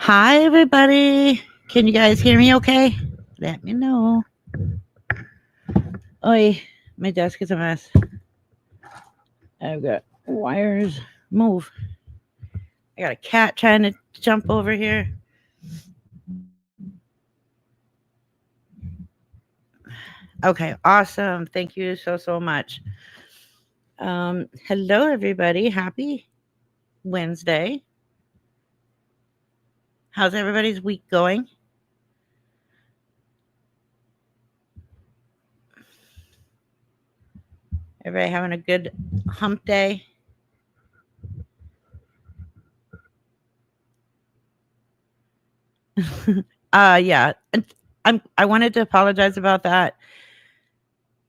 Hi, everybody. Can you guys hear me okay? Let me know. Oi, my desk is a mess. I've got wires. Move. I got a cat trying to jump over here. Okay, awesome. Thank you so much. Hello, everybody. Happy Wednesday. How's everybody's week going? Everybody having a good hump day? Yeah. I wanted to apologize about that.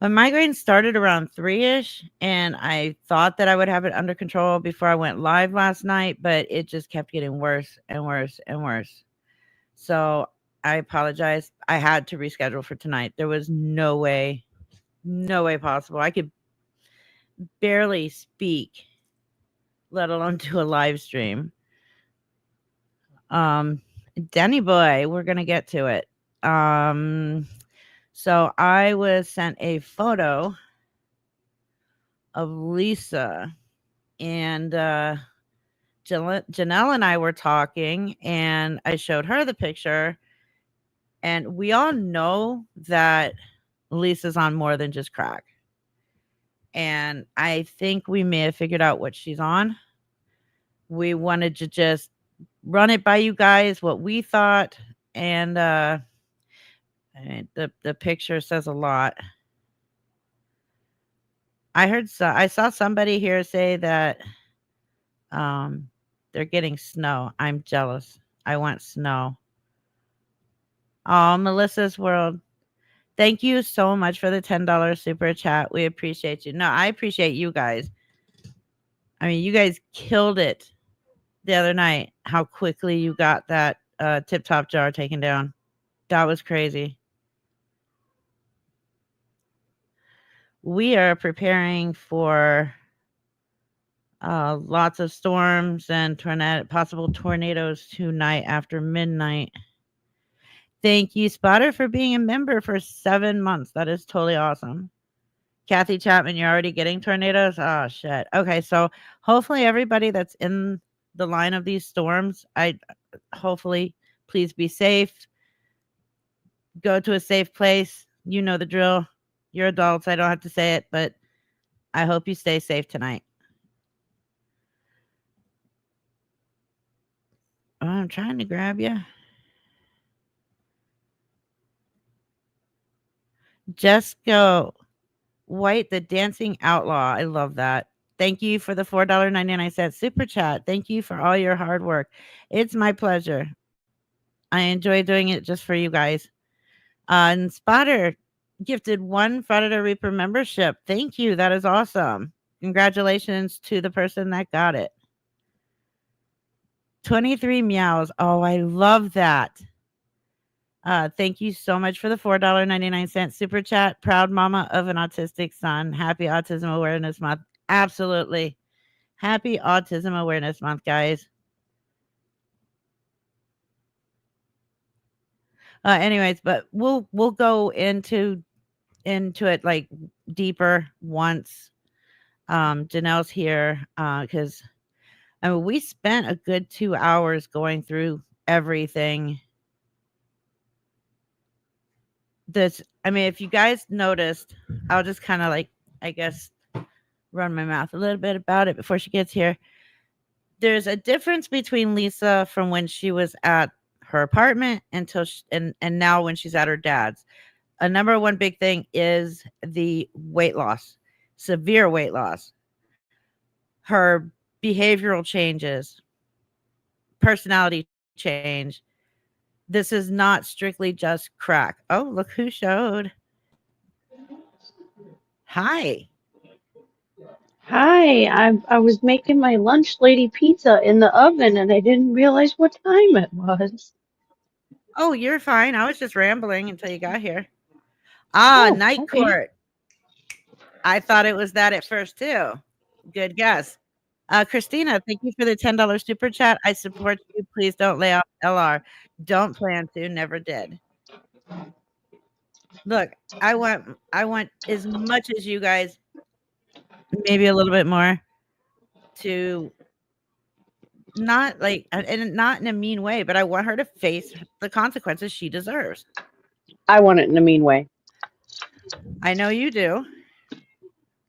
My migraine started around 3-ish, and I thought that I would have it under control before I went live last night, but it just kept getting worse and worse and worse. So I apologize. I had to reschedule for tonight. There was no way possible. I could barely speak, let alone do a live stream. Um, Danny boy, we're gonna get to it. So I was sent a photo of Lisa, and Janelle and I were talking, and I showed her the picture, and we all know that Lisa's on more than just crack. And I think we may have figured out what she's on. We wanted to just run it by you guys, what we thought, and the picture says a lot. I saw somebody here say that they're getting snow. I'm jealous. I want snow. Oh, Melissa's World. Thank you so much for the $10 super chat. We appreciate you. No, I appreciate you guys. I mean, you guys killed it the other night, how quickly you got that tip top jar taken down. That was crazy. We are preparing for lots of storms and possible tornadoes tonight after midnight. Thank you, Spotter, for being a member for 7 months. That is totally awesome. Kathy Chapman, you're already getting tornadoes? Oh, shit. Okay, so hopefully everybody that's in the line of these storms, hopefully please be safe. Go to a safe place. You know the drill. You're adults. I don't have to say it, but I hope you stay safe tonight. Oh, I'm trying to grab you. Just go. White, the dancing outlaw. I love that. Thank you for the $4.99 super chat. Thank you for all your hard work. It's my pleasure. I enjoy doing it just for you guys. And Spotter gifted 1 Predator Reaper membership. Thank you. That is awesome. Congratulations to the person that got it. 23 meows. Oh, I love that. Thank you so much for the $4.99 super chat. Proud mama of an autistic son. Happy Autism Awareness Month. Absolutely. Happy Autism Awareness Month, guys. Anyways, but we'll go into it like deeper once Janelle's here, because I mean we spent a good 2 hours going through everything. I mean, if you guys noticed, I'll just kind of like, I guess, run my mouth a little bit about it before she gets here. There's a difference between Lisa from when she was at her apartment and now when she's at her dad's. A number one big thing is the weight loss, severe weight loss. Her behavioral changes, personality change. This is not strictly just crack. Oh, look who showed. Hi. Hi, I was making my lunch lady pizza in the oven and I didn't realize what time it was. Oh, you're fine. I was just rambling until you got here. Ah, Oh, Night okay. Court. I thought it was that at first too. Good guess. Christina, thank you for the $10 super chat. I support you. Please don't lay off LR. Don't plan to. Never did. Look, I want as much as you guys, maybe a little bit more, to not like, and not in a mean way, but I want her to face the consequences she deserves. I want it in a mean way. I know you do.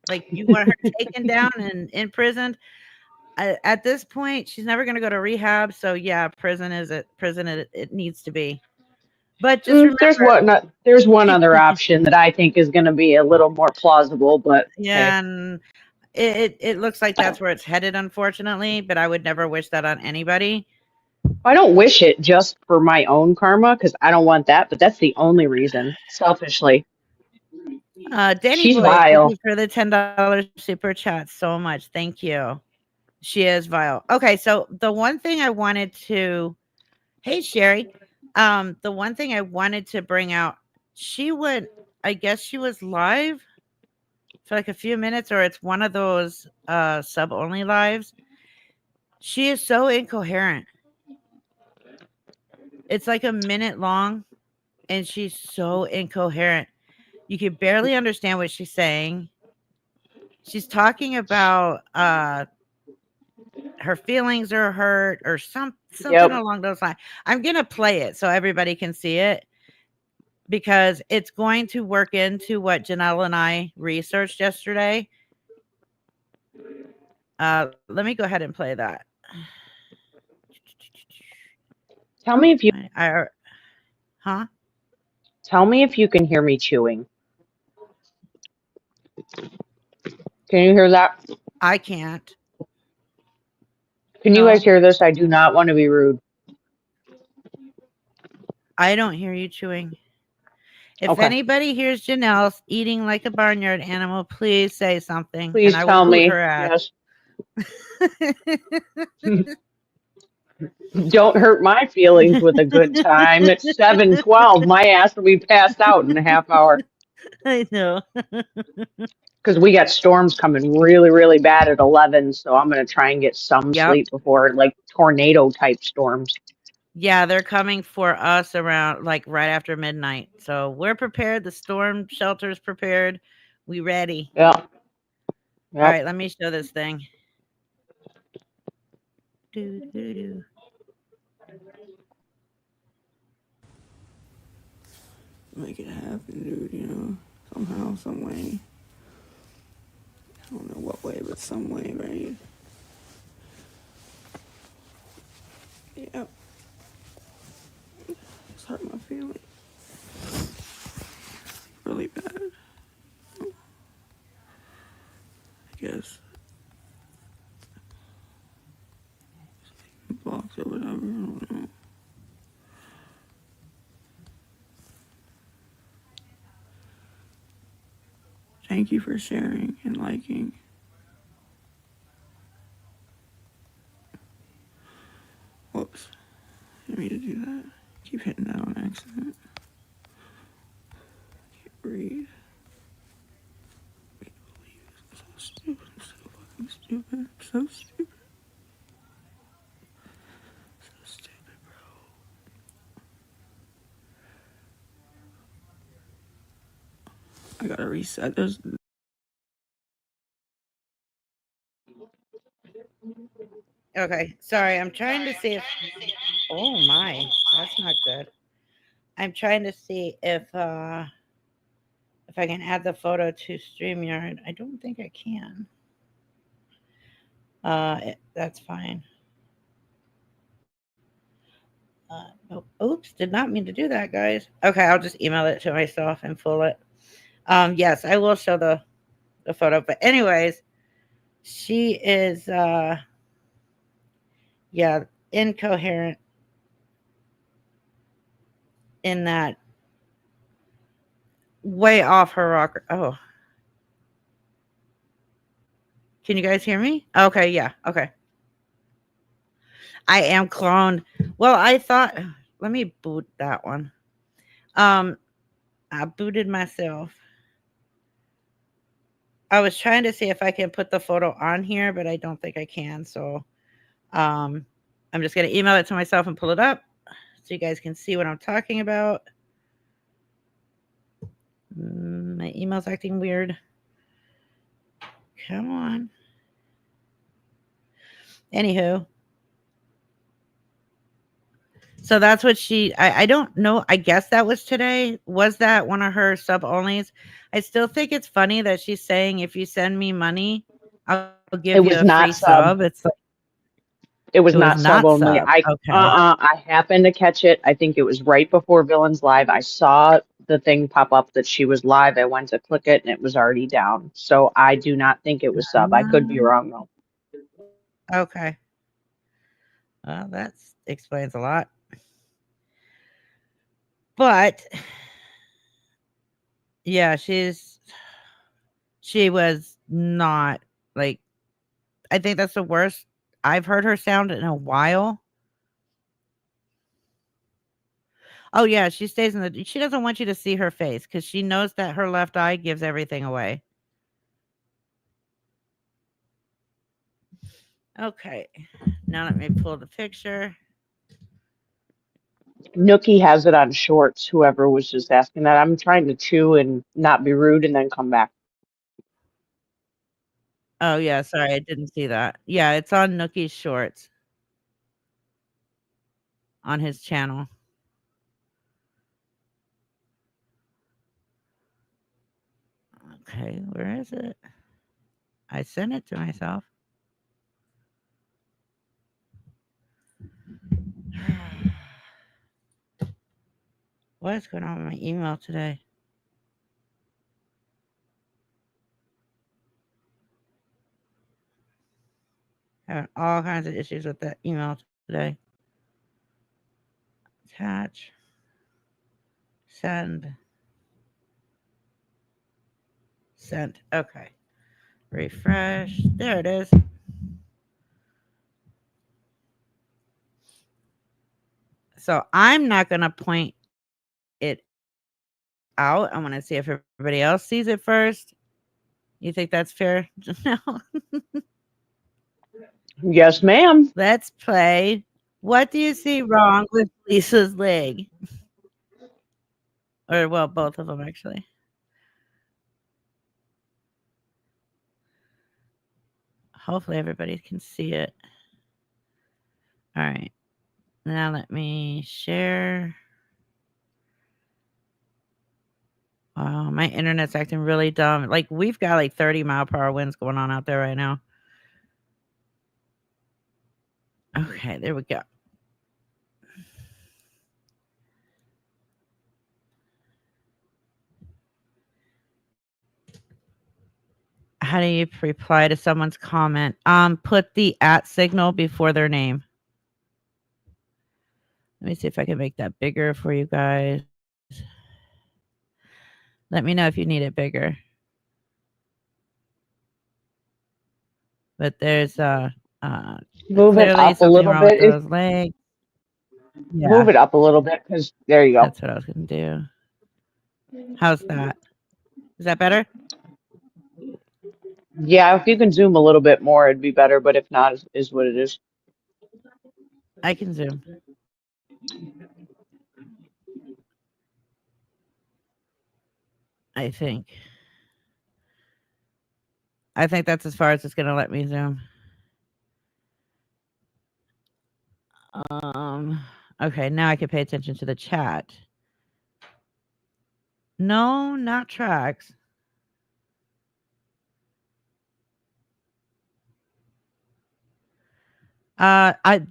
Like, you want her taken down and imprisoned. At this point, she's never going to go to rehab. So yeah, prison it needs to be. But just remember, There's one other option that I think is going to be a little more plausible, but yeah, hey. and it looks like that's where it's headed, unfortunately. But I would never wish that on anybody. I don't wish it just for my own karma because I don't want that, but that's the only reason, selfishly. Danny She's Boy, vile. thank you for the $10 super chat so much. Thank you. She is vile. Okay, so the one thing I wanted to, hey Sherry, the one thing I wanted to bring out, I guess she was live for like a few minutes, or it's one of those sub only lives. She is so incoherent. It's like a minute long, and she's so incoherent. You can barely understand what she's saying. She's talking about her feelings are hurt or something along those lines. I'm gonna play it so everybody can see it, because it's going to work into what Janelle and I researched yesterday. Let me go ahead and play that. Tell me if you Tell me if you can hear me chewing. Can you hear that? I can't. Can you guys hear this? I do not want to be rude. I don't hear you chewing. If anybody hears Janelle eating like a barnyard animal, please say something. Please and I tell will me. her ass. Yes. Don't hurt my feelings with a good time. At 7:12, my ass will be passed out in a half hour. I know. Because we got storms coming really, really bad at 11, so I'm going to try and get some sleep before, like, tornado-type storms. Yeah, they're coming for us around, like, right after midnight. So we're prepared. The storm shelter's prepared. We ready. Yeah. All right, let me show this thing. Make it happen, dude, you know, somehow, some way. I don't know what way, but some way, right? Yeah. It's hurt my feelings. Really bad. I guess. Blocks or whatever, I don't know. Thank you for sharing and liking. Whoops. Didn't mean to do that. Keep hitting that on accident. Can't read. Can't believe it. I'm so stupid. I'm so fucking stupid. I'm so stupid. So stupid, bro. I gotta reset. There's. Okay, sorry. I'm trying to see if. Oh my, that's not good. I'm trying to see if I can add the photo to StreamYard. I don't think I can. That's fine. Nope. Oops, did not mean to do that, guys. Okay, I'll just email it to myself and pull it. Yes, I will show the photo. But anyways, she is incoherent in that, way off her rocker. Oh. Can you guys hear me? Okay, yeah. Okay. I am cloned. Well, I thought, let me boot that one. I booted myself. I was trying to see if I can put the photo on here, but I don't think I can. So I'm just going to email it to myself and pull it up so you guys can see what I'm talking about. My email's acting weird. Come on. Anywho. So that's what I don't know. I guess that was today. Was that one of her sub onlys? I still think it's funny that she's saying, if you send me money, I'll give It you was a free not sub. It's like, It was it was not sub not only. sub. Okay. I happened to catch it. I think it was right before Villains Live. I saw the thing pop up that she was live. I went to click it and it was already down. So I do not think it was sub. I could be wrong though. Okay. Well, that explains a lot. But yeah, she was not like, I think that's the worst I've heard her sound in a while. Oh yeah, she stays in she doesn't want you to see her face because she knows that her left eye gives everything away. Okay, now let me pull the picture. Nookie has it on shorts, whoever was just asking that. I'm trying to chew and not be rude and then come back. Oh yeah, sorry, I didn't see that. Yeah, it's on Nookie's shorts on his channel. Okay, where is it? I sent it to myself. What is going on with my email today? Having all kinds of issues with that email today. Attach. Send. Sent. Okay. Refresh. There it is. So I'm not going to point it out. I want to see if everybody else sees it first. You think that's fair? No. Yes, ma'am. Let's play. What do you see wrong with Lisa's leg? Or, well, both of them, actually. Hopefully everybody can see it. All right. Now let me share. Oh, my internet's acting really dumb. Like, we've got like 30-mile-per-hour winds going on out there right now. Okay, there we go. How do you reply to someone's comment? Put the @ signal before their name. Let me see if I can make that bigger for you guys. Let me know if you need it bigger. But there's Move it clearly up a something little wrong with bit. those legs. Yeah, Move it up a little bit because there you go. that's what I was gonna do. How's that? Is that better? Yeah, if you can zoom a little bit more, it'd be better. But if not, is what it is. I can zoom. I think that's as far as it's gonna let me zoom. Okay, now I can pay attention to the chat. No, not tracks.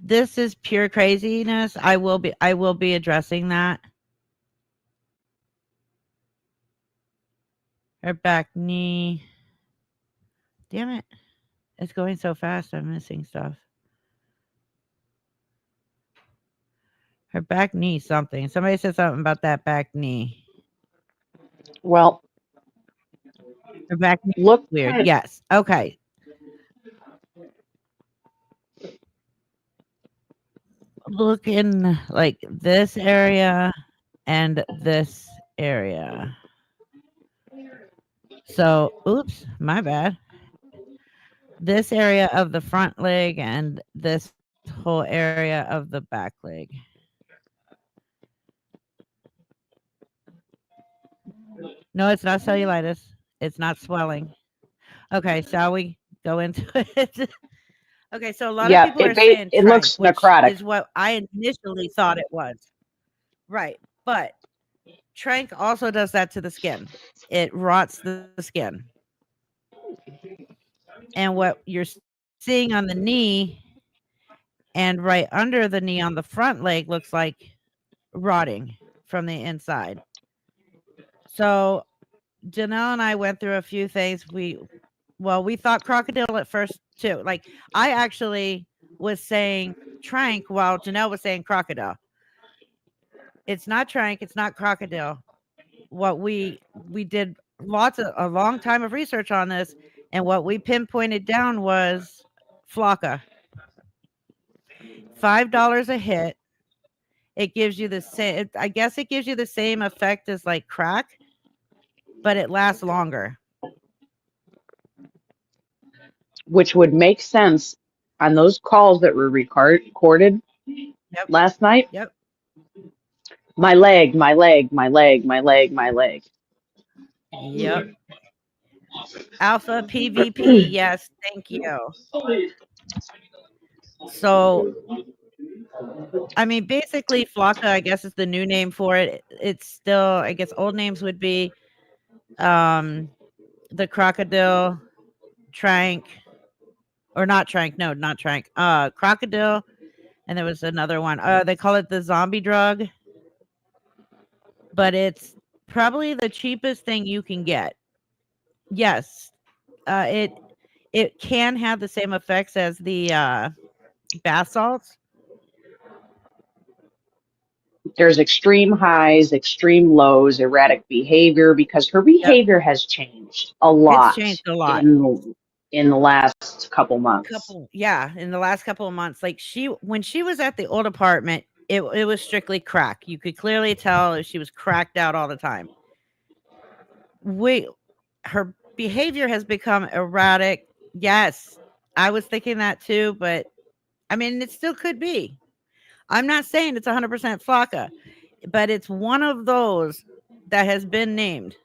This is pure craziness. I will be addressing that. Her back knee. Damn it. It's going so fast, I'm missing stuff. Her back knee something. Somebody said something about that back knee. Well, Her back knee look weird. Yes. Okay. Look in like this area and this area. So, oops, my bad. This area of the front leg and this whole area of the back leg. No, it's not cellulitis. It's not swelling. Okay, shall we go into it? Okay, so a lot of Yeah, people are saying it trank, looks which necrotic. is what I initially thought it was. Right, but trank also does that to the skin. It rots the skin. And what you're seeing on the knee and right under the knee on the front leg looks like rotting from the inside. So Janelle and I went through a few things. We thought crocodile at first too. Like I actually was saying trank while Janelle was saying crocodile. It's not trank, it's not crocodile. What we did a long time of research on this, and what we pinpointed down was Flocka. $5 a hit. It gives you the same. I guess it gives you the same effect as like crack, but it lasts longer. Which would make sense on those calls that were recorded last night. Yep. My leg, my leg, my leg, my leg, my leg. Yep. Alpha PVP. Yes. Thank you. So, I mean, basically, Flocka, I guess, is the new name for it. It's still, I guess, old names would be the crocodile, trank, or not trank. No, not trank. Crocodile, and there was another one. They call it the zombie drug, but it's probably the cheapest thing you can get. Yes, it can have the same effects as the bath salts. There's extreme highs, extreme lows, erratic behavior because her behavior has changed a lot. It's changed a lot in the last couple months. In the last couple of months. Like when she was at the old apartment, it was strictly crack. You could clearly tell she was cracked out all the time. Her behavior has become erratic. Yes, I was thinking that too, but I mean, it still could be. I'm not saying it's 100% Flocka, but it's one of those that has been named.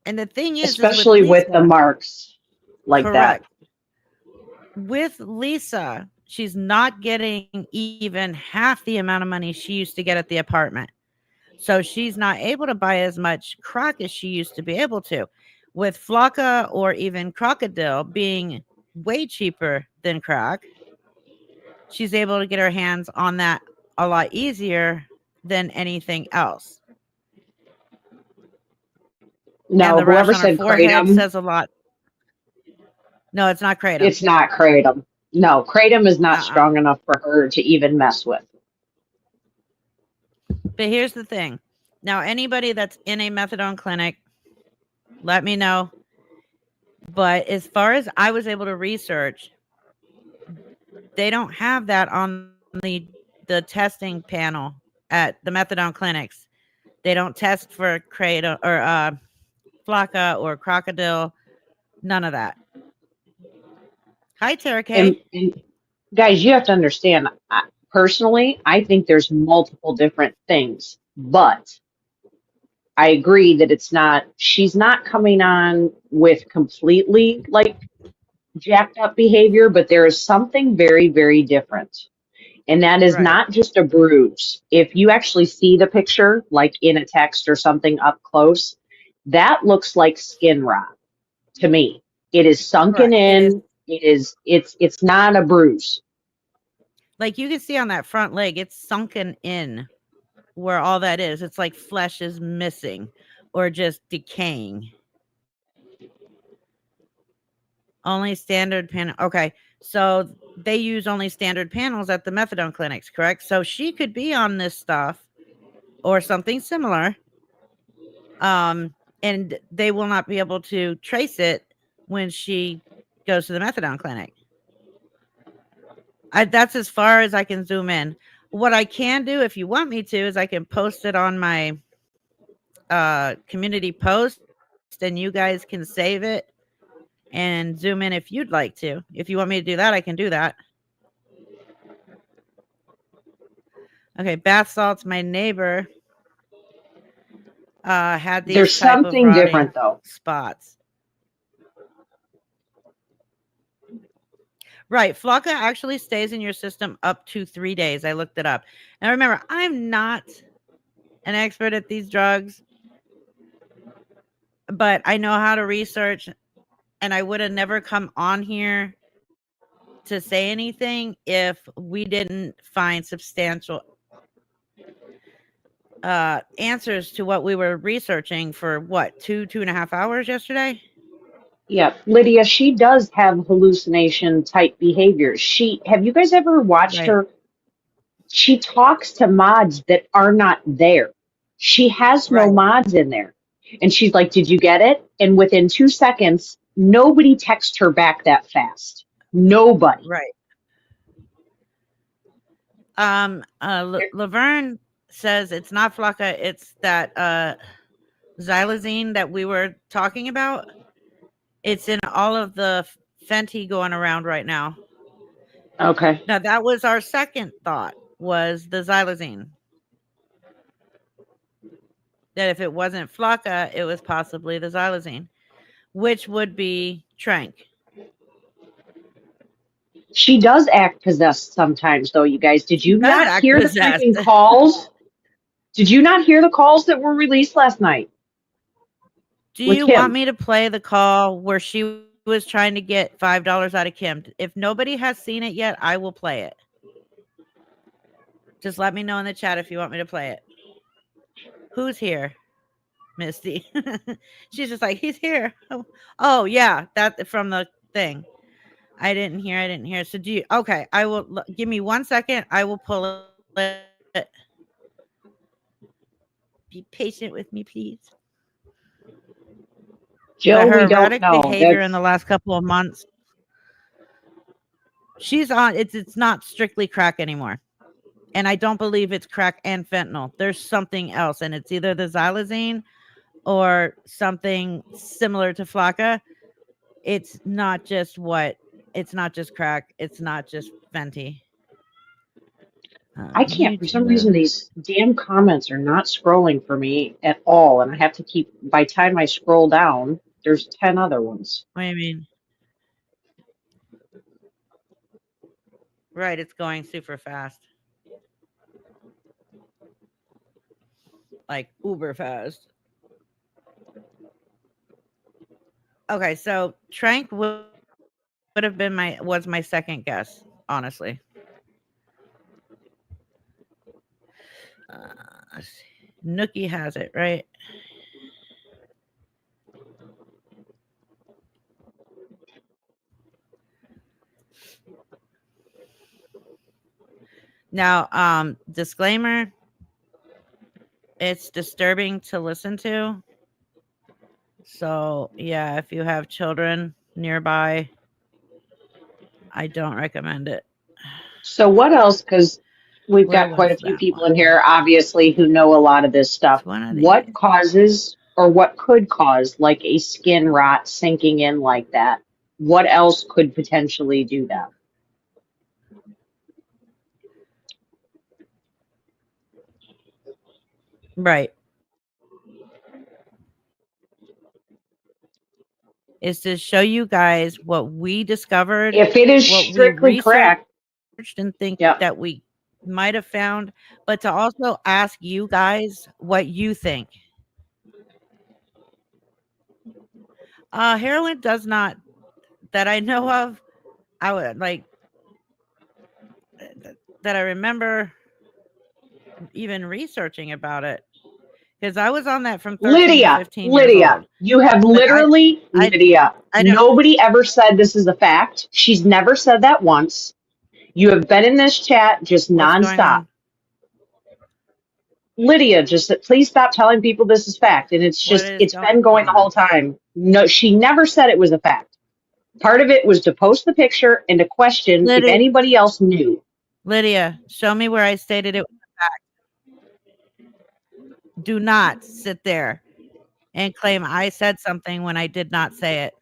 And the thing is, especially with the marks like correct. that. With Lisa, she's not getting even half the amount of money she used to get at the apartment. So she's not able to buy as much crack as she used to be able to. With Flocka or even Crocodile being way cheaper than crack, she's able to get her hands on that a lot easier than anything else. No, whoever said kratom says a lot. No, it's not kratom. It's not kratom. No, kratom is not strong enough for her to even mess with. But here's the thing. Now, anybody that's in a methadone clinic, let me know. But as far as I was able to research, they don't have that on the testing panel at the methadone clinics. They don't test for kratom or Flocka or crocodile. None of that. Hi, Tara K. And guys, you have to understand, personally, I think there's multiple different things, but I agree that she's not coming on with completely like jacked up behavior, but there is something very, very different. And that is not just a bruise. If you actually see the picture, like in a text or something up close, that looks like skin rot to me. It is sunken in. It's not a bruise. Like you can see on that front leg, it's sunken in where all that is. It's like flesh is missing or just decaying. Only standard panel. Okay. So they use only standard panels at the methadone clinics, correct? So she could be on this stuff or something similar. And they will not be able to trace it when she goes to the methadone clinic. That's as far as I can zoom in. What I can do, if you want me to, is I can post it on my community post and you guys can save it and zoom in if you'd like to. If you want me to do that, I can do that. Okay, bath salts. My neighbor had these There's type of something rotting different though. spots. Right. Flocka actually stays in your system up to 3 days. I looked it up. And remember, I'm not an expert at these drugs, but I know how to research, and I would have never come on here to say anything if we didn't find substantial answers to what we were researching for what, 2.5 hours yesterday. Yeah, Lydia, she does have hallucination type behavior. Have you guys ever watched Right. her? She talks to mods that are not there. She has no Right. mods in there. And she's like, "Did you get it?" And within 2 seconds, nobody texts her back that fast. Nobody. Right. Laverne says it's not Flocka, it's that xylazine that we were talking about. It's in all of the Fenty going around right now. Okay. Now that was our second thought, was the xylazine. That if it wasn't Flocka, it was possibly the xylazine, which would be Trank. She does act possessed sometimes, though, you guys. Did you does not act hear the possessed. freaking calls? Did you not hear the calls that were released last night? Do with you Kim? want me to play the call where she was trying to get $5 out of Kim? If nobody has seen it yet, I will play it. Just let me know in the chat if you want me to play it. Who's here? Misty. She's just like, he's here. Oh yeah, that from the thing. I didn't hear. So do you? Okay, I will. Give me 1 second. I will pull it. Be patient with me, please. Jill, Her we don't erratic know. behavior in the last couple of months. She's on. It's not strictly crack anymore, and I don't believe it's crack and fentanyl. There's something else, and it's either the xylazine or something similar to Flocka. It's not just crack. It's not just Fenty. I can't, for some reason, these damn comments are not scrolling for me at all. And I have to keep, by the time I scroll down, there's 10 other ones. What do you mean? Right, it's going super fast. Like uber fast. Okay, so Trank would have been was my second guess, honestly. Nookie has it, right? Now, disclaimer, it's disturbing to listen to. So, yeah, if you have children nearby, I don't recommend it. So what else? Because we've Where got quite a was few that people one? in here, obviously, who know a lot of this stuff. It's one of What these. causes or what could cause like a skin rot sinking in like that? What else could potentially do that? Right. Is to show you guys what we discovered, If it is what we strictly crack, researched and think yeah. that we might have found, but to also ask you guys what you think. Heroin does not, that I know of, I would like that I remember even reaching about it, because I was on that from 13 to 15 years old. You have literally, Lydia, nobody ever said this is a fact. She's never said that once. You have been in this chat just nonstop. Lydia, just please stop telling people this is fact. And it's just, it's been going the whole time. No, she never said it was a fact. Part of it was to post the picture and to question if anybody else knew. Lydia, show me where I stated it was a fact. Do not sit there and claim I said something when I did not say it.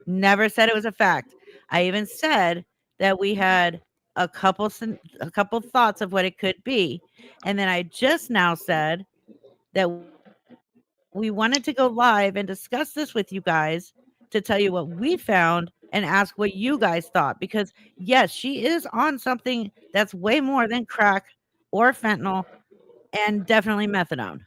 Never said it was a fact. I even said that we had a couple thoughts of what it could be, and then I just now said that we wanted to go live and discuss this with you guys to tell you what we found and ask what you guys thought, because yes, she is on something that's way more than crack or fentanyl, and definitely methadone.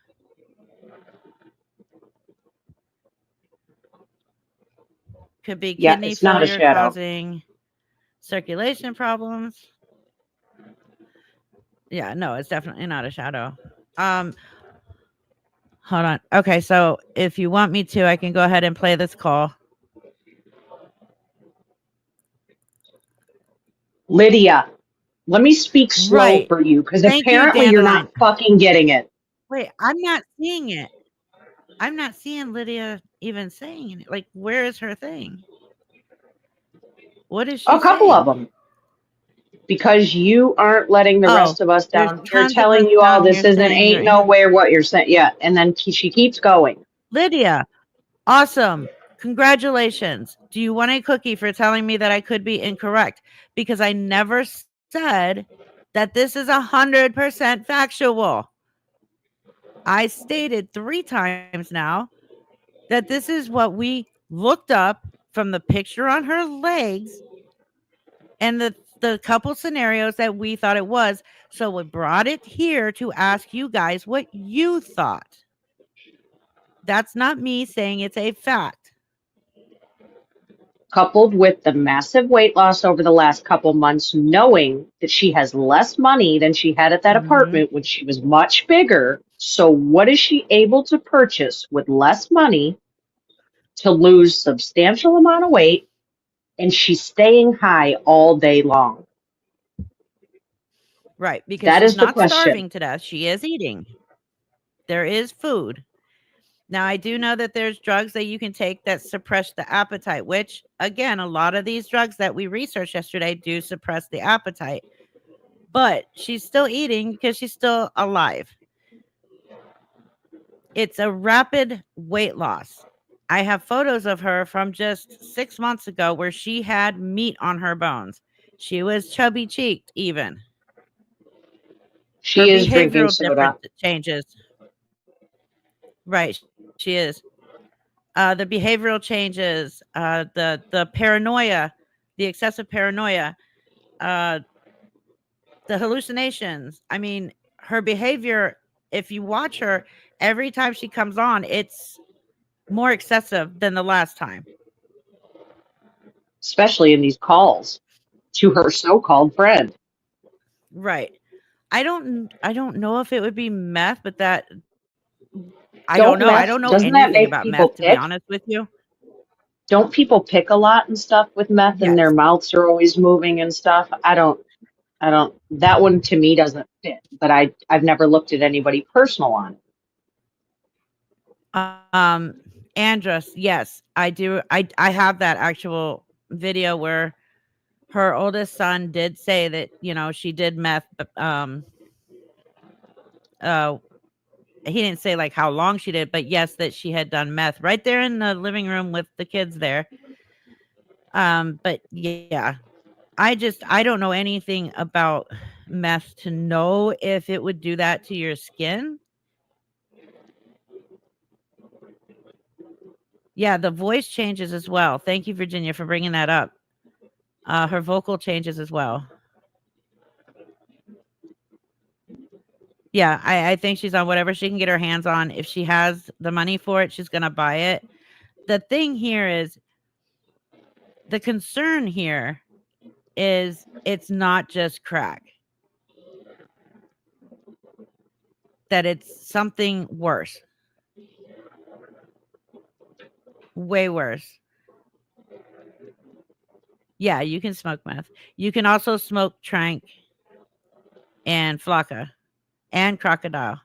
Could be Yeah, kidney it's not a failure shadow. causing circulation problems. Yeah, no, it's definitely not a shadow. Hold on. Okay, so if you want me to, I can go ahead and play this call. Lydia, let me speak slow Right. for you because Thank you, apparently you're Dandelion. not fucking getting it. Wait, I'm not seeing it. I'm not seeing Lydia even saying it. Like, where is her thing? What is she A couple saying? of them. Because you aren't letting the rest of us there's down here tons of telling us you all down this here isn't saying ain't you're nowhere what you're saying. Yeah, and then she keeps going. Lydia. Awesome. Congratulations. Do you want a cookie for telling me that I could be incorrect? Because I never said that this is 100% factual. I stated 3 times now that this is what we looked up from the picture on her legs and the couple scenarios that we thought it was. So we brought it here to ask you guys what you thought. That's not me saying it's a fact. Coupled with the massive weight loss over the last couple months, knowing that she has less money than she had at that apartment when she was much bigger. So what is she able to purchase with less money to lose substantial amount of weight? And she's staying high all day long. Right, because That she's is the not question. starving to death. She is eating. There is food. Now, I do know that there's drugs that you can take that suppress the appetite, which, again, a lot of these drugs that we researched yesterday do suppress the appetite. But she's still eating because she's still alive. It's a rapid weight loss. I have photos of her from just 6 months ago where she had meat on her bones. She was chubby cheeked, even. She Her is drinking behavioral soda. difference changes. Right, she is. The behavioral changes, the paranoia, the excessive paranoia, the hallucinations. I mean, her behavior, if you watch her, every time she comes on, it's more excessive than the last time. Especially in these calls to her so-called friend. Right. I don't know if it would be meth, but that I don't know. I don't know Doesn't that anything make about people meth, to be pick? honest with you. Don't people pick a lot and stuff with meth and their Yes. mouths are always moving and stuff? I don't, that one to me doesn't fit, but I've never looked at anybody personal on it. Andrus, yes, I do. I have that actual video where her oldest son did say that, she did meth. He didn't say like how long she did, but yes, that she had done meth right there in the living room with the kids there. But yeah, I don't know anything about meth to know if it would do that to your skin. Yeah, the voice changes as well. Thank you, Virginia, for bringing that up. Her vocal changes as well. Yeah, I think she's on whatever she can get her hands on. If she has the money for it, she's going to buy it. The thing here is, the concern here is it's not just crack. That it's something worse. Way worse. Yeah, you can smoke meth. You can also smoke trank and flocka and crocodile.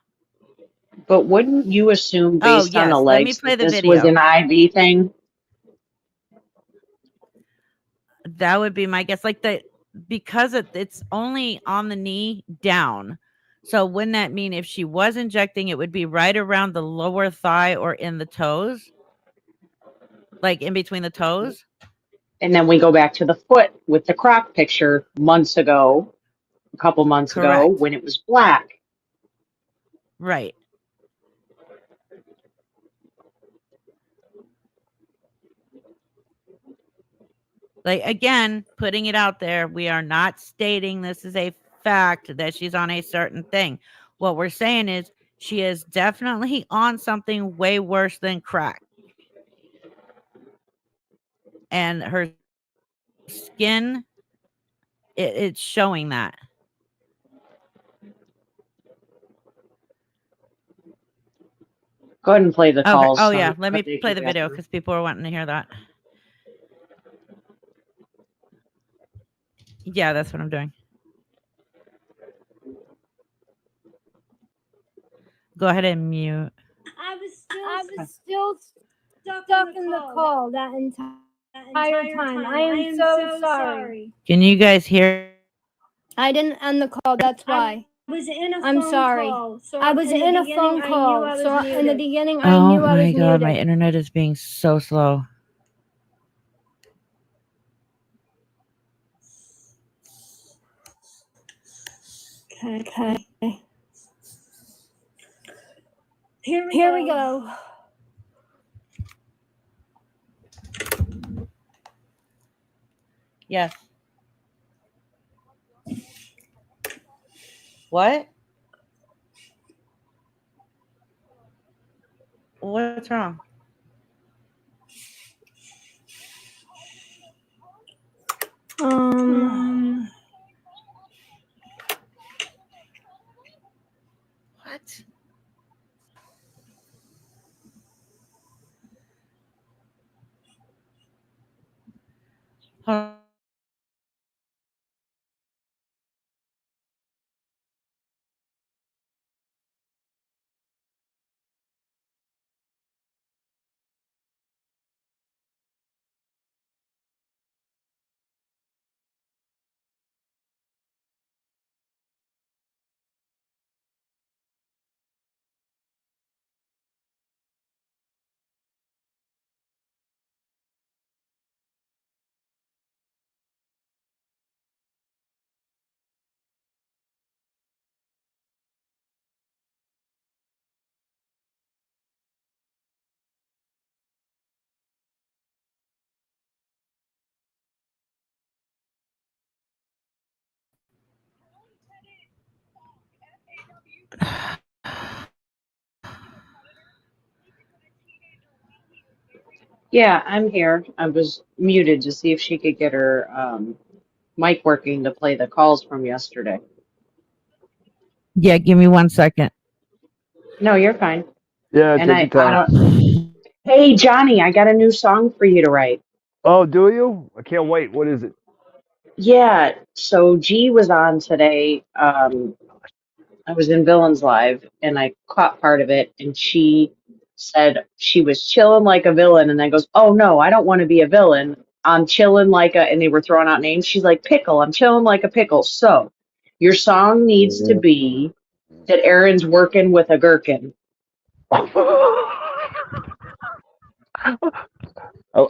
But wouldn't you assume, based on the yes, let me legs, play that the this was video. an IV thing? That would be my guess. Like because it's only on the knee down. So wouldn't that mean if she was injecting, it would be right around the lower thigh or in the toes? Like in between the toes? And then we go back to the foot with the croc picture months ago, a couple months ago, Correct. when it was black. Right. Like, again, putting it out there, we are not stating this is a fact that she's on a certain thing. What we're saying is she is definitely on something way worse than crack. And her skin, it's showing that. Go ahead and play the Okay. calls. Oh, so yeah. Let me they play can the get video through. because people are wanting to hear that. Yeah, that's what I'm doing. Go ahead and mute. I was still stuck in the call that entire time. I am so sorry. Can you guys hear? I didn't end the call. That's why. I'm sorry. I was in a phone call, so in the beginning I Oh knew I was my god, my muted. internet is being so slow. Okay. Here we go. Yes. What? What's wrong? What? Hold Yeah, I'm here. I was muted to see if she could get her mic working to play the calls from yesterday. Yeah, give me 1 second. No, you're fine. Yeah, And take your I time. don't. Hey, Johnny, I got a new song for you to write. Oh, do you? I can't wait. What is it? Yeah, so G was on today. I was in Villains Live and I caught part of it, and she said she was chilling like a villain, and then goes, "Oh no, I don't want to be a villain. I'm chilling like a," and they were throwing out names. She's like, "Pickle, I'm chilling like a pickle." So your song needs to be that Aaron's working with a gherkin. I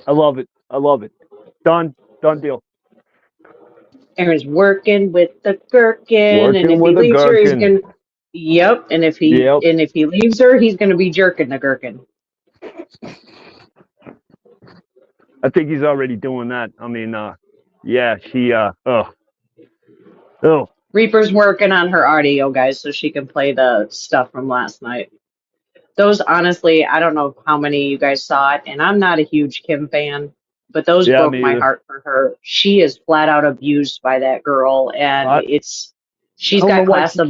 love it. I love it. Done. Done deal. Aaron's working with the gherkin, and Working if he with a leaves her, he's gherkin. gonna. Yep, and if Yep. he leaves her, he's gonna be jerking the gherkin. I think he's already doing that. I mean, yeah, she, oh. Reaper's working on her audio, guys, so she can play the stuff from last night. Those, honestly, I don't know how many of you guys saw it, and I'm not a huge Kim fan, but those Yeah, broke me my either. heart for her. She is flat out abused by that girl, and I she's don't know got why class of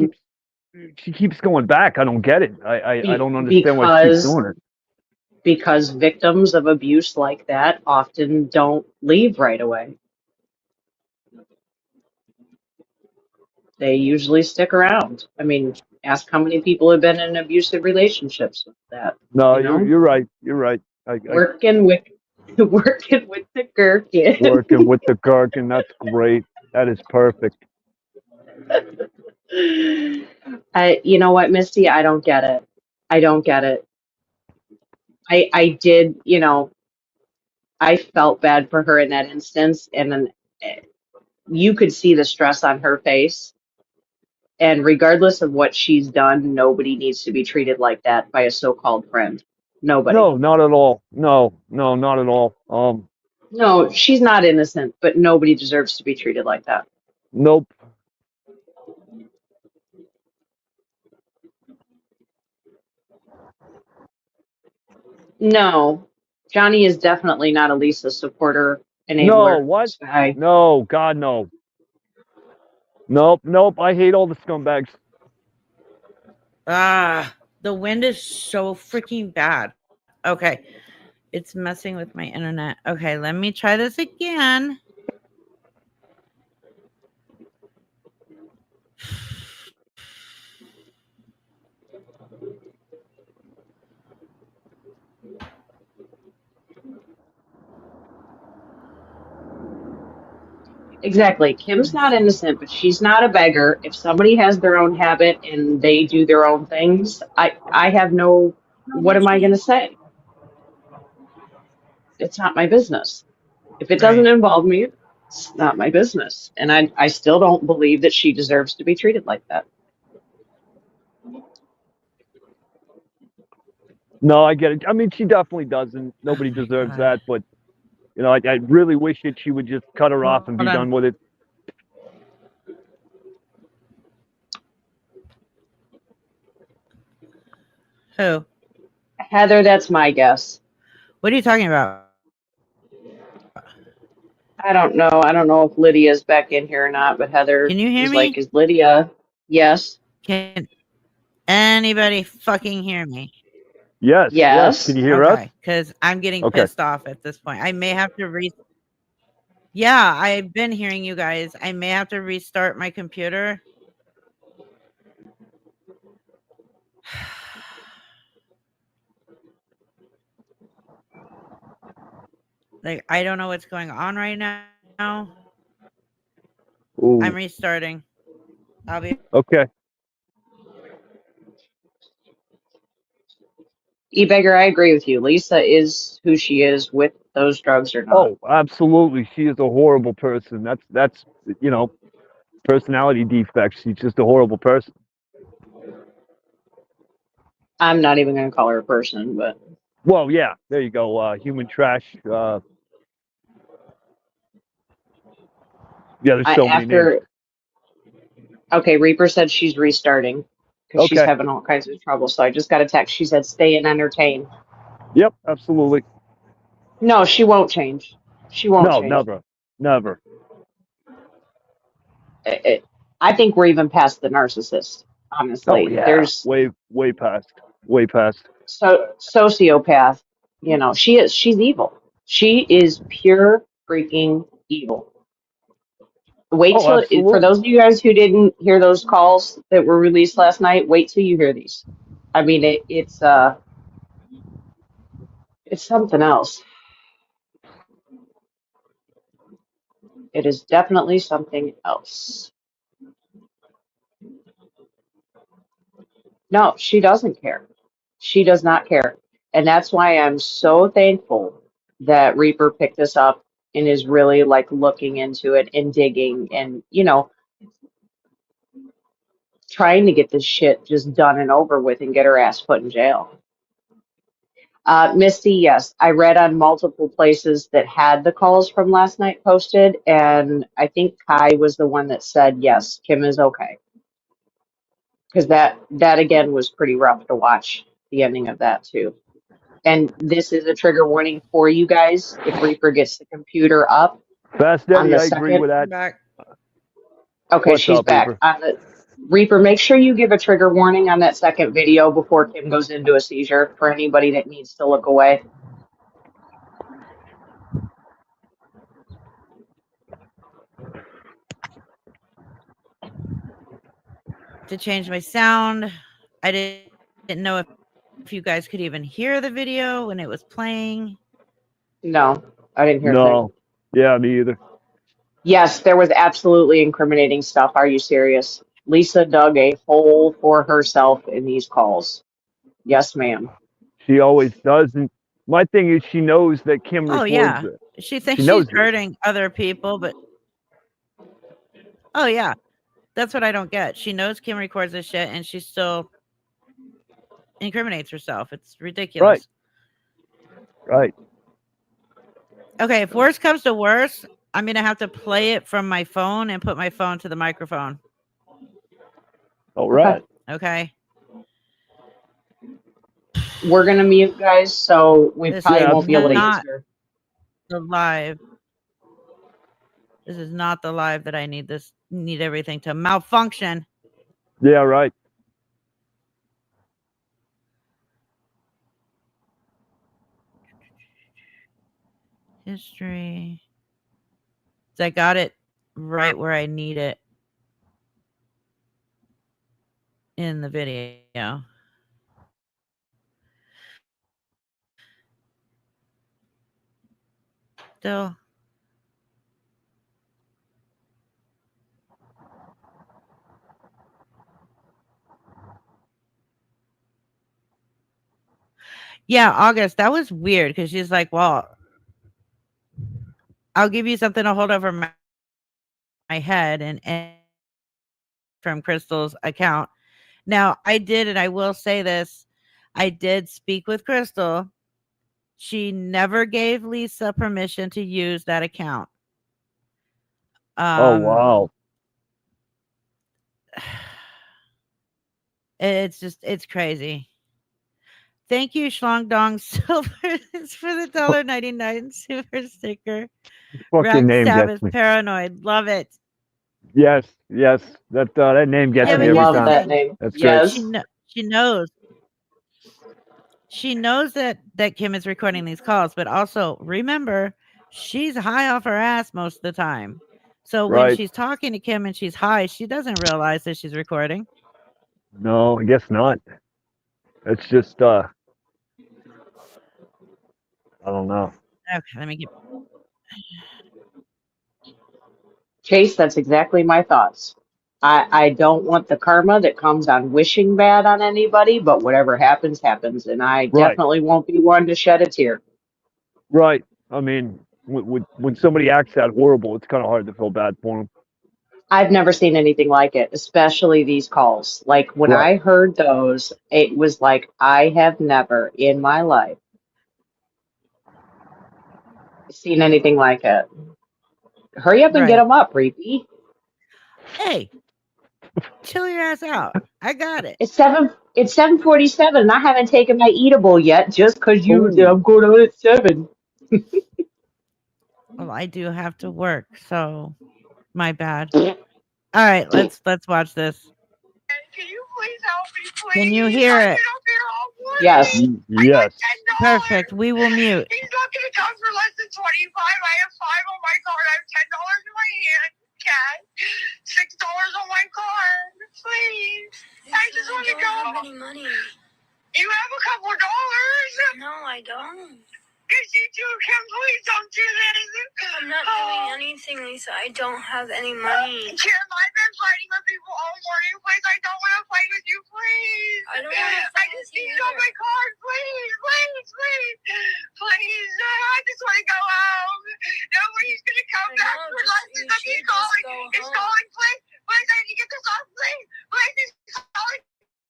she keeps going back. I don't get it. I don't understand why she keeps doing it. because victims of abuse like that often don't leave right away. They usually stick around. I mean, ask how many people have been in abusive relationships with that. No, You know, you're right. You're right. I working with working with the gherkin. working with the gherkin. That's great. That is perfect. You know what, Misty? I don't get it. I don't get it. I did, I felt bad for her in that instance, and then you could see the stress on her face. And regardless of what she's done, nobody needs to be treated like that by a so-called friend. Nobody. No, not at all. No, not at all. No, she's not innocent, but nobody deserves to be treated like that. Nope. No, Johnny is definitely not a Lisa supporter, No, enabler. what? Guy. No, God, no. Nope. I hate all the scumbags. The wind is so freaking bad. Okay. It's messing with my internet. Okay, let me try this again. Exactly. Kim's not innocent, but she's not a beggar. If somebody has their own habit and they do their own things, I have no, what am I going to say? It's not my business. If it doesn't Right. involve me, it's not my business. And I still don't believe that she deserves to be treated like that. No, I get it. I mean, she definitely doesn't. Nobody deserves that. But, I really wish that she would just cut her off and be Hold on. done with it. Who? Heather, that's my guess. What are you talking about? I don't know. I don't know if Lydia's back in here or not, but Heather Can you hear is me? like, is Lydia? Yes. Can anybody fucking hear me? Yes. Yes. Can you hear us? Okay, because I'm getting Okay. pissed off at this point. I may have to Yeah, I've been hearing you guys. I may have to restart my computer. Like, I don't know what's going on right now. Ooh. I'm restarting. I'll be Okay. E-Beggar, I agree with you. Lisa is who she is with those drugs or not. Oh, absolutely. She is a horrible person. That's personality defects. She's just a horrible person. I'm not even going to call her a person, but Well, yeah. There you go. Human trash. Yeah, there's so many names. Okay, Reaper said she's restarting because she's Okay. having all kinds of trouble. So I just got a text. She said, stay and entertain. Yep, absolutely. No, she won't change. She won't No, change. never. I think we're even past the narcissist, honestly. Oh, yeah. There's way past. sociopath. She's evil. She is pure freaking evil. Wait Oh, till, for absolutely. those of you guys who didn't hear those calls that were released last night, wait till you hear these. I mean, it's something else. It is definitely something else. No, she doesn't care. She does not care. And that's why I'm so thankful that Reaper picked this up and is really like looking into it and digging and, trying to get this shit just done and over with and get her ass put in jail. Misty, yes, I read on multiple places that had the calls from last night posted, and I think Kai was the one that said, yes, Kim is okay. Because that again was pretty rough to watch, the ending of that too. And this is a trigger warning for you guys if Reaper gets the computer up. Fast On Eddie, the I agree second- with that. back. Okay, What's she's up, back. Reaper? Reaper, make sure you give a trigger warning on that second video before Kim goes into a seizure for anybody that needs to look away. To change my sound. I didn't know if you guys could even hear the video when it was playing. No, I didn't hear a thing. No. Yeah, me either. Yes, there was absolutely incriminating stuff. Are you serious? Lisa dug a hole for herself in these calls. Yes, ma'am. She always does. And my thing is, she knows that Kim Oh records yeah, it. she thinks She she's knows it. hurting other people, but oh yeah, that's what I don't get. She knows Kim records this shit, and she still incriminates herself. It's ridiculous. Right. Okay, if worse comes to worse, I'm gonna have to play it from my phone and put my phone to the microphone. All right. Okay. We're gonna mute, guys, so we This probably is won't be able to not- answer. The live. This is not the live that I need everything to malfunction. Yeah, right. History. So I got it right where I need it in the video. Still. Yeah, August, that was weird because she's like, well, I'll give you something to hold over my head and from Crystal's account. Now, I did, and I will say this, I did speak with Crystal. She never gave Lisa permission to use that account. Oh, wow. It's crazy. Thank you, Schlong Dong Silver, for the $1.99 super sticker. Fucking Rack name Sabbath gets me. Paranoid. Love it. Yes. That name gets Yeah, I me but every here's the love time. that thing. name. That's great. Yes. She knows. She knows that Kim is recording these calls, but also remember, she's high off her ass most of the time. So when Right. she's talking to Kim and she's high, she doesn't realize that she's recording. No, I guess not. It's just I don't know. Okay, let me get. Chase, that's exactly my thoughts. I don't want the karma that comes on wishing bad on anybody, but whatever happens, happens. And I Right. definitely won't be one to shed a tear. Right. I mean, when somebody acts that horrible, it's kind of hard to feel bad for them. I've never seen anything like it, especially these calls. Like when Right. I heard those, it was like I have never in my life seen anything like it. Hurry up and get Right. them up, Reapy. Hey, chill your ass out. I got it. It's 7:47 and I haven't taken my eatable yet just because you Ooh. said I'm going on at 7. Well, I do have to work, so my bad. All right, let's watch this. Can you please help me, please? Can you hear I've it? been up here all morning. Yes. I got Yes. $10. Perfect. We will mute. He's not going to come for less than 25. I have 5 on my card. I have $10 in my hand. Cash. $6 on my card. Please. I just want to go. I don't have any money. You have a couple of dollars. No, I don't. Yes, you do, Kim. Please don't do this. I'm not doing anything, Lisa. I don't have any money. Kim, I've been fighting with people all morning. Please, I don't want to fight with you. Please. I don't want to I fight just with you need you on either. my card. Please, please, please. Please. I just want to go home. Nobody's going to come I back know, for just- lessons. you He's should just calling. go He's home. calling. Please. Please, I need to get this off. Please. Please, he's calling.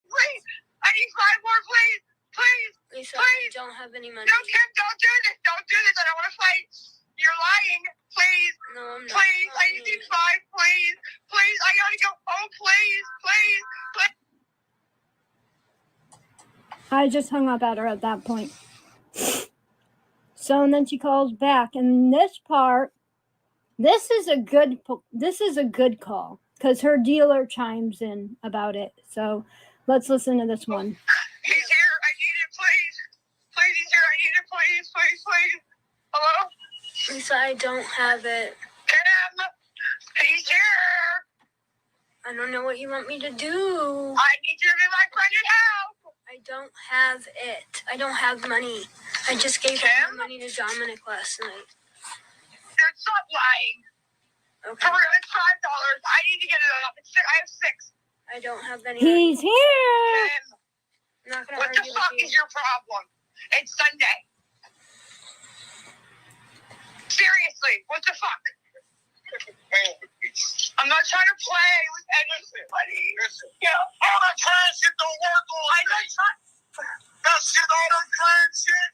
Please. I need 5 more, please. Please. Lisa, Please. I don't have any money. No, Kim, don't do this. Don't do this. I don't want to fight. You're lying. Please. No, I'm not. Please, I just need 5, please. Please, I gotta go home, please. Please, please. I just hung up at her at that point. So and then she calls back, and this part, this is a good call because her dealer chimes in about it. So let's listen to this one. He's here. I need it, please. Please, he's here. I need it, please, please, please. Hello? Lisa, I don't have it. Kim, he's here. I don't know what you want me to do. I need you to be my friend and help. I don't have it. I don't have money. I just gave Kim? money to Dominic last night. Stop lying. Okay. For real, it's $5. I need to get it up. I have 6. I don't have any. He's here. I'm not gonna What the argue fuck with is you. your problem? It's Sunday. Seriously, what the fuck? I'm not trying to play with Edison, buddy. Yeah, all that clan shit don't work on. I know. That shit, all that clan shit.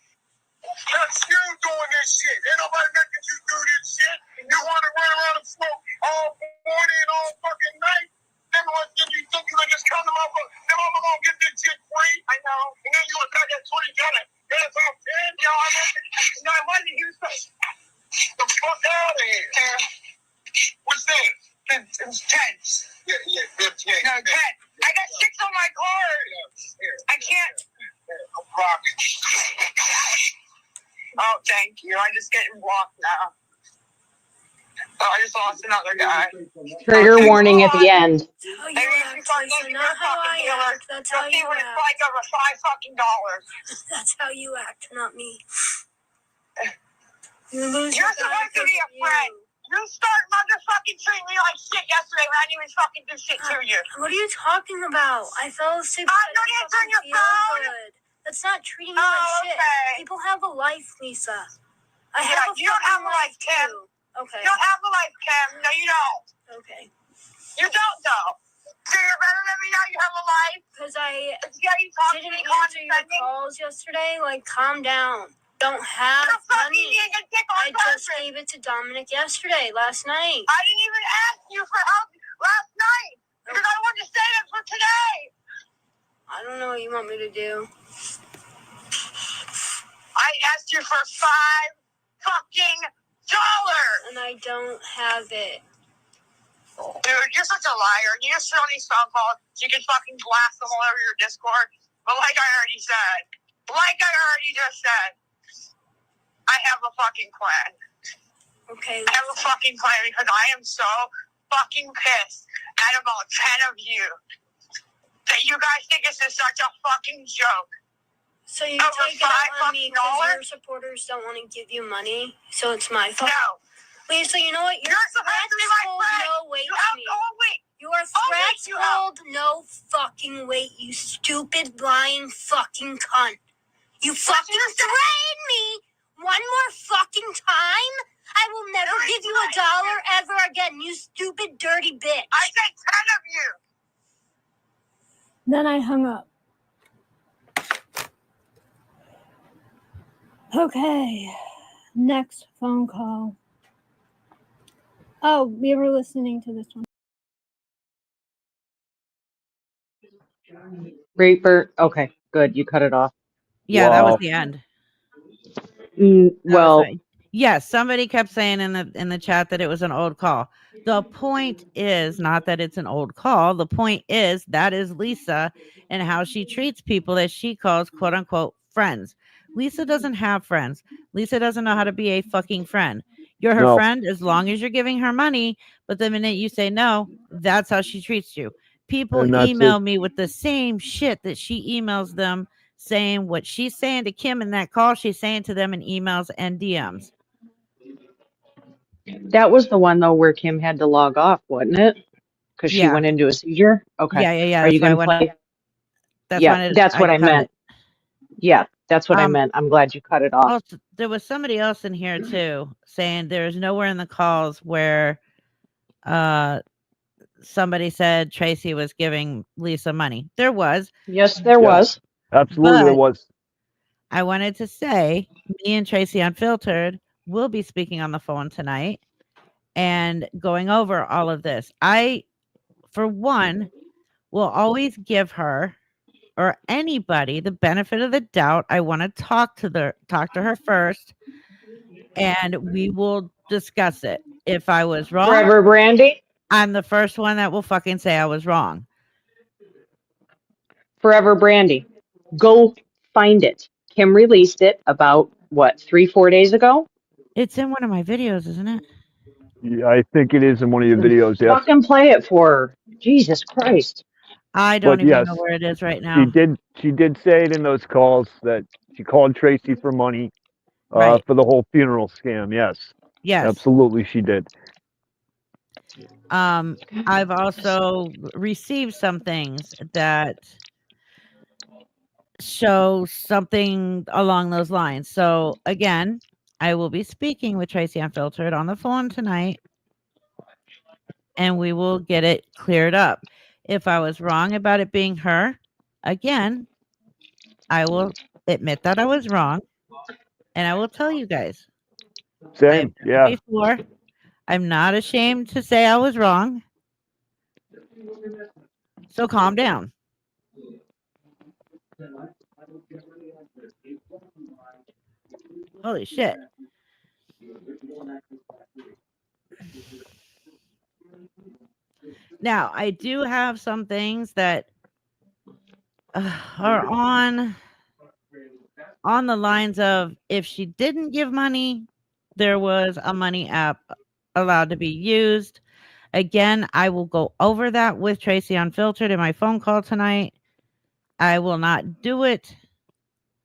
That's you doing this shit. Ain't nobody making you do this shit. You want to run around and smoke all morning and all fucking night. Then you think you can just come to my book. Then I'm gonna get this shit free. I know. And then you attack that 20 gun. That's all 10. No, I wasn't. No, I wasn't. He was like, the fuck out of here. What's that? It's 10. Yeah, 15. No, 10. I got 6 on my card. I can't. I'm rocking. Oh, thank you. I'm just getting blocked now. Oh, I just lost another guy. Trigger warning at the end. That's how you Maybe if you act, start Lisa, looking not at how fucking I dealer, act. That's you'll how see you what it's act. like over $5. That's how you act, not me. You lose You're your guy supposed to be a because of friend. You start motherfucking treating me like shit yesterday when I didn't even fucking do shit to you. What are you talking about? I fell asleep. I'm not answering your phone. Good. That's not treating you Oh, like shit. okay. People have a life, Lisa. I Yeah, have a you don't have fucking a life, Kim. too. Okay. You don't have a life, Kim. No, you don't. Okay. You don't, though. So you're better than me now. You have a life. Because I Yeah, you talk to didn't me answer your condescending. calls yesterday. Like, calm down. Don't have You're fucking money. being a dick on I just purpose. gave it to Dominic yesterday, last night. I didn't even ask you for help last night because I wanted to save it for today. I don't know what you want me to do. I asked you for $5 fucking dollars. And I don't have it. Dude, you're such a liar. You just sit on these phone calls. You can fucking blast them all over your Discord. But like I already said, I have a fucking plan. Okay. I have a fucking plan because I am so fucking pissed at about 10 of you that you guys think this is such a fucking joke. So you Over take it out on me because $5 your supporters don't want to give you money, so it's my fault. No. Lisa, you know what? Your You're supposed threats to be my hold friend. no weight You to have me. the whole week. Your threats you have. hold no fucking weight, you stupid, lying fucking cunt. You fucking threatened me one more fucking time? I will never give you $1 ever again, you stupid, dirty bitch. I said 10 of you. Then I hung up. Okay. Next phone call. Oh, we were listening to this one. Raper. Okay, good. You cut it off. Yeah, that was Wow. the end. Mm, That was well, right. Yes, somebody kept saying in the chat that it was an old call. The point is not that it's an old call. The point is that is Lisa and how she treats people that she calls quote unquote friends. Lisa doesn't have friends. Lisa doesn't know how to be a fucking friend. You're her No. friend as long as you're giving her money, but the minute you say no, that's how she treats you. People And that's email it. me with the same shit that she emails them, saying what she's saying to Kim in that call, she's saying to them in emails and DMs. that was the one though where Kim had to log off, wasn't it? Because she Yeah. went into a seizure. Okay. Yeah. Are you That's why going to play? That's Yeah, when that's what I cut meant. it. Yeah, that's what I Um, meant. I'm glad you cut it off. Also, there was somebody else in here too saying there's nowhere in the calls where somebody said Tracy was giving Lisa money. There was. Yes, there Yeah. was. Absolutely, there But- was. I wanted to say me and Tracy Unfiltered will be speaking on the phone tonight and going over all of this. I, for one, will always give her or anybody the benefit of the doubt. I want to talk to her first, and we will discuss it. If I was wrong, Forever Brandy. I'm the first one that will fucking say I was wrong. Forever Brandy. Go find it. Kim released it about what, 3-4 days ago? It's in one of my videos, isn't it? Yeah, I think it is in one of your videos. Yes, Fucking play it for her. Jesus Christ. I don't But even yes, know where it is right now. she did say it in those calls that she called Tracy for money Right. for the whole funeral scam. Yes, Yes. absolutely, she did. I've also received some things that show something along those lines. So again, I will be speaking with Tracy Unfiltered on the phone tonight, and we will get it cleared up. If I was wrong about it being her, again, I will admit that I was wrong, and I will tell you guys. Same. Yeah. Before, I'm not ashamed to say I was wrong. So calm down. Holy shit. Now, I do have some things that are on the lines of if she didn't give money, there was a money app allowed to be used. Again, I will go over that with Tracy Unfiltered in my phone call tonight. I will not do it.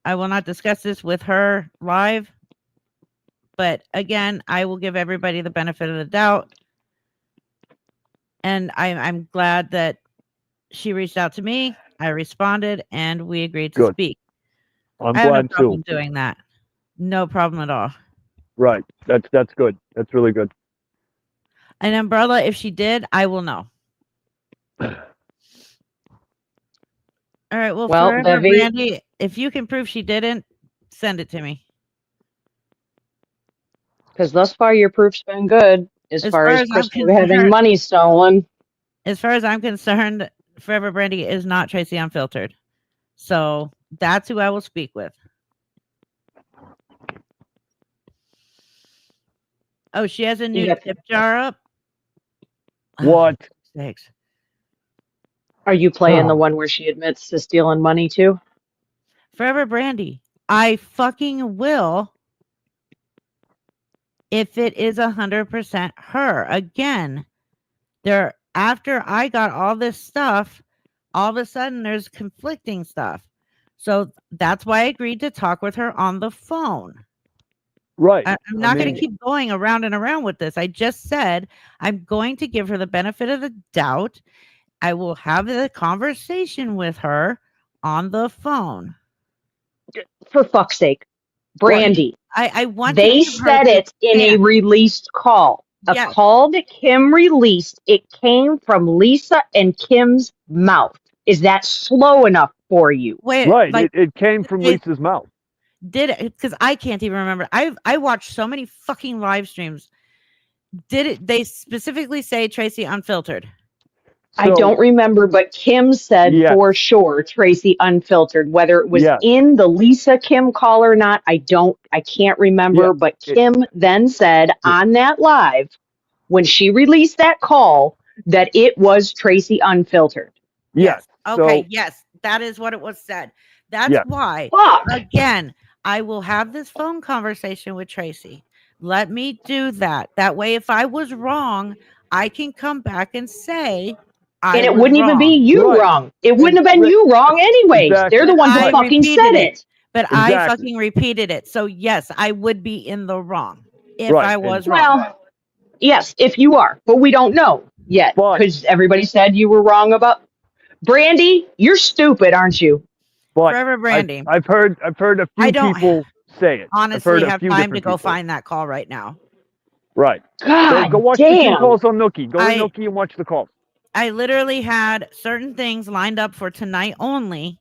I will not discuss this with her live. But again, I will give everybody the benefit of the doubt. And I'm glad that she reached out to me. I responded, and we agreed to Good. speak. I'm I have no glad problem too. doing that. No problem at all. Right. That's good. That's really good. An umbrella, if she did, I will know. All right. Well, forever, Bevy, Brandy, if you can prove she didn't, send it to me. because thus far your proof's been good as far as I'm Crystal having concerned, money stolen. as far as I'm concerned, Forever Brandy is not Tracy Unfiltered. So that's who I will speak with. Oh, she has a new Yep. tip jar up. What? Thanks. Are you playing the Oh. one where she admits to stealing money too? Forever Brandy, I fucking will if it is 100% her. Again, after I got all this stuff, all of a sudden there's conflicting stuff. So that's why I agreed to talk with her on the phone. Right. I'm not going mean- to keep going around and around with this. I just said I'm going to give her the benefit of the doubt. I will have the conversation with her on the phone. For fuck's sake. Brandy, I want they to give her said the it in a chance. released call. A Yes. call that Kim released, it came from Lisa and Kim's mouth. Is that slow enough for you? Wait, Right. like, It came from it- Lisa's mouth. did it? Because I can't even remember. I watched so many fucking live streams. Did it? They specifically say Tracy Unfiltered. I So- don't remember, but Kim said Yes. for sure Tracy Unfiltered. Whether it was Yes. in the Lisa Kim call or not, I can't remember. Yeah. But Kim then said on that live, when she released that call, that it was Tracy Unfiltered. Yes. Okay. So- Yes, that is what it was said. That's Yes. why. Fuck. Again, I will have this phone conversation with Tracy. Let me do that. That way, if I was wrong, I can come back and say And it wouldn't even be you Right. wrong. It wouldn't have been Right. you wrong anyways. Exactly. They're the ones I that fucking repeated said it. it. But I Exactly. fucking repeated it. So yes, I would be in the wrong if Right, I and- was wrong. Well, yes, if you are, but we don't know yet But- because everybody said you were wrong about Brandy. You're stupid, aren't you? But Forever Brandy. I've heard a I few don't people say it. I've honestly heard a have few time to different go people. find that call right now. Right. God Go watch the two damn. calls on Nookie. Go to I- Nookie and watch the calls. I literally had certain things lined up for tonight only.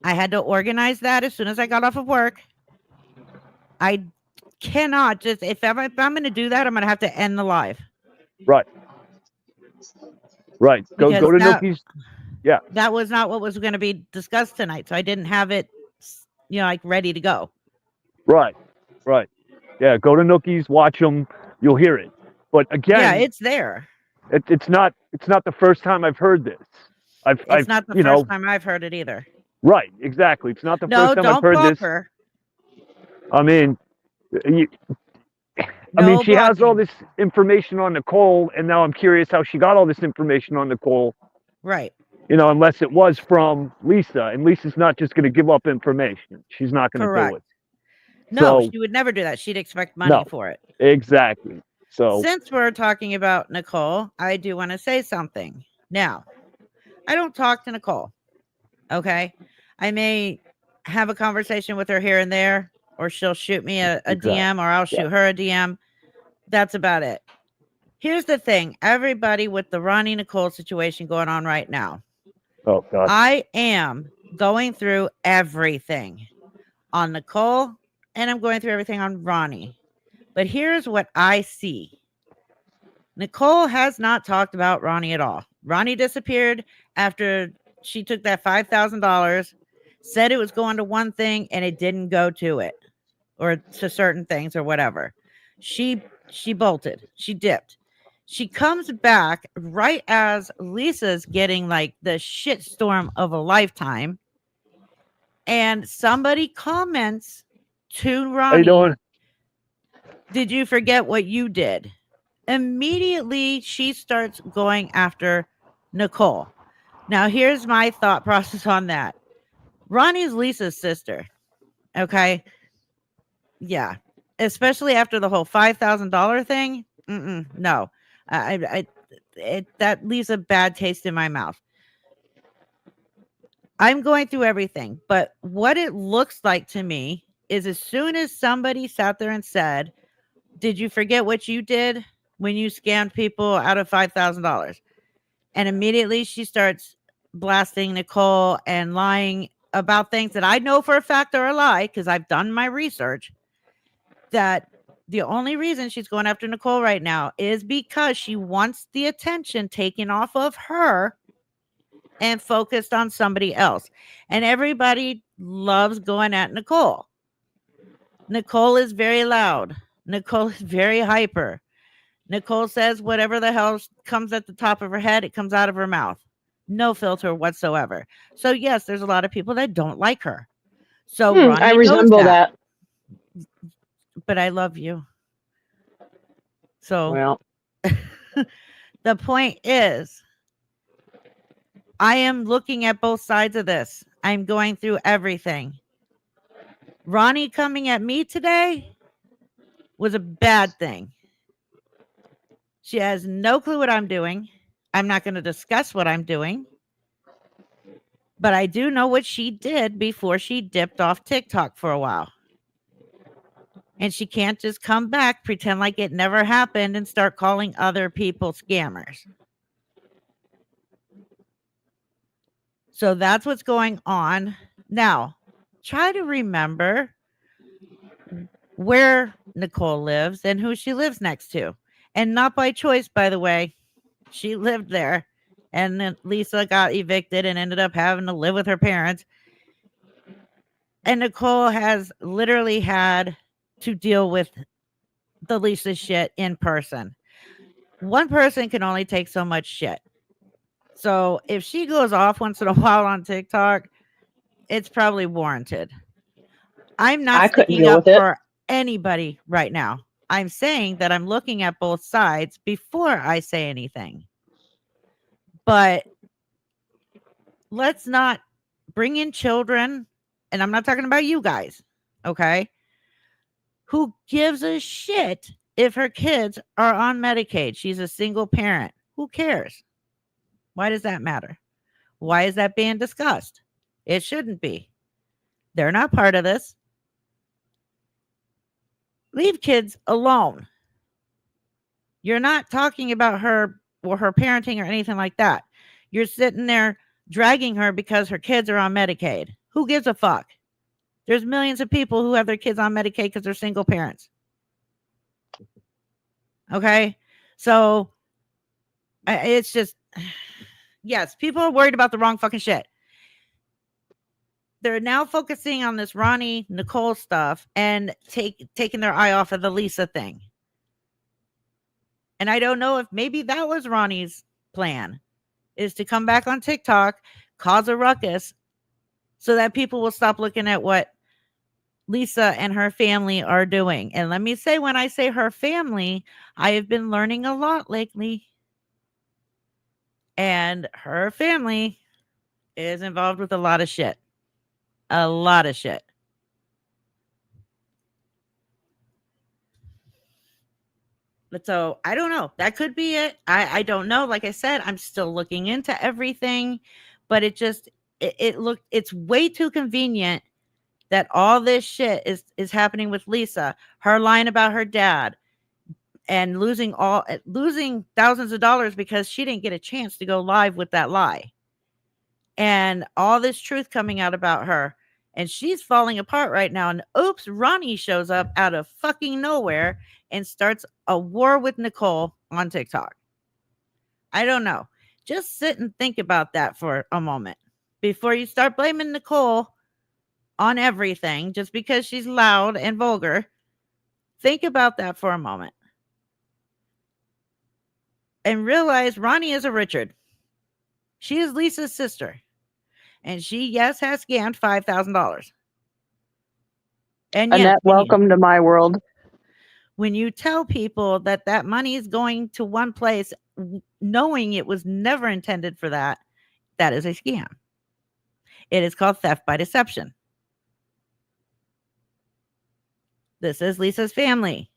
I had to organize that as soon as I got off of work. I cannot just if I'm going to do that, I'm going to have to end the live. Right. Right. Go Because to that- Nookie's. That was not what was going to be discussed tonight, so I didn't have it, like ready to go. Right. Right. Yeah. Go to Nookie's. Watch them. You'll hear it. But again, Yeah, it's there. it's not the first time I've heard this. It's not the you know, first time I've heard it either. Right. Exactly. It's not the No, first time I've don't heard block this. her. I mean, No she has all blocking. this information on Nicole, and now I'm curious how she got all this information on Nicole. Right. Unless it was from Lisa, and Lisa's not just going to give up information. She's not going to Correct. do it. No, So- she would never do that. She'd expect money No. for it. Exactly. So since we're talking about Nicole, I do want to say something. Now, I don't talk to Nicole. Okay. I may have a conversation with her here and there, or she'll shoot me a Exactly. DM, or I'll Yeah. shoot her a DM. That's about it. Here's the thing, everybody, with the Ronnie Nicole situation going on right now, oh god, I am going through everything on Nicole, and I'm going through everything on Ronnie. But here's what I see. Nicole has not talked about Ronnie at all. Ronnie disappeared after she took that $5,000, said it was going to one thing, and it didn't go to it, or to certain things, or whatever. She bolted. She dipped. She comes back right as Lisa's getting like the shitstorm of a lifetime, and somebody comments to how you Ronnie, doing? "Did you forget what you did?" Immediately, she starts going after Nicole. Now, here's my thought process on that. Ronnie's Lisa's sister. Okay. Yeah. Especially after the whole $5,000 thing. No. That leaves a bad taste in my mouth. I'm going through everything, but what it looks like to me is as soon as somebody sat there and said, "Did you forget what you did when you scammed people out of $5,000? And immediately she starts blasting Nicole and lying about things that I know for a fact are a lie, because I've done my research, that the only reason she's going after Nicole right now is because she wants the attention taken off of her and focused on somebody else. And everybody loves going at Nicole. Nicole is very loud. Nicole is very hyper. Nicole says whatever the hell comes at the top of her head, it comes out of her mouth. No filter whatsoever. So yes, there's a lot of people that don't like her. So Ronnie I knows resemble that. but I love you. So Well, the point is, I am looking at both sides of this. I'm going through everything. Ronnie coming at me today was a bad thing. She has no clue what I'm doing. I'm not going to discuss what I'm doing. But I do know what she did before she dipped off TikTok for a while. And she can't just come back, pretend like it never happened, and start calling other people scammers. So that's what's going on. Now, try to remember where Nicole lives and who she lives next to. And not by choice, by the way. She lived there. And then Lisa got evicted and ended up having to live with her parents. And Nicole has literally had to deal with the Lisa shit in person. One person can only take so much shit. So if she goes off once in a while on TikTok, it's probably warranted. I'm I not couldn't sticking deal up with it. for anybody right now. I'm saying that I'm looking at both sides before I say anything. But let's not bring in children, and I'm not talking about you guys, okay? Who gives a shit if her kids are on Medicaid? She's a single parent. Who cares? Why does that matter? Why is that being discussed? It shouldn't be. They're not part of this. Leave kids alone. You're not talking about her or her parenting or anything like that. You're sitting there dragging her because her kids are on Medicaid. Who gives a fuck? There's millions of people who have their kids on Medicaid because they're single parents. Okay? So it's just, yes, people are worried about the wrong fucking shit. They're now focusing on this Ronnie Nicole stuff and taking their eye off of the Lisa thing. And I don't know if maybe that was Ronnie's plan, is to come back on TikTok, cause a ruckus, so that people will stop looking at what Lisa and her family are doing. And let me say, when I say her family, I have been learning a lot lately. And her family is involved with a lot of shit. A lot of shit. But so I don't know. That could be it. I don't know. Like I said, I'm still looking into everything, but it's way too convenient that all this shit is happening with Lisa. Her lying about her dad and losing thousands of dollars because she didn't get a chance to go live with that lie. And all this truth coming out about her. And she's falling apart right now. And oops, Ronnie shows up out of fucking nowhere and starts a war with Nicole on TikTok. I don't know. Just sit and think about that for a moment before you start blaming Nicole on everything just because she's loud and vulgar. Think about that for a moment. And realize Ronnie is a Richard. She is Lisa's sister. And she, yes, has scammed $5,000. And yes, Annette, welcome to my world. when you tell people that that money is going to one place, knowing it was never intended for that, that is a scam. It is called theft by deception. This is Lisa's family.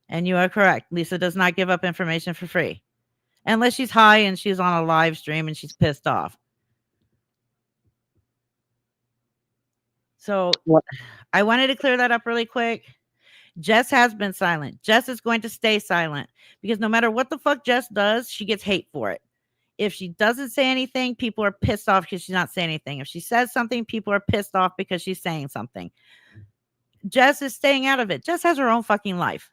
And you are correct. Lisa does not give up information for free. Unless she's high and she's on a live stream and she's pissed off. So I wanted to clear that up really quick. Jess has been silent. Jess is going to stay silent because no matter what the fuck Jess does, she gets hate for it. If she doesn't say anything, people are pissed off because she's not saying anything. If she says something, people are pissed off because she's saying something. Jess is staying out of it. Jess has her own fucking life.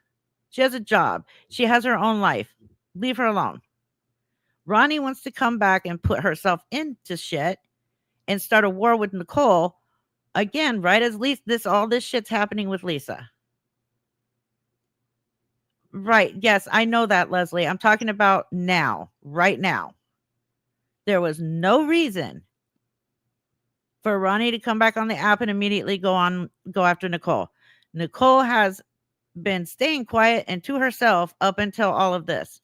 She has a job. She has her own life. Leave her alone. Ronnie wants to come back and put herself into shit and start a war with Nicole again, right as all this shit's happening with Lisa. Right. Yes, I know that, Leslie. I'm talking about now, right now. There was no reason for Ronnie to come back on the app and immediately go after Nicole. Nicole has been staying quiet and to herself up until all of this.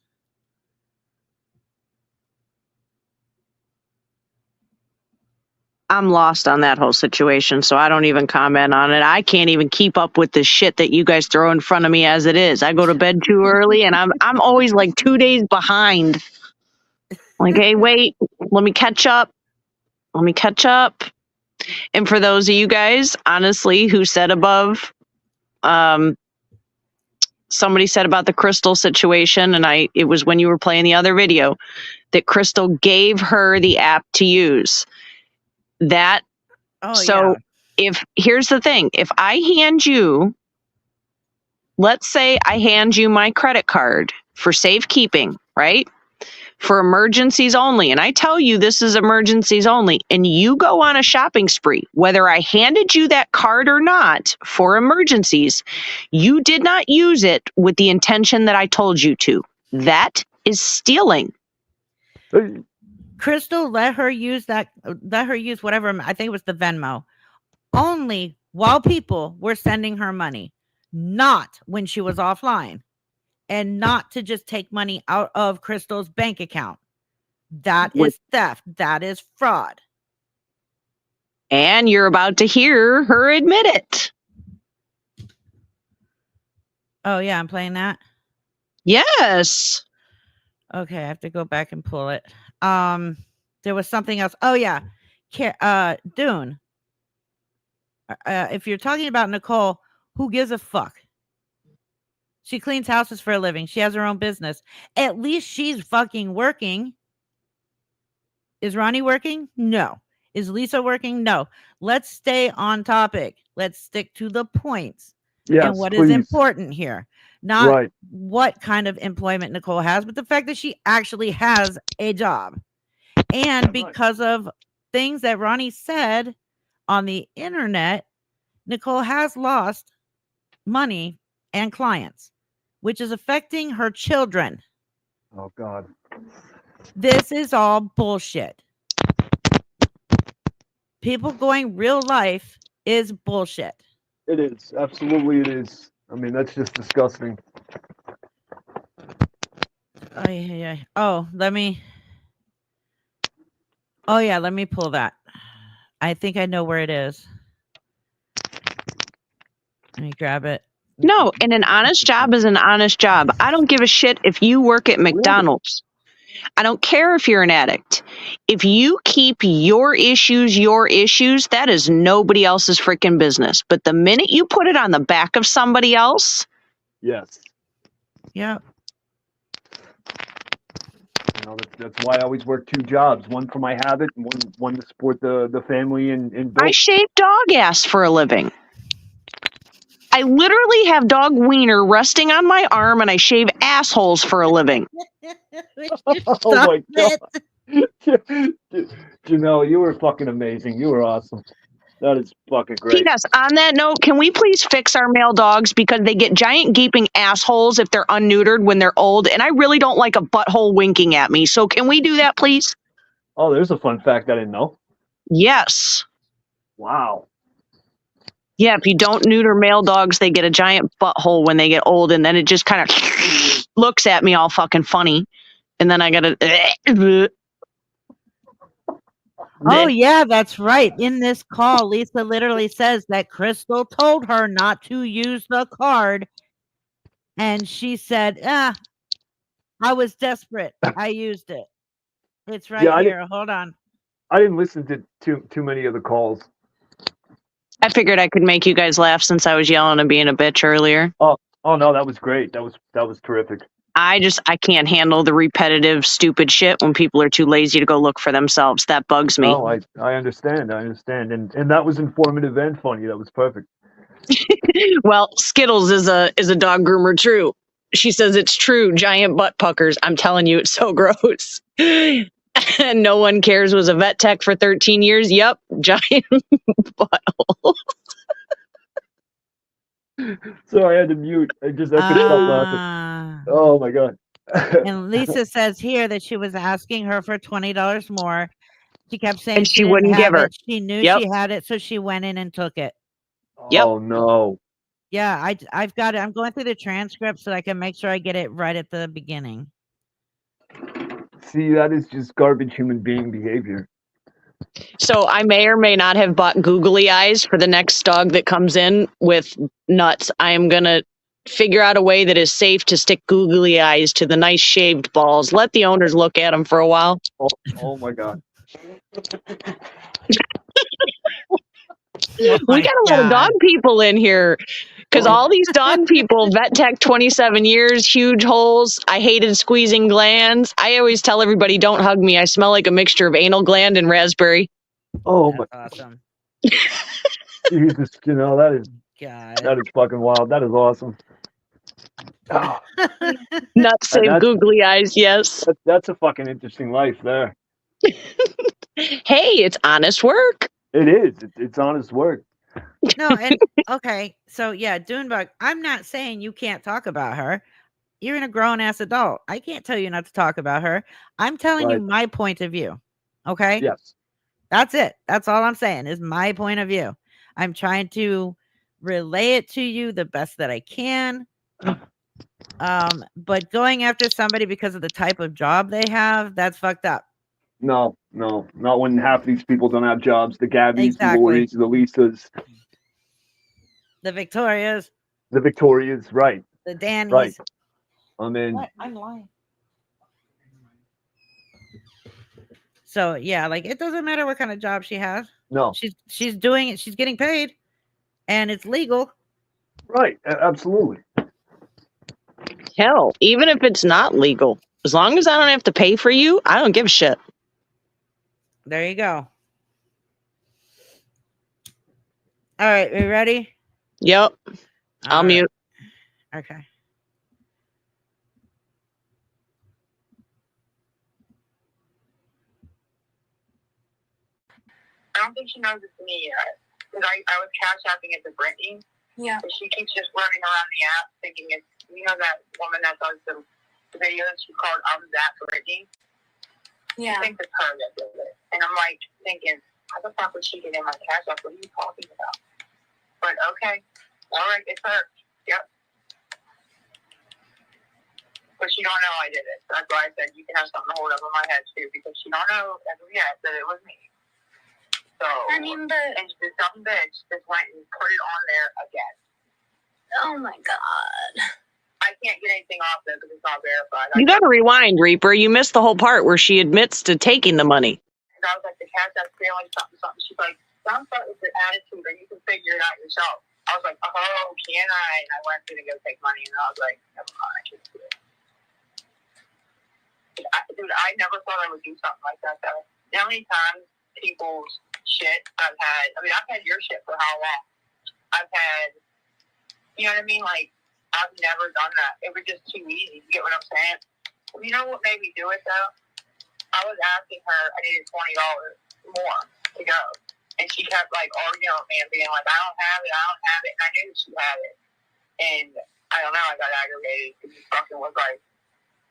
I'm lost on that whole situation, so I don't even comment on it. I can't even keep up with the shit that you guys throw in front of me as it is. I go to bed too early, and I'm always like 2 days behind. Like, hey, wait, let me catch up. And for those of you guys, honestly, who said above, somebody said about the Crystal situation, and it was when you were playing the other video, that Crystal gave her the app to use. That Here's the thing, if I hand you, let's say I hand you my credit card for safekeeping, right? For emergencies only, and I tell you this is emergencies only, and you go on a shopping spree, whether I handed you that card or not for emergencies, you did not use it with the intention that I told you to. That is stealing. Crystal let her use whatever, I think it was the Venmo, only while people were sending her money, not when she was offline, and not to just take money out of Crystal's bank account. That is theft. That is fraud. And you're about to hear her admit it. Oh, yeah, I'm playing that? Yes. Okay, I have to go back and pull it. There was something else. Oh, yeah. Dune. If you're talking about Nicole, who gives a fuck? She cleans houses for a living. She has her own business. At least she's fucking working. Is Ronnie working? No. Is Lisa working? No. Let's stay on topic. Let's stick to the points. Yes, and what please. is important here. Not Right. what kind of employment Nicole has, but the fact that she actually has a job. And because of things that Ronnie said on the internet, Nicole has lost money and clients, which is affecting her children. Oh, God. This is all bullshit. People going real life is bullshit. It is. Absolutely it is. I mean, that's just disgusting. Let me pull that. I think I know where it is. Let me grab it. No, and an honest job is an honest job. I don't give a shit if you work at McDonald's. I don't care if you're an addict. If you keep your issues, that is nobody else's freaking business. But the minute you put it on the back of somebody else, Yes. Yeah. You know, that's why I always work 2 jobs, one for my habit and one to support the family and I both. shave dog ass for a living. I literally have dog wiener resting on my arm and I shave assholes for a living. Oh my God. Janelle, you were fucking amazing. You were awesome. That is fucking great. Yes, on that note, can we please fix our male dogs because they get giant gaping assholes if they're unneutered when they're old, and I really don't like a butthole winking at me. So can we do that, please? Oh, there's a fun fact I didn't know. Yes. Wow. Yeah, if you don't neuter male dogs, they get a giant butthole when they get old, and then it just kind of looks at me all fucking funny. And then I gotta... Oh, yeah, that's right. In this call, Lisa literally says that Crystal told her not to use the card. And she said, I was desperate. I used it. It's right Yeah, here. Hold on. I didn't listen to too many of the calls. I figured I could make you guys laugh since I was yelling and being a bitch earlier. Oh no, that was great. That was terrific. I can't handle the repetitive, stupid shit when people are too lazy to go look for themselves. That bugs me. Oh, I understand. And that was informative and funny. That was perfect. Well, Skittles is a dog groomer too. She says it's true. Giant butt puckers. I'm telling you, it's so gross. And no one cares was a vet tech for 13 years. Yep, giant butthole. So I had to mute. I couldn't stop laughing. Oh my God. And Lisa says here that she was asking her for $20 more. She kept saying And she didn't wouldn't have give her. it. She knew Yep. she had it, so she went in and took it. Yep. Oh no. Yeah, I've got it. I'm going through the transcript so I can make sure I get it right at the beginning. See, that is just garbage human being behavior. So I may or may not have bought googly eyes for the next dog that comes in with nuts. I am going to figure out a way that is safe to stick googly eyes to the nice shaved balls. Let the owners look at them for a while. Oh my God. We got a lot of dog people in here because all these dog people, vet tech 27 years, huge holes. I hated squeezing glands. I always tell everybody, don't hug me. I smell like a mixture of anal gland and raspberry. Oh my. That's awesome. Jesus, that is fucking wild. That is awesome. Oh, Nuts save googly eyes, yes. that's a fucking interesting life there. Hey, it's honest work. It is. It's honest work. No, and okay, so yeah, Dunebug, I'm not saying you can't talk about her. You're a grown ass adult. I can't tell you not to talk about her. I'm telling you my point of view. Okay? Yes. That's it. That's all I'm saying is my point of view. I'm trying to relay it to you the best that I can. But going after somebody because of the type of job they have, that's fucked up. No, not when half these people don't have jobs. The Gabbies, Exactly. the Lori's, the Lisas, The Victorias, the Victorias, right? the Dannies. Right. I mean, What? I'm lying. So yeah, like it doesn't matter what kind of job she has. no. She's doing it. She's getting paid, and it's legal. Right. Absolutely. Hell, even if it's not legal, as long as I don't have to pay for you, I don't give a shit. There you go. All right, we ready? Yep. I'll mute. Okay. I don't think she knows it's me yet. Because I was cash apping it to Brittany. Yeah. But she keeps just running around the app thinking it's, that woman that does the videos, she called that Brittany. Yeah. I think it's her that did it. And I'm like thinking, how the fuck would she get in my cash app? What are you talking about? But okay. All right, it's her. Yep. But she don't know I did it. That's why I said you can have something to hold over my head too, because she don't know as of yet that it was me. So I mean, but and this dumb bitch just went and put it on there again. Oh my god. I can't get anything off there because it's not verified. You got to rewind, Reaper. You missed the whole part where she admits to taking the money. I was like, the cat that's feeling something. She's like, some sort of the attitude, or you can figure it out yourself. I was like, oh, can I? And I went through to go take money, and I was like, never mind, I can't do it. Dude, I never thought I would do something like that, though. How many times people's shit I've had? I mean, I've had your shit for how long? I've had, you know what I mean? Like, I've never done that. It was just too easy. You get what I'm saying? You know what made me do it, though? I was asking her, I needed $20 more to go. And she kept, like, arguing with me and being like, I don't have it. And I knew she had it. And I don't know, I got aggravated because he fucking was like,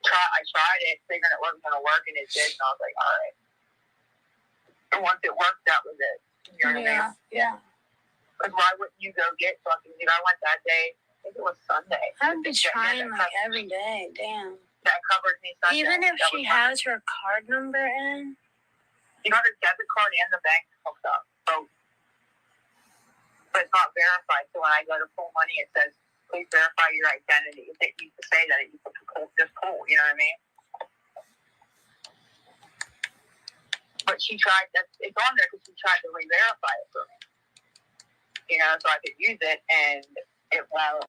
I tried it, figuring it wasn't going to work, and it did. And I was like, all right. And once it worked, that was it. You know what I mean? Yeah. Because why wouldn't you go get fucking, I went that day, I think it was Sunday. I've been trying like every day. Damn. That covered me Sunday. Even if she has her card number in. You got her debit card and the bank hooked up. So, but it's not verified. So when I go to pull money, it says, please verify your identity. It needs to say that. It needs to just pull. You know what I mean? But she tried, it's on there because she tried to re-verify it for me. You know, so I could use it, and it won't.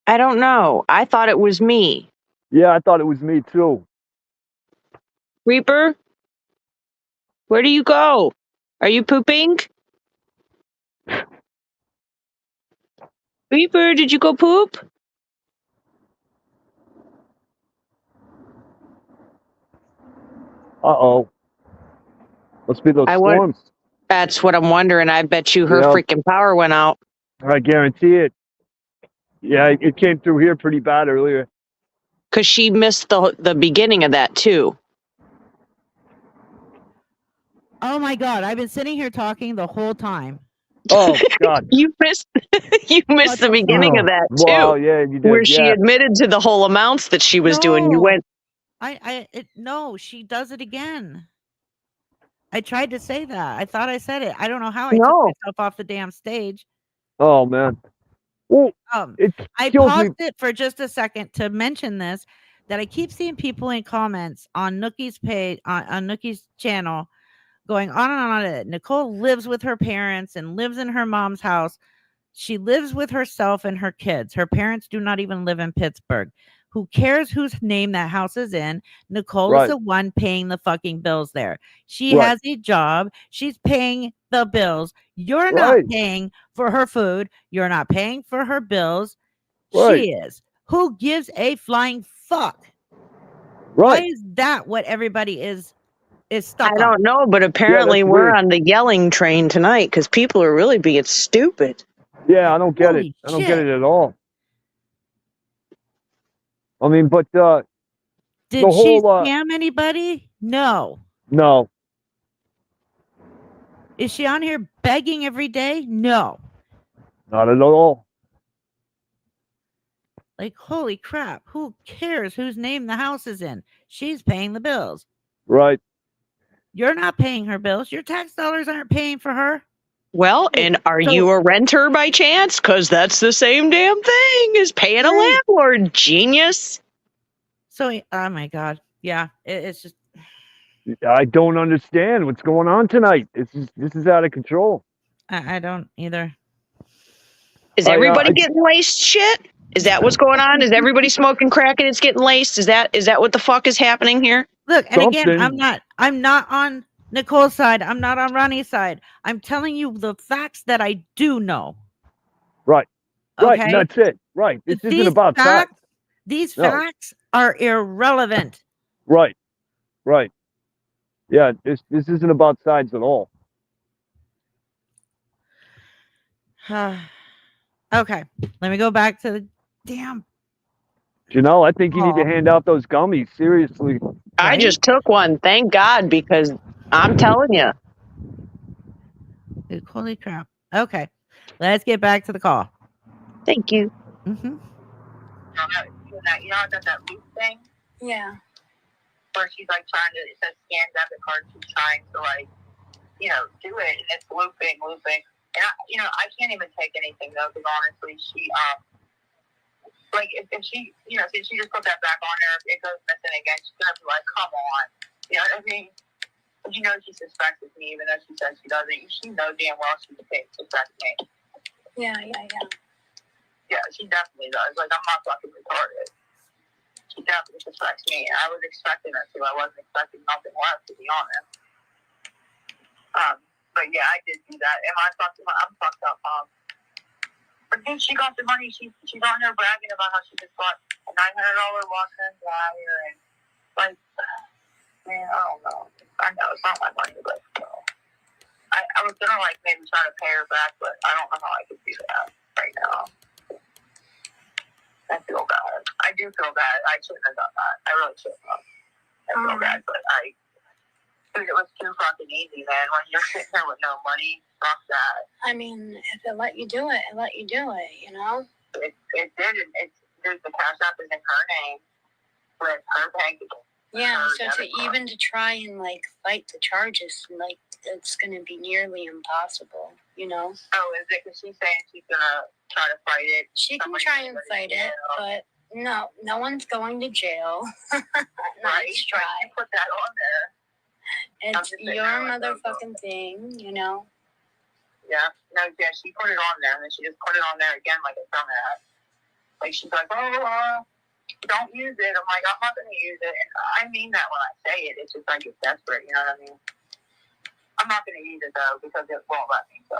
I don't know. I thought it was me. Yeah, I thought it was me too. Reaper, where do you go? Are you pooping? Reaper, did you go poop? Uh-oh. Must be those storms. That's what I'm wondering. I bet you her Yeah. freaking power went out. I guarantee it. Yeah, it came through here pretty bad earlier. Because she missed the beginning of that, too. Oh my God. I've been sitting here talking the whole time. Oh, God. You missed the beginning of that, too. Wow, yeah, you did. Where she admitted to the whole amounts that she was doing. You went, No, she does it again. I tried to say that. I thought I said it. I don't know how I took myself off the damn stage. Oh, man. Well, I paused it for just a second to mention this, that I keep seeing people in comments on Nookie's page, on Nookie's channel, going on and on it. Nicole lives with her parents and lives in her mom's house. She lives with herself and her kids. Her parents do not even live in Pittsburgh. Who cares whose name that house is in? Nicole is the one paying the fucking bills there. She has a job. She's paying the bills. You're not paying for her food. You're not paying for her bills. She is. Who gives a flying fuck? Why is that what everybody is stuck on? I don't know, but apparently we're on the yelling train tonight because people are really being stupid. Yeah, I don't get it. I don't get it at all. I mean, but did she scam anybody? No. No. Is she on here begging every day? No. Not at all. Like, holy crap. Who cares whose name the house is in? She's paying the bills. Right. You're not paying her bills. Your tax dollars aren't paying for her. Well, and are So- you a renter by chance? Because that's the same damn thing as paying a Right. landlord, genius. So, oh my God. Yeah. It's just, I don't understand what's going on tonight. This is out of control. I don't either. Is everybody getting laced shit? Is that what's going on? Is everybody smoking crack and it's getting laced? Is that what the fuck is happening here? Look, and again, Something. I'm not on Nicole's side. I'm not on Ronnie's side. I'm telling you the facts that I do know. Right. Right. Okay. That's it. Right. This But isn't about that. These No. facts are irrelevant. Right. Right. Yeah. This isn't about sides at all. Okay. Let me go back to the damn. Janelle, I think you need to Aw. hand out those gummies. Seriously. I Right? just took one. Thank God, because I'm telling you. Dude, holy crap. Okay. Let's get back to the call. Thank you. Mm-hmm. You know, I got that loop thing Yeah. where she's like trying to, it says scan debit card. She's trying to like, you know, do it, and it's looping. And I can't even take anything though, because honestly, she, like if she, you know, if she just put that back on there, if it goes missing again, she's gonna be like, come on. You know what I mean? But you know she suspects me, even though she says she doesn't. She knows damn well she suspects me. Yeah. Yeah, she definitely does. Like, I'm not fucking retarded. She definitely suspects me. I was expecting her to. I wasn't expecting nothing less, to be honest. But yeah, I did do that. I'm fucked up, But then she got the money. She's on there bragging about how she just bought a $900 washer and dryer, and like, man, I don't know. I know it's not my money, but I was gonna like maybe try to pay her back, but I don't know how I could do that right now. I feel bad. I do feel bad. I shouldn't have done that. I really shouldn't have. I feel bad, but dude, it was too fucking easy, man. When you're sitting there with no money, fuck that. I mean, if it let you do it, it let you do it, you know? It did, and there's the cash app is in her name with her bank account. Yeah, her so debit card. even to try and like fight the charges, like it's gonna be nearly impossible, you know? Oh, is it because she's saying she's gonna try to fight it? She can Somebody's try gonna and go to fight it, jail. but no one's going to jail. Right? Nice try. You put that on there. It's just saying, your I don't know. motherfucking thing, you know? Yeah. No, yeah, she put it on there, and then she just put it on there again like a dumbass. Like, she's like, don't use it. I'm like, I'm not going to use it. And I mean that when I say it. It's just like it's desperate, you know what I mean? I'm not going to use it, though, because it won't let me. So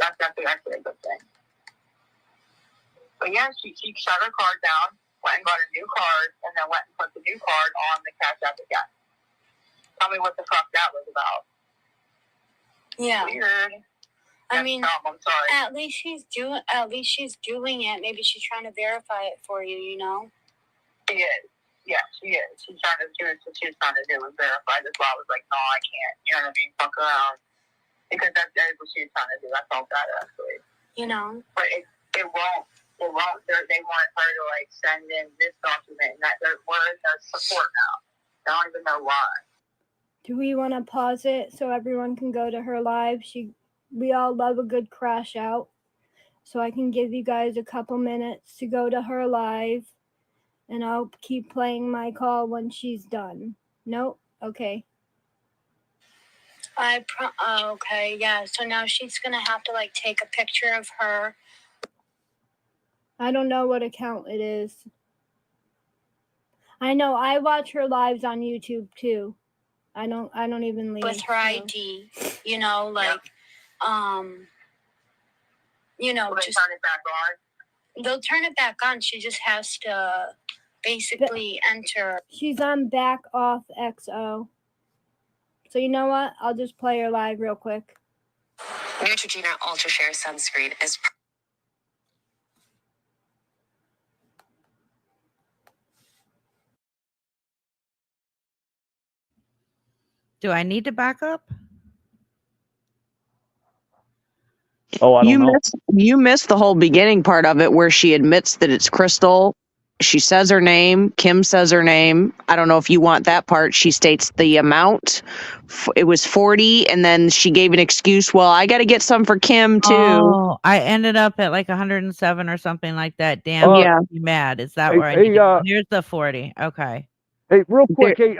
that's actually a good thing. But yeah, she shut her card down, went and got a new card, and then went and put the new card on the Cash App again. Tell me what the fuck that was about. Yeah. Weird. I mean, I'm sorry. at least she's doing it. Maybe she's trying to verify it for you, you know? She is. Yeah, she is. She's trying to do what she's trying to do is verify this. I was like, no, I can't. You know what I mean? Fuck around. Because that is what she's trying to do. I felt that actually. You know? But it won't. It won't. They want her to like send in this document, and that we're in their support now. I don't even know why. Do we want to pause it so everyone can go to her live? We all love a good crash out. So I can give you guys a couple minutes to go to her live, and I'll keep playing my call when she's done. Nope. Okay. Okay, yeah. So now she's gonna have to like take a picture of her. I don't know what account it is. I know I watch her lives on YouTube too. I don't even leave With her ID, you know, like, you know, Will they just turn it back on? they'll turn it back on. She just has to basically enter. She's on Back Off XO. So you know what? I'll just play her live real quick. Neutrogena Ultra Share Sunscreen is Do I need to back up? Oh, I don't know. You missed the whole beginning part of it where she admits that it's Crystal She says her name. Kim says her name. I don't know if you want that part. She states the amount. It was 40, and then she gave an excuse. Well, I got to get some for Kim too. Oh, I ended up at like 107 or something like that. Damn, Yeah. you mad? Is that Hey, where I need to go? hey, Here's the 40. Okay. Hey, real quick, hey,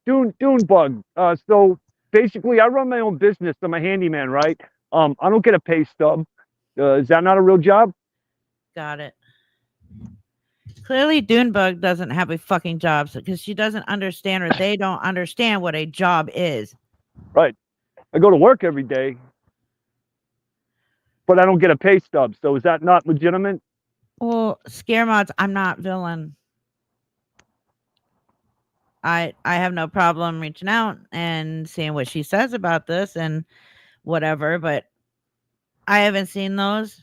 Dune Bug. So basically, I run my own business. I'm a handyman, right? I don't get a pay stub. Is that not a real job? Got it. Clearly, Dunebug doesn't have a fucking job because she doesn't understand or they don't understand what a job is. Right. I go to work every day, but I don't get a pay stub. So is that not legitimate? Well, Scare Mods, I'm not villain. I have no problem reaching out and seeing what she says about this and whatever, but I haven't seen those.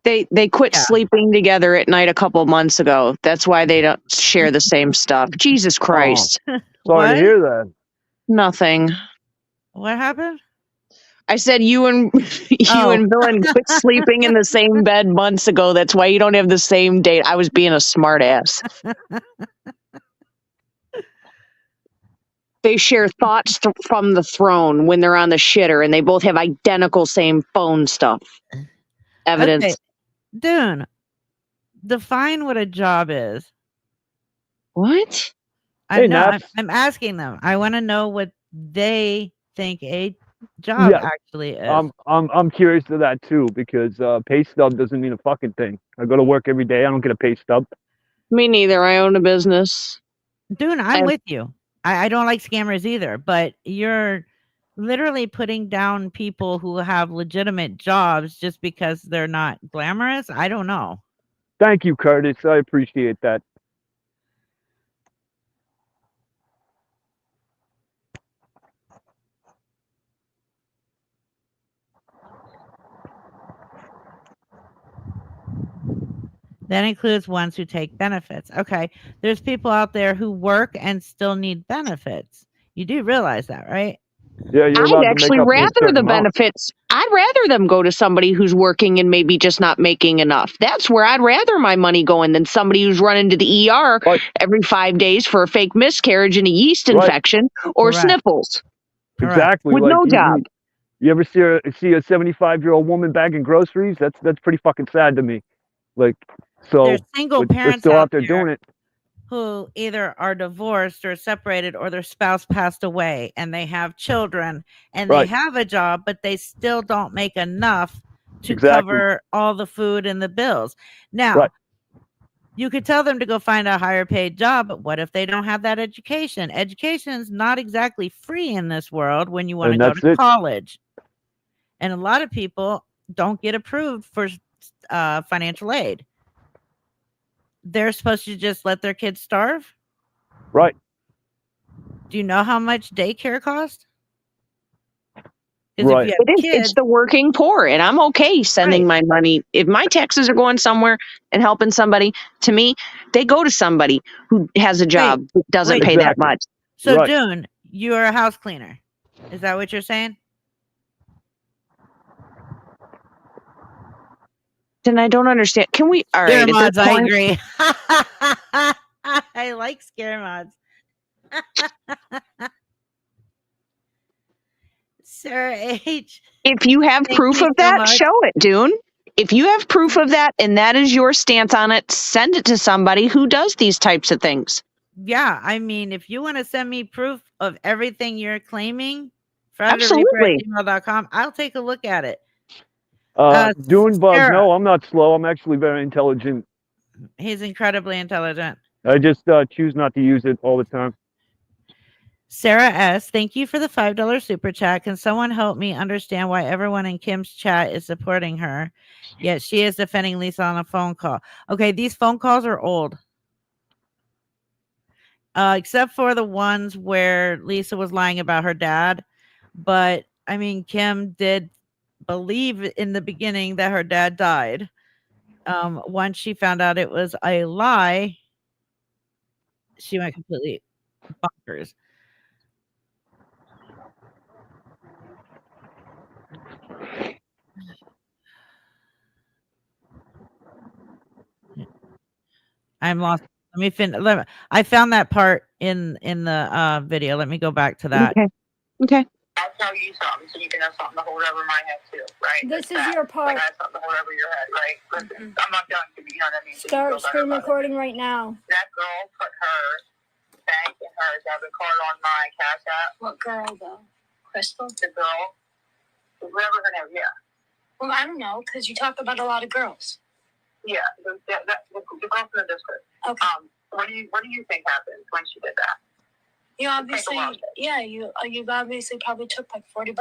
They quit Yeah. sleeping together at night a couple months ago. That's why they don't share the same stuff. Jesus Christ. Sorry What? to hear that. Nothing. What happened? I said you and Villain quit sleeping in the same bed months ago. That's why you don't have the same date. I was being a smart ass. They share thoughts from the throne when they're on the shitter, and they both have identical same phone stuff. Evidence. Okay. Dune, define what a job is. What? Hey, Naps. I'm asking them. I want to know what they think a job Yeah. actually is. I'm curious to that too, because pay stub doesn't mean a fucking thing. I go to work every day. I don't get a pay stub. Me neither. I own a business. Dune, I'm with you. I don't like scammers either, but you're literally putting down people who have legitimate jobs just because they're not glamorous. I don't know. Thank you, Curtis. I appreciate that. That includes ones who take benefits. Okay. There's people out there who work and still need benefits. You do realize that, right? Yeah, you're allowed I'd actually to make up to a rather certain the amount. benefits. I'd rather them go to somebody who's working and maybe just not making enough. That's where I'd rather my money go in than somebody who's running to the ER every 5 days for a fake miscarriage and a yeast infection or Correct. sniffles. Exactly. With no job. You ever see a 75-year-old woman bagging groceries? That's pretty fucking sad to me. Like, so There's single they're parents still out out there doing it. who either are divorced or separated or their spouse passed away and they have children and they Right. have a job, but they still don't make enough to Exactly. cover all the food and the bills. Now, Right. you could tell them to go find a higher paid job, but what if they don't have that education? Education is not exactly free in this world when you want to And go that's to it. college. And a lot of people don't get approved for financial aid. They're supposed to just let their kids starve? Right. Do you know how much daycare costs? 'Cause Right. if you have It's the working poor, and I'm okay sending my money. If my taxes are going somewhere and helping somebody, to me, they go to somebody who has a job that doesn't pay that much. So, Dune, you're a house cleaner. Is that what you're saying? Then I don't understand. Can we? All right. Scare at this mods, I point- agree. I like scare mods. Sarah H. If you have Thank proof you of so that, much. show it, Dune. If you have proof of that and that is your stance on it, send it to somebody who does these types of things. Yeah, I mean, if you want to send me proof of everything you're claiming, Absolutely. FrederickReaper@gmail.com, I'll take a look at it. Dune Bug. Sarah. No, I'm not slow. I'm actually very intelligent. He's incredibly intelligent. I just choose not to use it all the time. Sarah S., thank you for the $5 super chat. Can someone help me understand why everyone in Kim's chat is supporting her, yet she is defending Lisa on a phone call? Okay, these phone calls are old. Except for the ones where Lisa was lying about her dad. But, I mean, Kim did believe in the beginning that her dad died. Once she found out it was a lie, she went completely bonkers. I'm lost. I found that part in the video. Let me go back to that. Okay. Okay. I'll tell you something so you can have something to hold over my head too, right? This is That. your Like, part. I have something to hold over your head, right? Listen, I'm not done to be, you know what I mean? So you Start feel better screen about it. recording right now. That girl put her bank and her debit card on my Cash App. What girl though? Crystal? The girl, whatever her name, yeah. Well, I don't know, because you talk about a lot of girls. Yeah, the girl from the district. Okay. What do you think happened when she did that? You obviously, Take a look. yeah, you obviously probably took like $40. A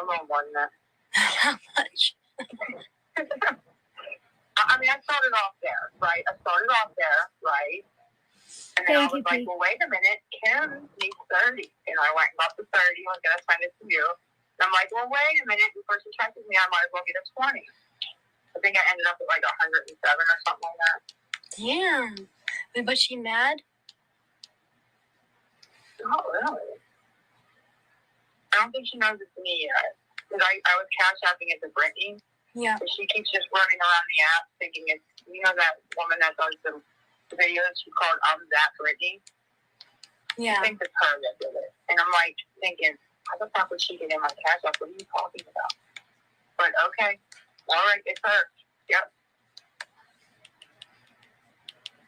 little more than that. How much? I mean, I started off there, right? And then I Thank was you, like, Pete. well, wait a minute, Kim needs 30. And I went up to 30, I was going to send it to you. And I'm like, well, wait a minute, before she texted me, I might as well get a 20. I think I ended up at like 107 or something like that. Damn. Wait, was she mad? Not really. I don't think she knows it's me yet. Because I was cash apping it to Brittany, Yeah. and she keeps just running around the app thinking it's, you know, that woman that does the videos, she called That Brittany. Yeah. I think it's her that did it. And I'm like thinking, how the fuck would she get in my cash app? What are you talking about? But okay. All right, it's her. Yep.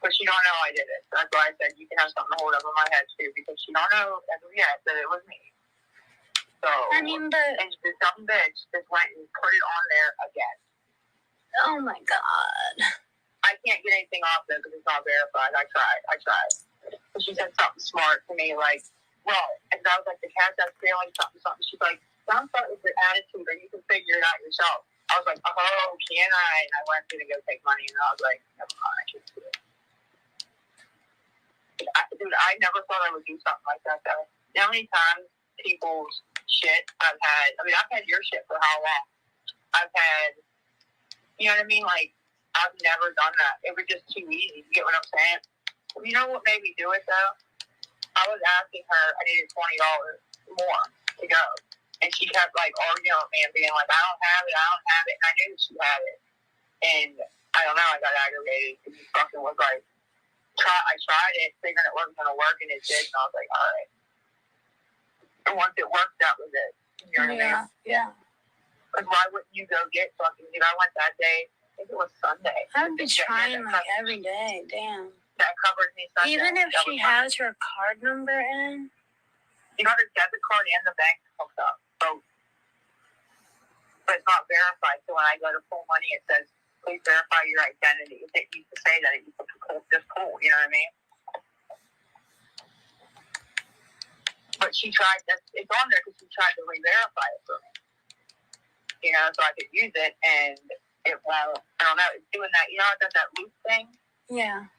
But she don't know I did it. That's why I said you can have something to hold over my head too, because she don't know as of yet that it was me. So I mean, but and this dumb bitch just went and put it on there again. oh my god. I can't get anything off there because it's not verified. I tried. But she said something smart to me, like, well, and I was like, the cash app's failing, something. She's like, don't start with your attitude, or you can figure it out yourself. I was like, oh, can I? And I went to go take money, and I was like, never mind, I can't do it. Dude, I never thought I would do something like that, though. How many times people's shit I've had your shit for how long? I've had, you know what I mean? Like, I've never done that. It was just too easy. You get what I'm saying? You know what made me do it, though? I was asking her, I needed $20 more to go. And she kept, like, arguing with me and being like, I don't have it. And I knew she had it. And I don't know, I got aggravated because he fucking was like, I tried it, figuring it wasn't going to work, and it did. And I was like, all right. And once it worked, that was it. You know what I mean? Yeah. Because why wouldn't you go get fucking, dude, I went that day, I think it was Sunday. I would be trying like every day. Damn. That covered me Sunday. Even if That she was has her card number in. You got her debit card and the bank hooked up. So, but it's not verified. So when I go to pull money, it says, please verify your identity. It used to say that. It used to just pull, you know what I mean? But she tried, it's on there because she tried to re-verify it for me. You know, so I could use it, and it won't, I don't know, it's doing that, you know, it does that loop thing? Yeah.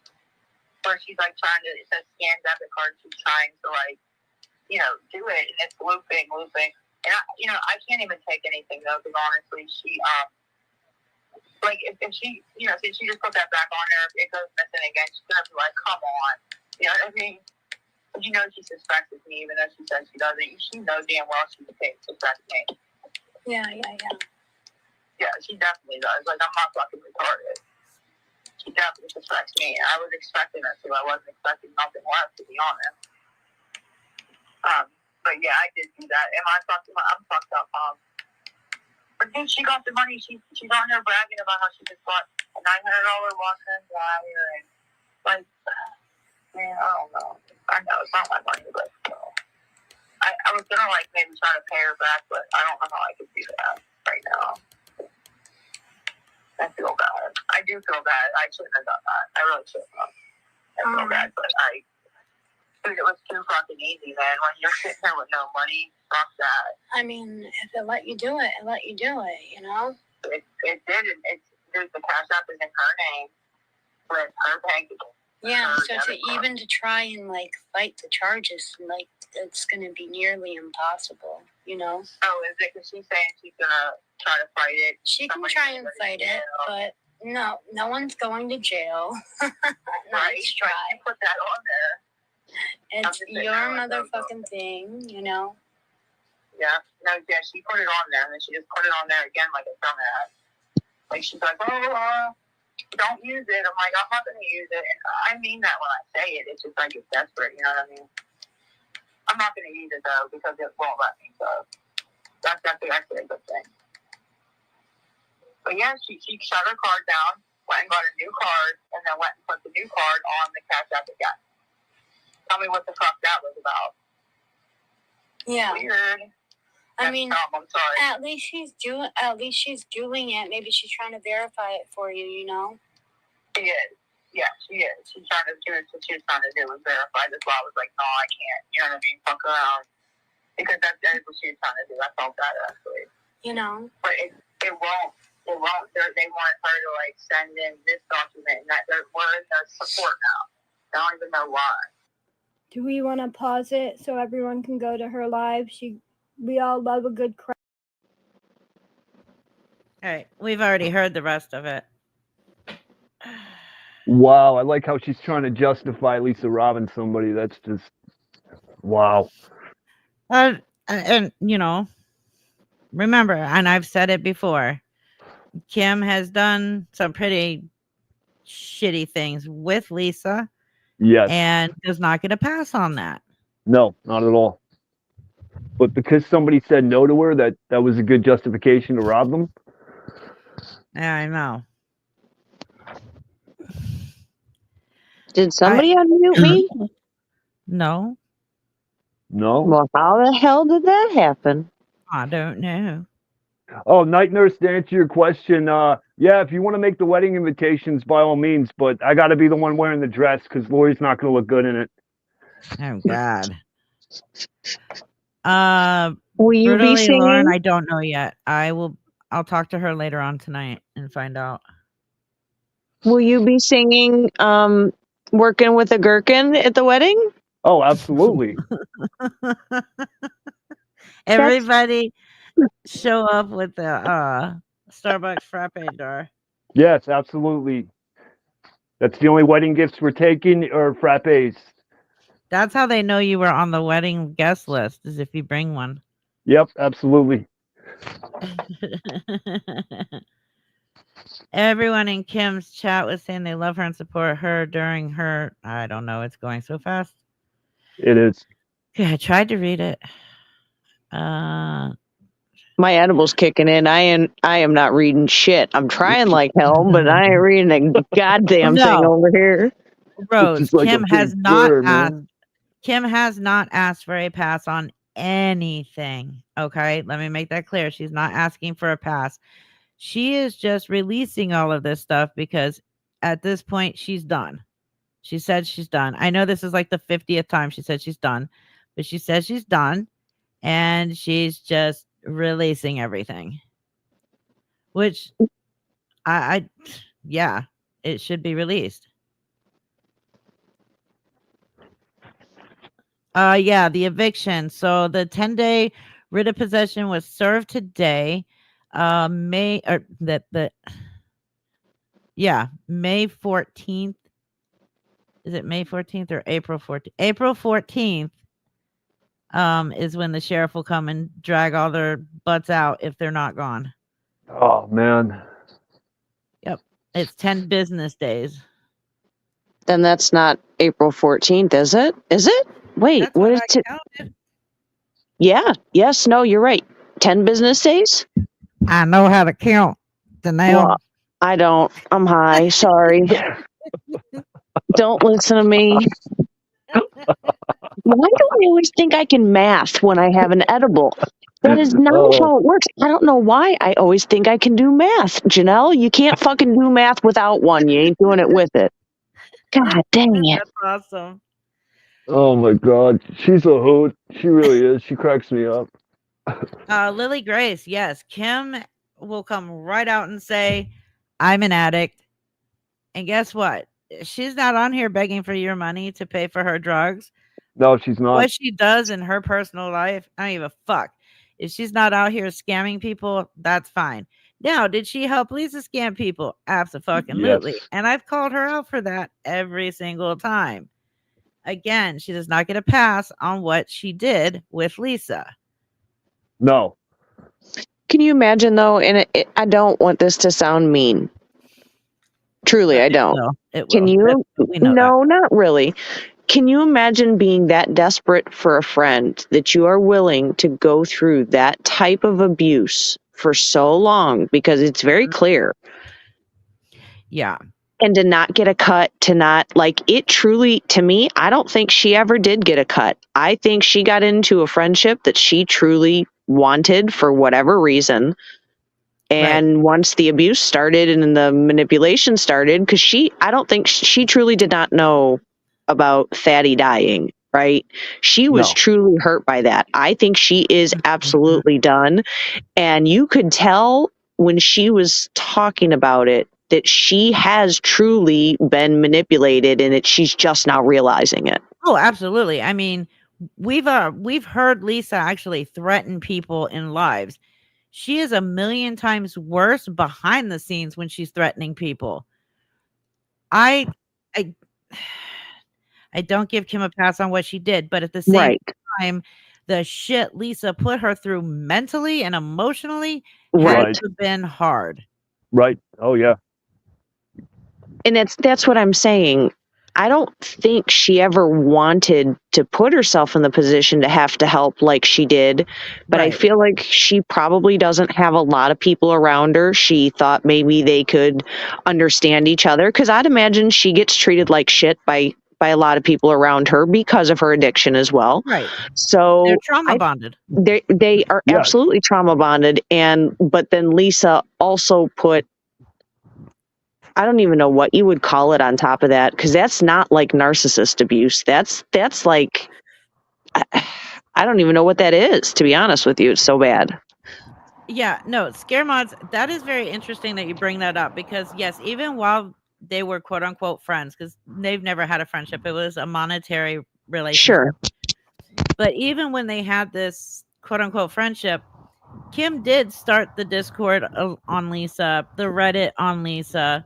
Where she's like trying to, it says scan debit card, she's trying to like, you know, do it, and it's looping. And I can't even take anything though, because honestly, she, like, if she, you know, since she just put that back on there, if it goes missing again, she's gonna be like, come on. You know what I mean? You know she suspects me, even though she says she doesn't. She knows damn well she suspects me. Yeah. Yeah, she definitely does. Like, I'm not fucking retarded. She definitely suspects me. I was expecting her to. I wasn't expecting nothing less, to be honest. But yeah, I did do that. I'm fucked up, But dude, she got the money. She's on there bragging about how she just bought a $900 washer and dryer, and like, man, I don't know. I know it's not my money, but I was gonna like maybe try to pay her back, but I don't know how I could do that right now. I feel bad. I do feel bad. I shouldn't have done that. I really shouldn't have. I feel bad, but dude, it was too fucking easy, man. When you're sitting there with no money, fuck that. I mean, if it let you do it, it let you do it, you know? It did, and the cash app is in her name with her bank account. Yeah, so to try and like fight the charges, like it's gonna be nearly impossible, you know? Oh, is it because she's saying she's gonna try to fight it? She can try and fight it, but no one's going to jail. Nice try. You put that on there. It's your motherfucking thing, you know? Yeah, she put it on there, and then she just put it on there again like a dumbass. Like, she's like, don't use it. I'm like, I'm not going to use it. And I mean that when I say it. It's just like it's desperate. You know what I mean? I'm not going to use it though because it won't let me. So that's actually a good thing. But yeah, she shut her card down, went and got a new card, and then went and put the new card on the Cash App again. Tell me what the fuck that was about. Yeah. Weird. I mean, I'm sorry. at least she's doing it. Maybe she's trying to verify it for you, you know? She is. Yeah, she is. She's trying to do what she was trying to do was verify this law. I was like, no, I can't. You know what I mean? Fuck around. Because that is what she was trying to do. I felt that actually. You know? But it won't. It won't. They want her to like send in this document and that we're in their support now. I don't even know why. Do we want to pause it so everyone can go to her live? We all love a good cry. All right, we've already heard the rest of it. Wow, I like how she's trying to justify Lisa robbing somebody. That's just wow. And you know, remember, and I've said it before, Kim has done some pretty shitty things with Lisa. Yes. And does not get a pass on that. No, not at all. But because somebody said no to her, that was a good justification to rob them. Yeah, I know. Did somebody unmute me? No, No. Well, how the hell did that happen? I don't know. Oh, Night Nurse, to answer your question, yeah, if you want to make the wedding invitations, by all means, but I got to be the one wearing the dress because Lori's not going to look good in it. Oh God. Will you be Brutally singing? Lauren, I don't know yet. I'll talk to her later on tonight and find out. Will you be singing Working with a Gherkin at the wedding? Oh, absolutely. Everybody show up with the Starbucks frappe door. Yes, absolutely. That's the only wedding gifts we're taking, or frappes. That's how they know you were on the wedding guest list, is if you bring one. Yep, absolutely. Everyone in Kim's chat was saying they love her and support her during her. I don't know. It's going so fast. It is. Okay, I tried to read it. Uh, My edible's kicking in. I am not reading shit. I'm trying like hell, but I ain't reading a goddamn thing over here. Rose, It's like Kim a has big not blur, asked. man. Kim has not asked for a pass on anything. Okay, let me make that clear. She's not asking for a pass. She is just releasing all of this stuff because at this point she's done. She said she's done. I know this is like the 50th time she said she's done, but she says she's done and she's just releasing everything. Which yeah, it should be released. Yeah, the eviction. So the 10-day writ of possession was served today. May 14th. Is it May 14th or April 14th? April 14th is when the sheriff will come and drag all their butts out if they're not gone. Oh, man. Yep. It's 10 business days. Then that's not April 14th, is it? Is it? Wait, That's what what is I it? counted. Yeah. Yes. No, you're right. 10 business days? I know how to count. Well, I don't. I'm high. Sorry. Don't listen to me. Why do I always think I can math when I have an edible? That is not how it works. I don't know why I always think I can do math. Janelle, you can't fucking do math without one. You ain't doing it with it. God dang it. That's awesome. Oh, my God. She's a hoot. She really is. She cracks me up. Lily Grace, yes. Kim will come right out and say, I'm an addict. And guess what? She's not on here begging for your money to pay for her drugs. No, she's not. What she does in her personal life, I don't give a fuck. If she's not out here scamming people, that's fine. Now, did she help Lisa scam people? Absolutely. Yes. And I've called her out for that every single time. Again, she does not get a pass on what she did with Lisa. No. Can you imagine, though, and I don't want this to sound mean, Truly, I don't. So it Can will. you? We know that. No, not really. Can you imagine being that desperate for a friend that you are willing to go through that type of abuse for so long? Because it's very clear. Yeah. And to not get a cut, to not like it truly, to me, I don't think she ever did get a cut. I think she got into a friendship that she truly wanted for whatever reason. And once the abuse started and the manipulation started, because I don't think she truly did not know about Thaddy dying, right? She was No. truly hurt by that. I think she is absolutely done. And you could tell when she was talking about it that she has truly been manipulated and she's just now realizing it. Oh, absolutely. I mean, we've heard Lisa actually threaten people in lives. She is a million times worse behind the scenes when she's threatening people. I don't give Kim a pass on what she did, but at the same time, the shit Lisa put her through mentally and emotionally had to have been hard. Right. Oh yeah. And that's what I'm saying. I don't think she ever wanted to put herself in the position to have to help like she did, but I feel like she probably doesn't have a lot of people around her. She thought maybe they could understand each other, because I'd imagine she gets treated like shit by a lot of people around her because of her addiction as well. Right. So they're trauma bonded. They are absolutely trauma bonded, but then Lisa also put, I don't even know what you would call it on top of that, because that's not like narcissist abuse. That's like, I don't even know what that is, to be honest with you. It's so bad. Yeah, no, Scare Mods, that is very interesting that you bring that up, because yes, even while they were quote unquote friends, because they've never had a friendship, it was a monetary relationship. Sure. But even when they had this quote unquote friendship, Kim did start the Discord on Lisa, the Reddit on Lisa,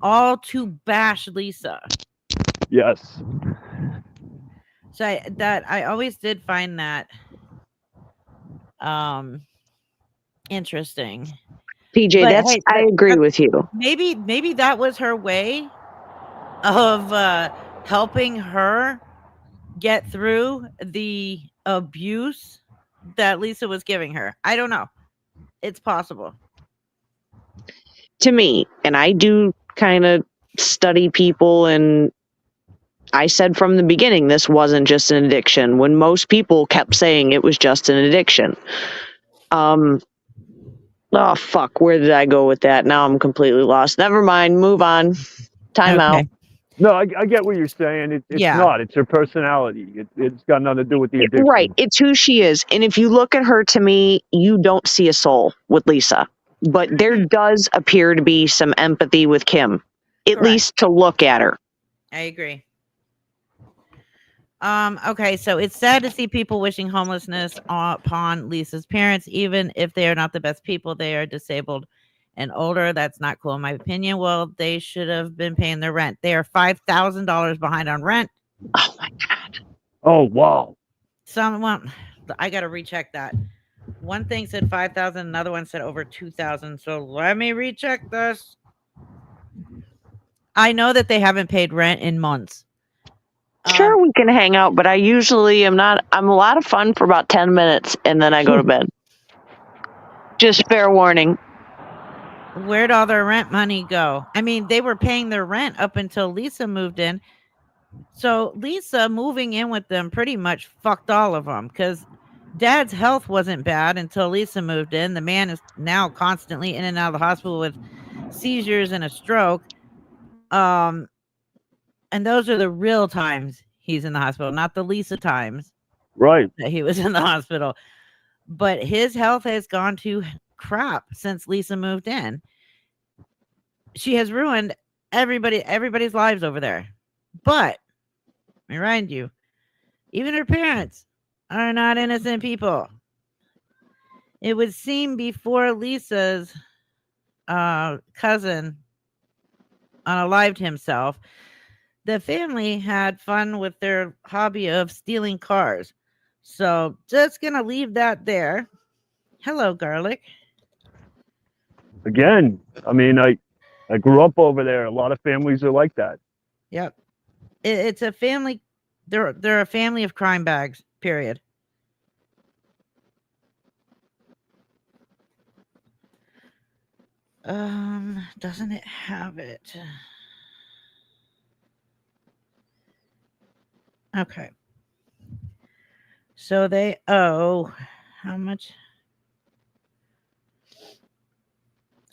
all to bash Lisa. Yes. So I always did find that interesting. PJ, But I agree with you. Maybe that was her way of helping her get through the abuse that Lisa was giving her. I don't know. It's possible. To me, and I do kind of study people, and I said from the beginning this wasn't just an addiction, when most people kept saying it was just an addiction. Oh fuck, where did I go with that? Now I'm completely lost. Never mind, move on. Time out. No, I get what you're saying. It's not. It's her personality. It's got nothing to do with the addiction. Right. It's who she is. And if you look at her, to me, you don't see a soul with Lisa. But there does appear to be some empathy with Kim, at least to look at her. I agree. Okay, so it's sad to see people wishing homelessness upon Lisa's parents, even if they are not the best people. They are disabled and older. That's not cool in my opinion. Well, they should have been paying their rent. They are $5,000 behind on rent. Oh my God. Oh wow. Someone, I gotta recheck that. One thing said 5,000, another one said over 2,000. So let me recheck this. I know that they haven't paid rent in months. Sure, we can hang out, but I usually am not. I'm a lot of fun for about 10 minutes and then I go to bed. Just fair warning. Where'd all their rent money go? I mean, they were paying their rent up until Lisa moved in. So Lisa moving in with them pretty much fucked all of them, because Dad's health wasn't bad until Lisa moved in. The man is now constantly in and out of the hospital with seizures and a stroke. And those are the real times he's in the hospital, not the Lisa times. Right. That he was in the hospital. But his health has gone to crap since Lisa moved in. She has ruined everybody's lives over there. But I remind you, even her parents are not innocent people. It would seem before Lisa's cousin unalived himself, the family had fun with their hobby of stealing cars. So just gonna leave that there. Hello, Garlic. Again, I mean, I grew up over there. A lot of families are like that. Yep. It's a family. They're a family of crime bags. Period. Doesn't it have it? Okay. So they owe how much?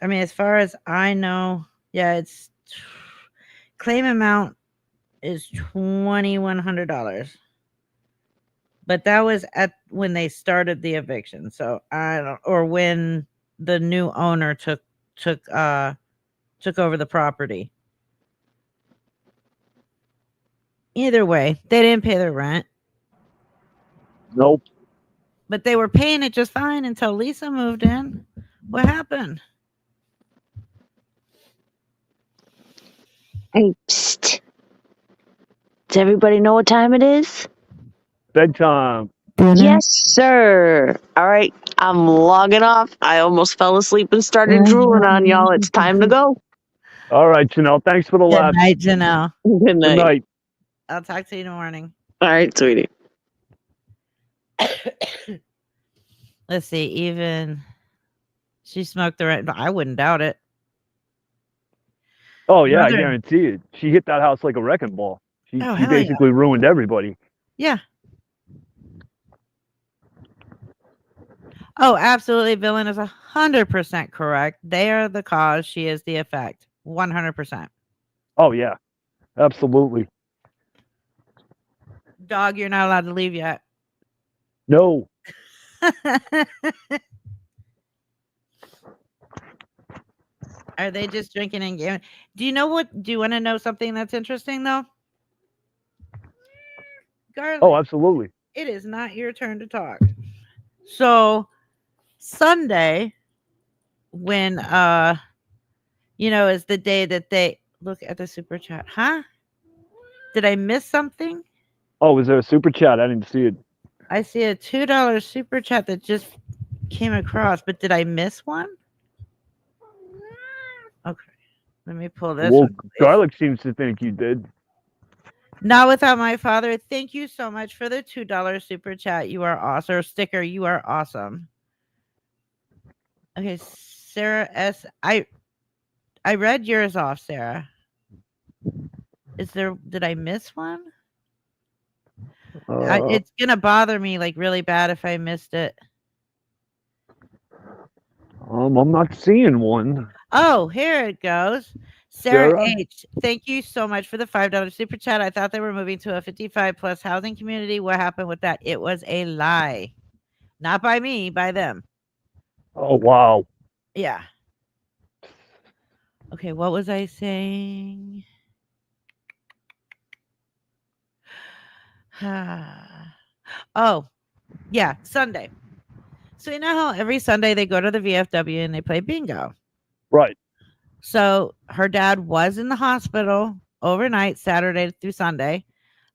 I mean, as far as I know, yeah, it's claim amount is $2,100. But that was at when they started the eviction. So I don't, or when the new owner took over the property. Either way, they didn't pay their rent, Nope. but they were paying it just fine until Lisa moved in. What happened? Hey, psst. Does everybody know what time it is? Bedtime. Yes, sir. All right, I'm logging off. I almost fell asleep and started drooling on y'all. It's time to go. All right, Janelle. Thanks for the Good laugh. night, Janelle. Good Good night. night. I'll talk to you in the morning. All right, sweetie. Let's see. Even she smoked the rent, but I wouldn't doubt it. Oh yeah, I Mother- guarantee it. She hit that house like a wrecking ball. She Oh, she hell yeah. basically ruined everybody. Yeah. Oh, absolutely. Villain is 100% correct. They are the cause. She is the effect. 100%. Oh yeah, absolutely. Dog, you're not allowed to leave yet. No. Are they just drinking and gaming? Do you know what? Do you want to know something that's interesting, though? Garlic, Oh, absolutely. it is not your turn to talk. So, Sunday, when, is the day that they look at the super chat. Huh? Did I miss something? Oh, was there a super chat? I didn't see it. I see a $2 super chat that just came across, but did I miss one? Okay. Let me pull this Well, one. Garlic seems to think you did. Not without my father. Thank you so much for the $2 super chat. You are awesome. Or sticker. You are awesome. Okay, Sarah S. I read yours off, Sarah. Did I miss one? It's gonna bother me like really bad if I missed it. I'm not seeing one. Oh, here it goes. Sarah Sarah? H. Thank you so much for the $5 super chat. I thought they were moving to a 55 plus housing community. What happened with that? It was a lie. Not by me, by them. Oh wow. Yeah. Okay, what was I saying? Oh, yeah, Sunday. So you know how every Sunday they go to the VFW and they play bingo. Right. So her dad was in the hospital overnight, Saturday through Sunday.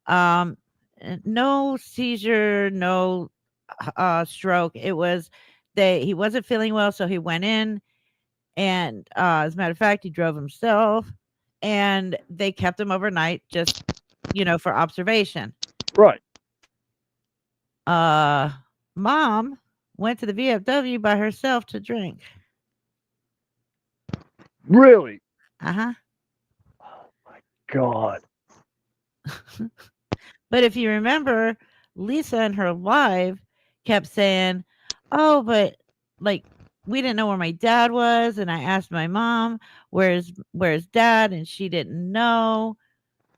No seizure, no stroke. It was he wasn't feeling well, so he went in, and as a matter of fact, he drove himself, and they kept him overnight just for observation. Right. Mom went to the VFW by herself to drink. Really? Uh-huh. God. But if you remember, Lisa in her live kept saying, "Oh, but like we didn't know where my dad was," and I asked my mom, "Where's Dad?" and she didn't know.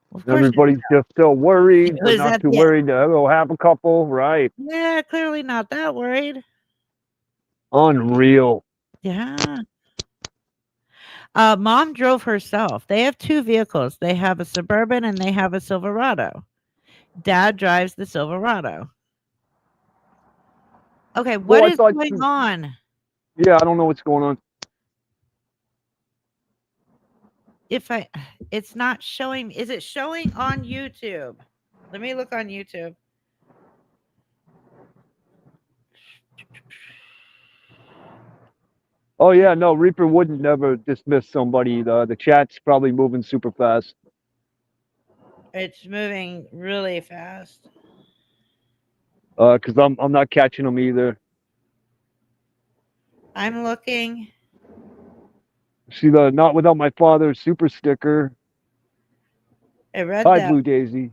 Well, of course she Everybody's just still worried. was They're not at too the- worried to go have a couple. Right. Yeah, clearly not that worried. Unreal. Yeah. Mom drove herself. They have two vehicles. They have a Suburban and they have a Silverado. Dad drives the Silverado. Okay, what is going on? Yeah, I don't know what's going on. It's not showing. Is it showing on YouTube? Let me look on YouTube. Oh yeah, no, Reaper wouldn't never dismiss somebody. The chat's probably moving super fast. It's moving really fast. Cause I'm not catching them either. I'm looking. See the Not Without My Father super sticker. I read Hi, that. Blue Daisy.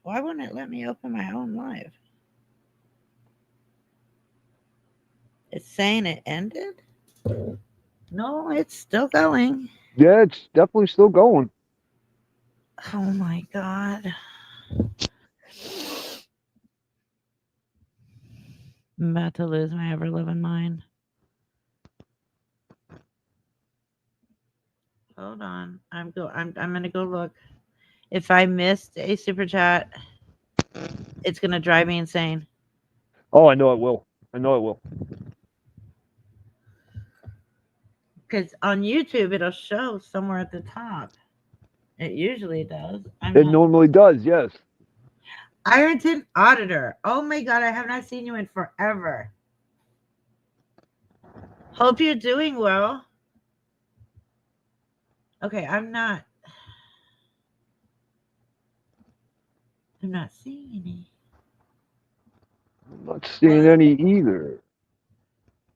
Why wouldn't it let me open my own live? It's saying it ended? No, it's still going. Yeah, it's definitely still going. Oh my god. I'm about to lose my ever living mind. Hold on. I'm gonna go look. If I missed a super chat, it's gonna drive me insane. Oh, I know it will. I know it will. Because on YouTube it'll show somewhere at the top. It usually does. It normally does, yes. Ironton Auditor. Oh my god, I have not seen you in forever. Hope you're doing well. Okay, I'm not seeing any. I'm not seeing any either.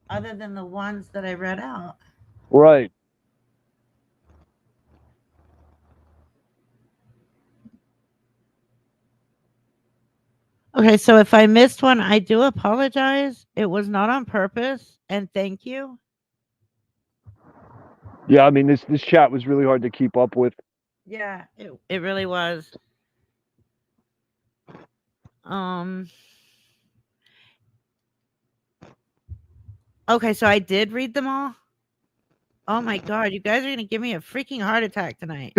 Other than the ones that I read out. Right. Okay, so if I missed one, I do apologize. It was not on purpose, and thank you. Yeah, I mean this chat was really hard to keep up with. Yeah, it really was. Okay, so I did read them all. Oh my god, you guys are gonna give me a freaking heart attack tonight.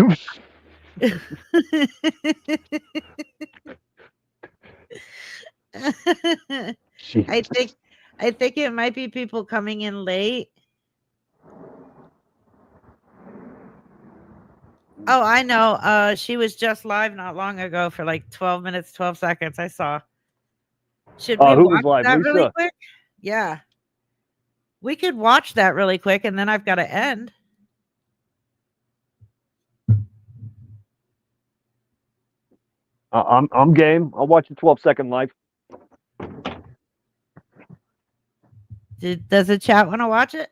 I think it might be people coming in late. Oh, I know. She was just live not long ago for like 12 minutes, 12 seconds. I saw. Should we Who was watch live? that really Lisa? quick? Yeah. We could watch that really quick and then I've got to end. I'm game. I'll watch the 12-second live. Does the chat want to watch it?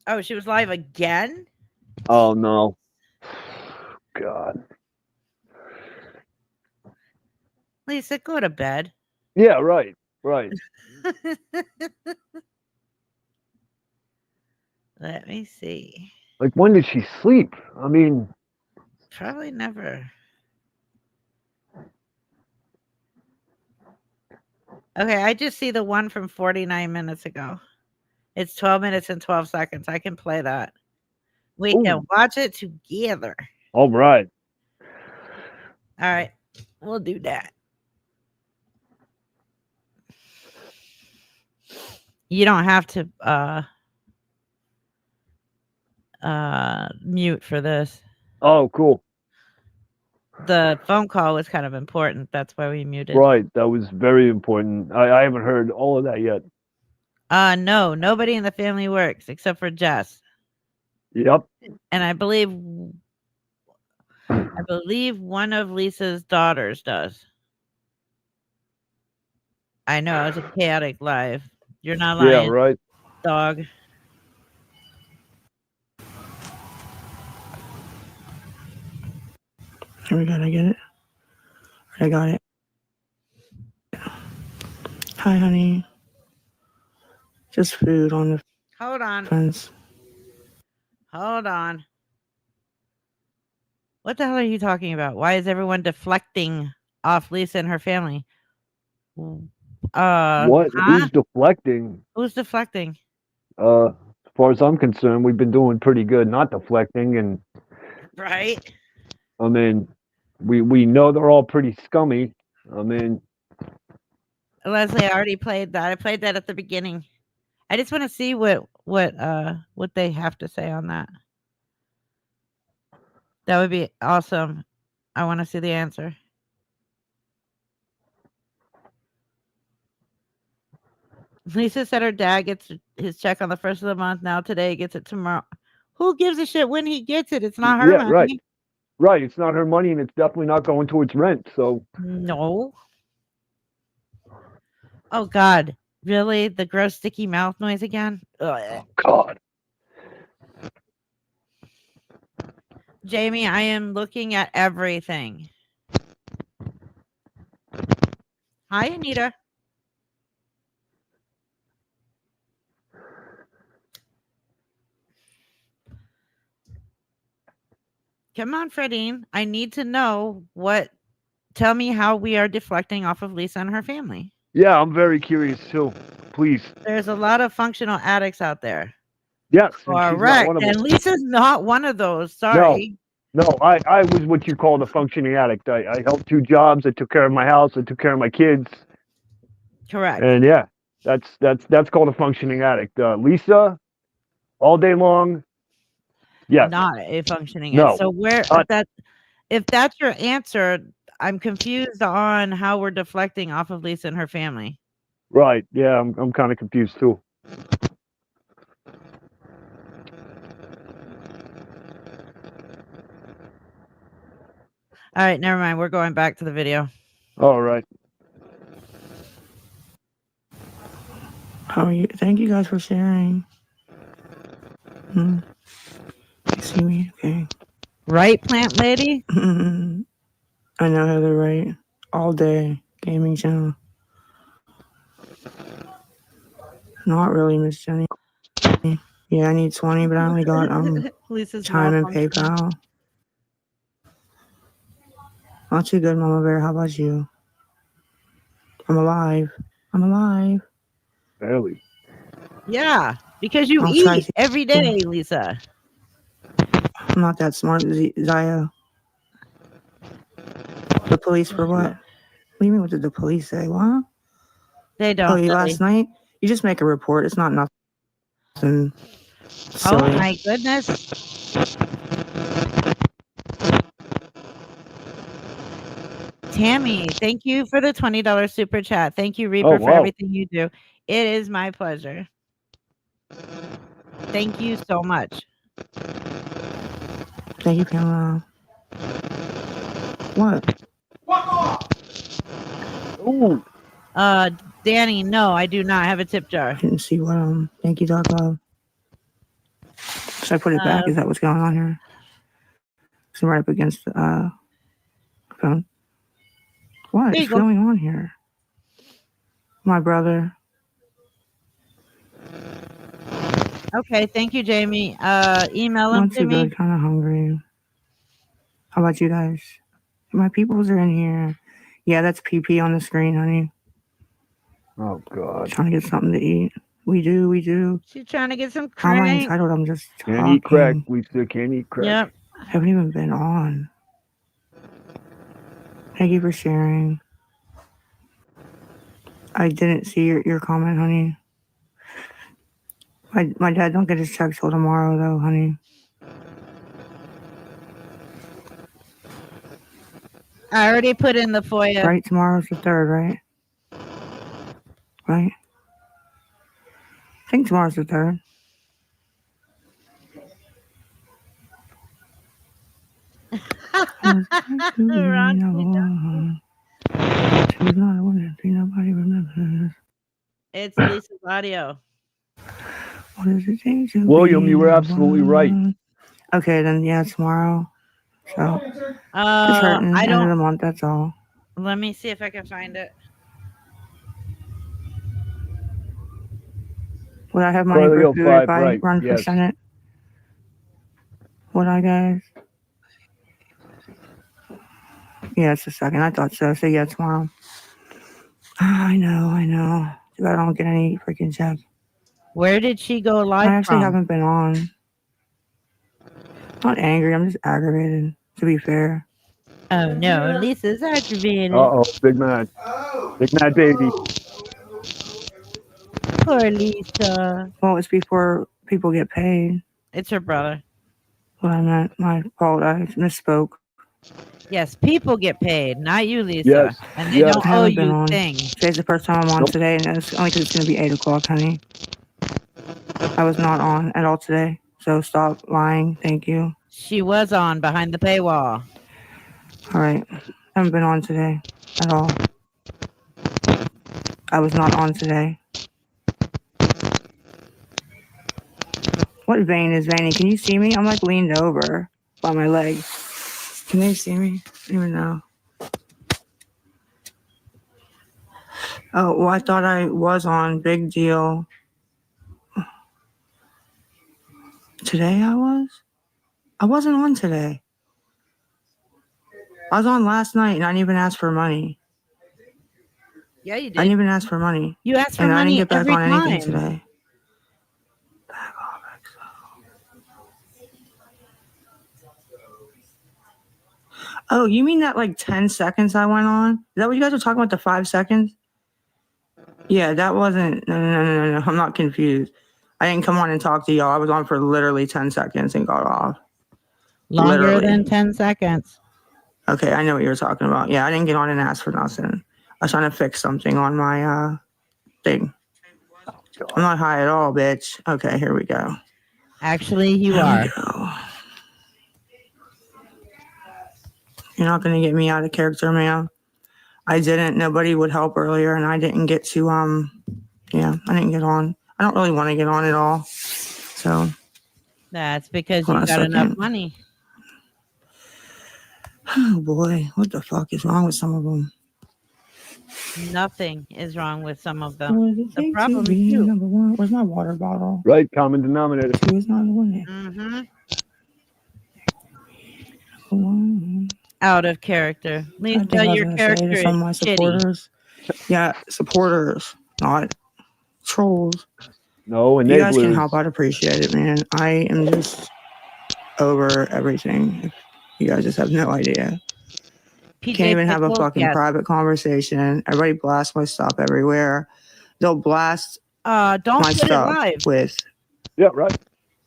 Oh, she was live again? Oh no. God. Lisa, go to bed. Yeah, right. Right. Let me see. Like when did she sleep? I mean, Probably never. Okay, I just see the one from 49 minutes ago. It's 12 minutes and 12 seconds. I can play that. We can watch it together. all right. All right. We'll do that. You don't have to mute for this. Oh, cool. The phone call was kind of important. That's why we muted. Right. That was very important. I haven't heard all of that yet. No, nobody in the family works except for Jess. Yep. And I believe one of Lisa's daughters does. I know, it's a chaotic live. You're not lying. Yeah, right. Dog. Here we go. I get it. I got it. Hi, honey. Just food on the Hold on. fence. Hold on. What the hell are you talking about? Why is everyone deflecting off Lisa and her family? What? Huh? Who's deflecting? Who's deflecting? As far as I'm concerned, we've been doing pretty good not deflecting, and Right? I mean, we know they're all pretty scummy. I mean, Leslie, I already played that. I played that at the beginning. I just want to see what they have to say on that. That would be awesome. I want to see the answer. Lisa said her dad gets his check on the 1st of the month. Now today he gets it tomorrow. Who gives a shit when he gets it? It's not her Yeah, money. right. Right. It's not her money, and it's definitely not going towards rent. So No. Oh God. Really? The gross sticky mouth noise again? Ugh. God. Jamie, I am looking at everything. Hi, Anita. Come on, Fredine. I need to know tell me how we are deflecting off of Lisa and her family. Yeah, I'm very curious too. Please. There's a lot of functional addicts out there. Yes, and she's not Correct. one of And them. Lisa's not one of those. Sorry. No, I was what you call a functioning addict. I held 2 jobs. I took care of my house. I took care of my kids. Correct. And yeah, that's called a functioning addict. Lisa, all day long. Yes. Not a functioning No. addict. So Uh, if that's your answer, I'm confused on how we're deflecting off of Lisa and her family. Right. Yeah, I'm kind of confused too. All right, never mind. We're going back to the video. All right. How are you? Thank you guys for sharing. You see me? Okay. Right, plant lady? I know Heather, right? All day gaming channel. Not really, Miss Jenny. Yeah, I need 20, but I only got Lisa's time and malfunctioning. PayPal. Not too good, Mama Bear. How about you? I'm alive. I'm alive. Barely. Yeah, because you I'll try eat to- every day, Lisa. I'm not that smart, Zaya. The police for what? What do you mean? What did the police say? What? They don't. Oh, you really. last night? You just make a report. It's not nothing. Oh Silly. my goodness. Tammy, thank you for the $20 super chat. Thank you, Reaper, for wow. everything you do. It is my pleasure. Thank you so much. Thank you, Pamela. What? Ooh. Danny, no, I do not have a tip jar. I didn't see what thank you, Dark Love. Should I put it back? Is that what's going on here? It's right up against the phone. What is going on here? My brother. Okay, thank you, Jamie. Email them Not to too me. good, kind of hungry. How about you guys? My peoples are in here. Yeah, that's PP on the screen, honey. Oh God. Trying to get something to eat. We do. She's trying to get some How am I crank. entitled? I'm just talking. Can't eat crack, Lisa. Can't eat crack. Yep. I haven't even been on. Thank you for sharing. I didn't see your comment, honey. My dad don't get his check till tomorrow, though, honey. I already put in the FOIA. Right? Tomorrow's the 3rd, right? Right? I think tomorrow's the 3rd. Nobody remembers. It's Lisa's audio. What is it take to William, be you were the absolutely right. one? Okay, then yeah, tomorrow. So just hurting I end of the don't. month. That's all. Let me see if I can find it. Would I have money Probably for go food 5, if I right, run for yes. Senate? Would I, guys? Yeah, it's the 2nd. I thought so. So yeah, tomorrow. I know. Too bad I don't get any freaking check. Where did she go live I actually from? haven't been on. Not angry. I'm just aggravated. To be fair. Oh no, Lisa's aggravated. Uh-oh, big mad. Big mad baby. Poor Lisa. Well, it's before people get paid. It's her brother. What I meant. My fault. I misspoke. Yes, people get paid, not you, Lisa. Yes, And they yes. don't I owe haven't been you on. things. Today's the first time I'm on Nope. today, and it's only because it's going to be 8 o'clock, honey. I was not on at all today, so stop lying. Thank you. She was on behind the paywall. All right. I haven't been on today at all. I was not on today. What vein is veiny? Can you see me? I'm like leaned over by my leg. Can they see me? I don't even know. Oh, well, I thought I was on. Big deal. Today I was? I wasn't on today. I was on last night and I didn't even ask for money. Yeah, you I did. didn't even ask for money. You asked for And I didn't money get back every on anything time. today. Oh, you mean that like 10 seconds I went on? Is that what you guys were talking about, the 5 seconds? Yeah, that wasn't, no. I'm not confused. I didn't come on and talk to y'all. I was on for literally 10 seconds and got off. Longer Literally. than 10 seconds. Okay, I know what you were talking about. Yeah, I didn't get on and ask for nothing. I was trying to fix something on my thing. I'm not high at all, bitch. Okay, here we go. Actually, you Here are. we go. You're not gonna get me out of character, ma'am. I didn't. Nobody would help earlier, and I didn't get to. Yeah, I didn't get on. I don't really want to get on at all. So That's because Hold you on a got enough second. money. oh boy, what the fuck is wrong with some of them? Nothing is wrong with some of them. What does it The take problem to be is you. number one? Where's my water bottle? Right, common denominator. Two is not the one. Mm-hmm. One. Out of character. I Lisa, think I was your gonna say character to is some of my shitty. supporters. Yeah, supporters, not trolls. No, If you guys can enablers. help, I'd appreciate it, man. I am just over everything. You guys just have no idea. PJ Can't even have a Pickles, fucking yes. private conversation. Everybody blasts my stuff everywhere. They'll blast Don't my put it stuff live. with, Yeah, right.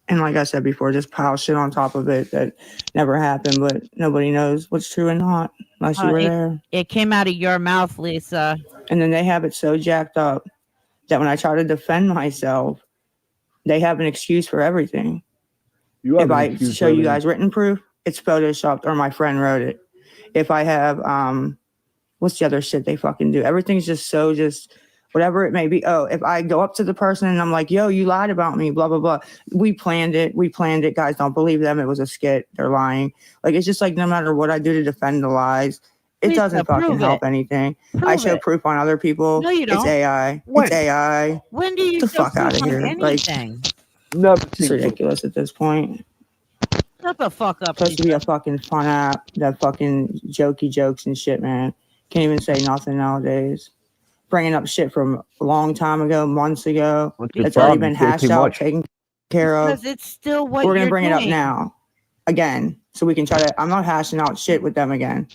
and like I said before, just pile shit on top of it that never happened, but nobody knows what's true and not unless you were there. It came out of your mouth, Lisa. And then they have it so jacked up that when I try to defend myself, they have an excuse for everything. You have If an I excuse show for you everything. guys written proof, it's photoshopped or my friend wrote it. If I have what's the other shit they fucking do? Everything's just so whatever it may be. Oh, if I go up to the person and I'm like, yo, you lied about me, blah, blah, blah. We planned it. Guys, don't believe them. It was a skit. They're lying. Like, it's just like no matter what I do to defend the lies, it Lisa, doesn't fucking prove help it. anything. I Prove show it. proof on other people. No, you It's don't. AI. When? It's AI. When do you Get the show fuck outta proof on here. Like, anything? Never It's seen it. ridiculous at this point. Shut the fuck up, Supposed to be Lisa. a fucking fun app that fucking jokey jokes and shit, man. Can't even say nothing nowadays. Bringing up shit from a long time ago, months ago. What's your It's already problem? been You say hashed too out, much. taken care of. Because it's still what We're gonna you're bring it up doing. now, again, so we can try to. I'm not hashing out shit with them again.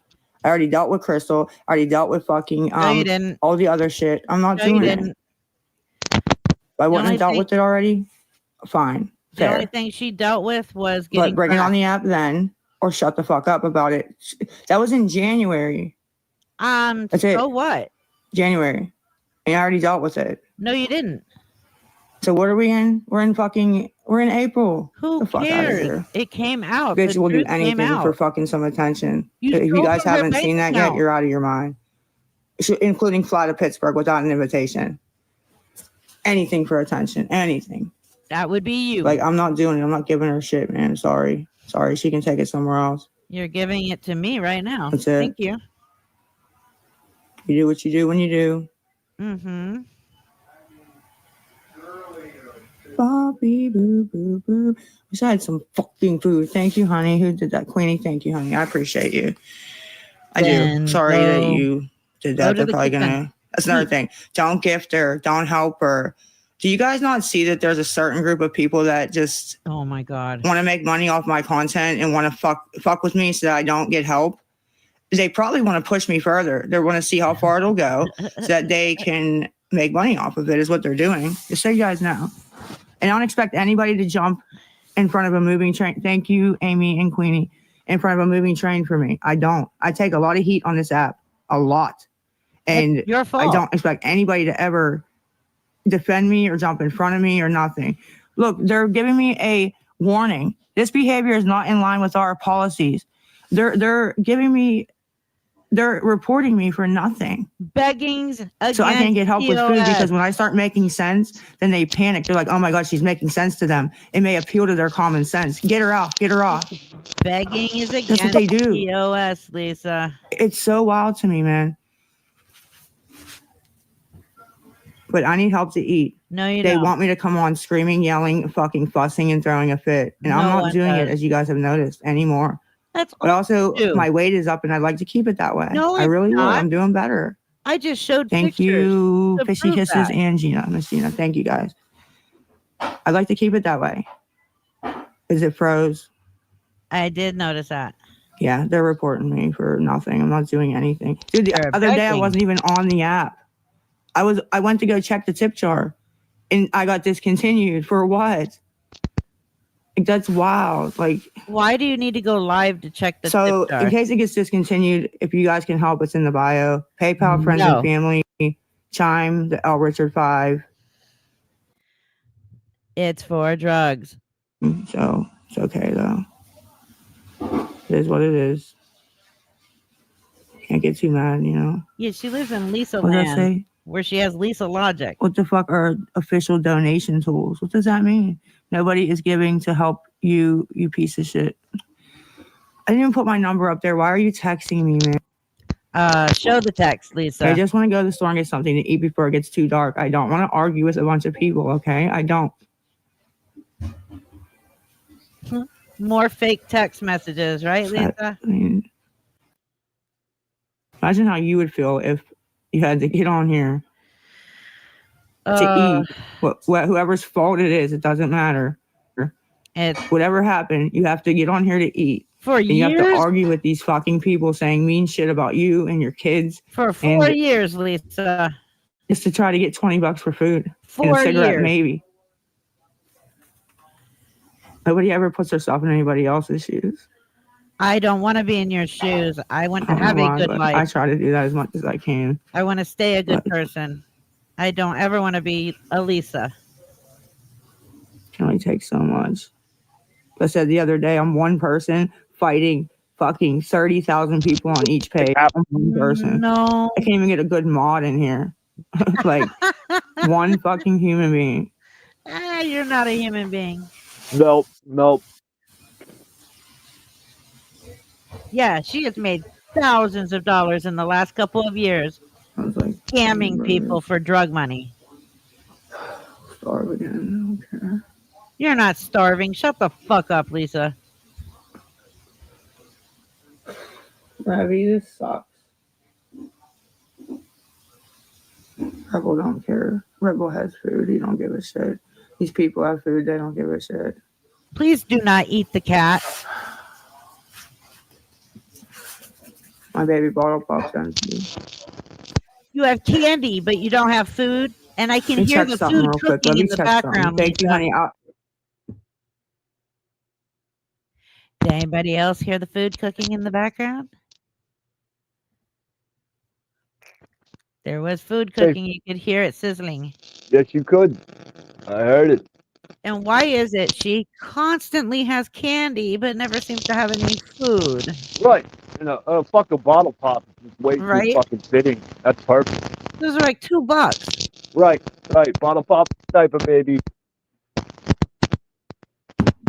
I already dealt with Crystal. I already dealt with fucking No, you didn't. all the other shit. I'm not No, you doing it. didn't. If I wouldn't only have dealt thing- with it already, fine, The only fair. thing she dealt with was But getting bring it on cracked. the app then, or shut the fuck up about it. That was in January. That's it. So what? January. And I already dealt with it. No, you didn't. So what are we in? We're in April. Who The fuck outta cares? here. It came out. Bitch The will do truth came anything out. for fucking some attention. You If you stole guys from her haven't bank seen that yet, account. you're out of your mind. Including fly to Pittsburgh without an invitation. Anything for attention. Anything. That would be you. Like, I'm not doing it. I'm not giving her shit, man. Sorry. She can take it somewhere else. You're giving it to me right now. That's it. Thank you. You do what you do when you do. Mm-hmm. Bobby, boo, boo, boo. Wish I had some fucking food. Thank you, honey. Who did that? Queenie, thank you, honey. I appreciate you. I Then do. Sorry that go- you did go that. to They're the probably kitchen. gonna. That's another thing. Don't gift her. Don't help her. Do you guys not see that there's a certain group of people that just Oh my God. want to make money off my content and want to fuck with me so that I don't get help? They probably want to push me further. They want to see how far it'll go so that they can make money off of it, is what they're doing. Just so you guys know. And I don't expect anybody to jump in front of a moving train. Thank you, Amy and Queenie. in front of a moving train for me. I don't. I take a lot of heat on this app, a lot, and It's your fault. I don't expect anybody to ever defend me or jump in front of me or nothing. Look, they're giving me a warning. This behavior is not in line with our policies. They're reporting me for nothing. Beggings against So I can't get help with food POS. because when I start making sense, then they panic. They're like, oh my God, she's making sense to them. It may appeal to their common sense. Get her off. Get her off. Begging is That's against what they do. POS, Lisa. It's so wild to me, man. But I need help to eat. No, you They don't. want me to come on screaming, yelling, fucking fussing, and throwing a fit. And I'm No not one doing it, does. as you guys have noticed, anymore. That's But also, you. my weight is up, and I'd like to keep it that way. No, I it's really would. not. I'm doing better. I just showed Thank pictures. you, to Fishy prove Kisses that. and Gina, Miss Gina. Thank you, guys. I'd like to keep it that way. Is it froze? I did notice that. Yeah, they're reporting me for nothing. I'm not doing anything. Dude, the They're other day I begging. wasn't even on the app. I went to go check the tip jar and I got discontinued for what? Like, that's wild. Like, Why do you need to go live to check the so tip jar? in case it gets discontinued, if you guys can help, it's in the bio. PayPal, friends No. and family, Chime, the L Richard 5. It's for drugs. So it's okay though. It is what it is. Can't get too mad, you know. Yeah, she lives in Lisa What did I Land, say? where she has Lisa Logic. What the fuck are official donation tools? What does that mean? Nobody is giving to help you, you piece of shit. I didn't even put my number up there. Why are you texting me, man? Show the text, Lisa. I just want to go to the store and get something to eat before it gets too dark. I don't want to argue with a bunch of people, okay? I don't. More fake text messages, right, Lisa? I mean, imagine how you would feel if you had to get on here to eat. Whoever's fault it is, it doesn't matter. It's Whatever happened, you have to get on here to eat. for And you have years. to argue with these fucking people saying mean shit about you and your kids For 4 and- years, Lisa. just to try to get $20 for food and 4 a cigarette, years. maybe. Nobody ever puts herself in anybody else's shoes. I don't want to be in your shoes. I want to I don't have know a why, good but life. I try to do that as much as I can. I want to stay a good But- person. I don't ever want to be a Lisa. Can only take so much. I said the other day, I'm one person fighting fucking 30,000 people on each page. I'm one person. No. I can't even get a good mod in here. Like one fucking human being. You're not a human being. Nope. Yeah, she has made thousands of dollars in the last couple of years I was like, scamming brother, people for drug money. starve again. I don't care. You're not starving. Shut the fuck up, Lisa. Ravi, this sucks. Rebel don't care. Rebel has food. He don't give a shit. These people have food. They don't give a shit. Please do not eat the cat. My baby bottle pops empty. You have candy, but you don't have food. And I can Let me hear check the something food real quick. Let cooking me in the check something. background. Thank you, Lisa. honey. Did anybody else hear the food cooking in the background? There was food Hey. cooking. You could hear it sizzling. Yes, you could. I heard it. And why is it she constantly has candy but never seems to have any food? Right. And a fucking bottle pop is way Right? too fucking fitting. That's perfect. Those are like $2. Right. Bottle pop type of baby.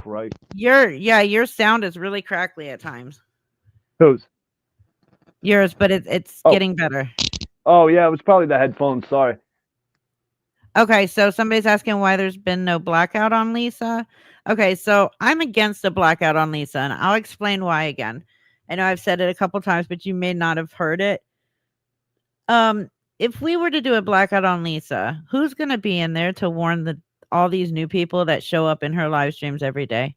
Right. Your sound is really crackly at times. Whose? Yours, but it's Oh. getting better. Oh yeah, it was probably the headphones. Sorry. Okay, so somebody's asking why there's been no blackout on Lisa. Okay, so I'm against a blackout on Lisa, and I'll explain why again. I know I've said it a couple times, but you may not have heard it. If we were to do a blackout on Lisa, who's going to be in there to warn all these new people that show up in her live streams every day?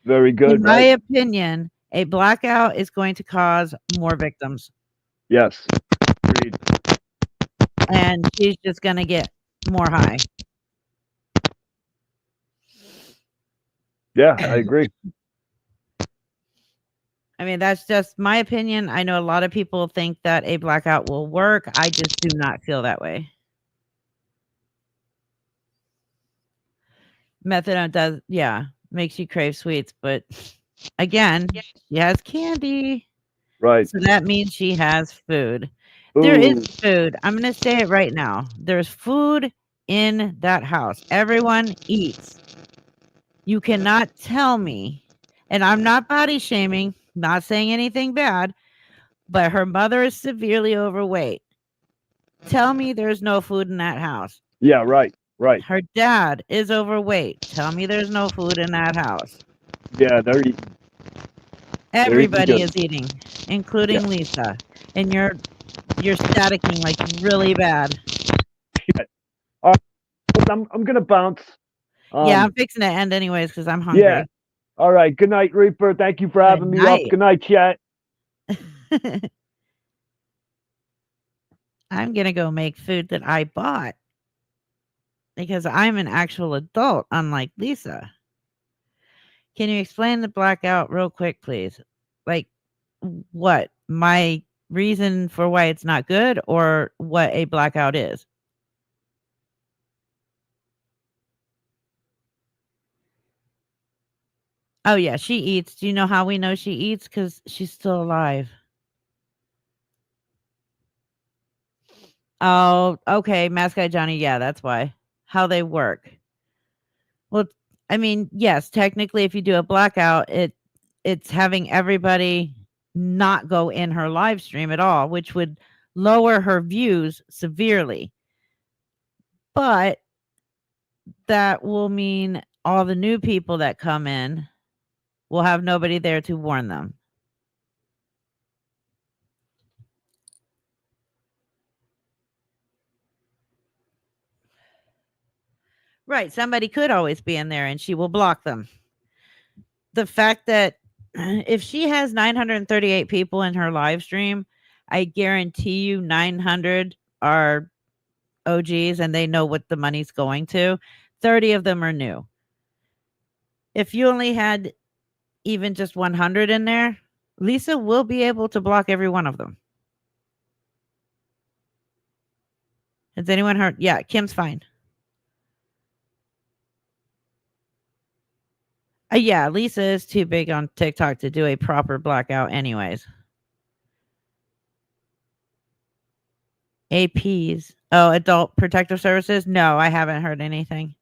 Very good. In my Right. opinion, a blackout is going to cause more victims, Yes. Agreed. and she's just going to get more high. Yeah, I agree. I mean, that's just my opinion. I know a lot of people think that a blackout will work. I just do not feel that way. Methadone does, yeah, makes you crave sweets, but again, she has candy. Right. So that means she has food. There is Ooh. food. I'm going to say it right now. There's food in that house. Everyone eats. You cannot tell me, and I'm not body shaming, not saying anything bad, but her mother is severely overweight. Tell me there's no food in that house. Yeah, right. Right. Her dad is overweight. Tell me there's no food in that house. Yeah, they're eating. Everybody good. is eating, including Lisa. And you're staticking like really bad. I'm gonna bounce. Yeah, I'm fixing to end anyways because I'm hungry. Yeah. All right. Good night, Reaper. Thank you for having me up. Good night, chat. I'm gonna go make food that I bought because I'm an actual adult, unlike Lisa. Can you explain the blackout real quick, please? Like, what? My reason for why it's not good, or what a blackout is? Oh, yeah, she eats. Do you know how we know she eats? Because she's still alive. Oh, okay, Mascot Johnny. Yeah, that's why. How they work. Well, I mean, yes, technically, if you do a blackout, it's having everybody not go in her live stream at all, which would lower her views severely. But that will mean all the new people that come in will have nobody there to warn them. Right, somebody could always be in there and she will block them. The fact that if she has 938 people in her live stream, I guarantee you 900 are OGs and they know what the money's going to. 30 of them are new. If you only had even just 100 in there, Lisa will be able to block every one of them. Has anyone heard? Yeah, Kim's fine. Yeah, Lisa is too big on TikTok to do a proper blackout anyways. APs. Oh, Adult Protective Services? No, I haven't heard anything.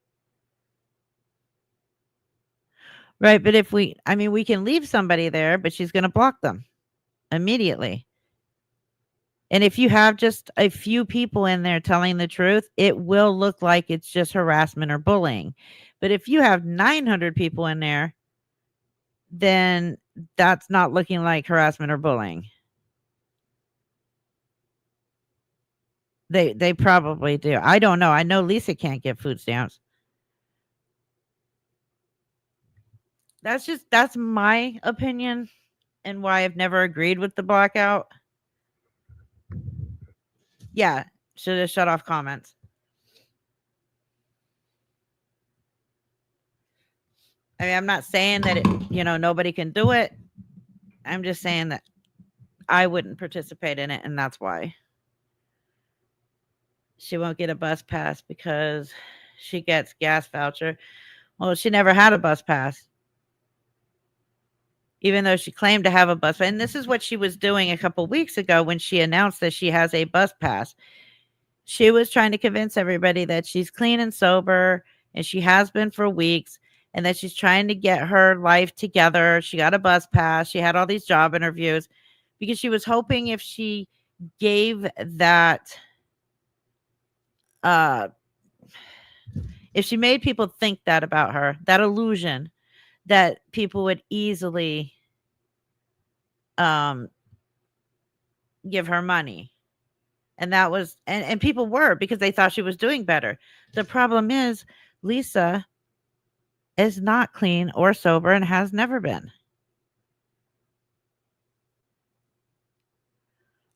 Right, but if we can leave somebody there, but she's going to block them immediately. And if you have just a few people in there telling the truth, it will look like it's just harassment or bullying. But if you have 900 people in there, then that's not looking like harassment or bullying. They probably do. I don't know. I know Lisa can't get food stamps. That's my opinion and why I've never agreed with the blackout. Yeah, should have shut off comments. I mean, I'm not saying that nobody can do it. I'm just saying that I wouldn't participate in it, and that's why. She won't get a bus pass because she gets gas voucher. Well, she never had a bus pass. Even though she claimed to have a bus pass. And this is what she was doing a couple weeks ago when she announced that she has a bus pass. She was trying to convince everybody that she's clean and sober, and she has been for weeks, and that she's trying to get her life together. She got a bus pass. She had all these job interviews because she was hoping if she gave that, if she made people think that about her, that illusion, that people would easily give her money. And that was, and people were, because they thought she was doing better. The problem is Lisa is not clean or sober and has never been.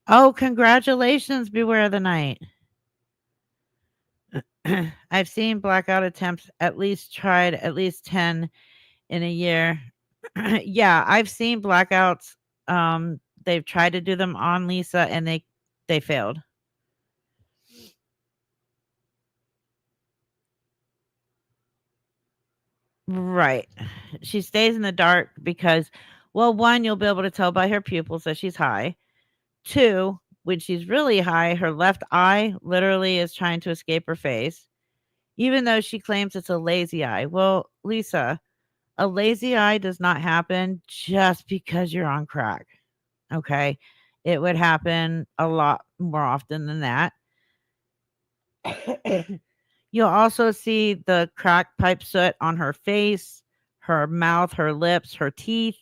Oh, congratulations, Beware the Night. I've seen blackout attempts, tried at least 10 in a year. Yeah, I've seen blackouts They've tried to do them on Lisa and they failed. Right. She stays in the dark because, well, one, you'll be able to tell by her pupils that she's high. Two, when she's really high, her left eye literally is trying to escape her face, even though she claims it's a lazy eye. Well, Lisa, a lazy eye does not happen just because you're on crack. Okay. It would happen a lot more often than that. You'll also see the crack pipe soot on her face, her mouth, her lips, her teeth.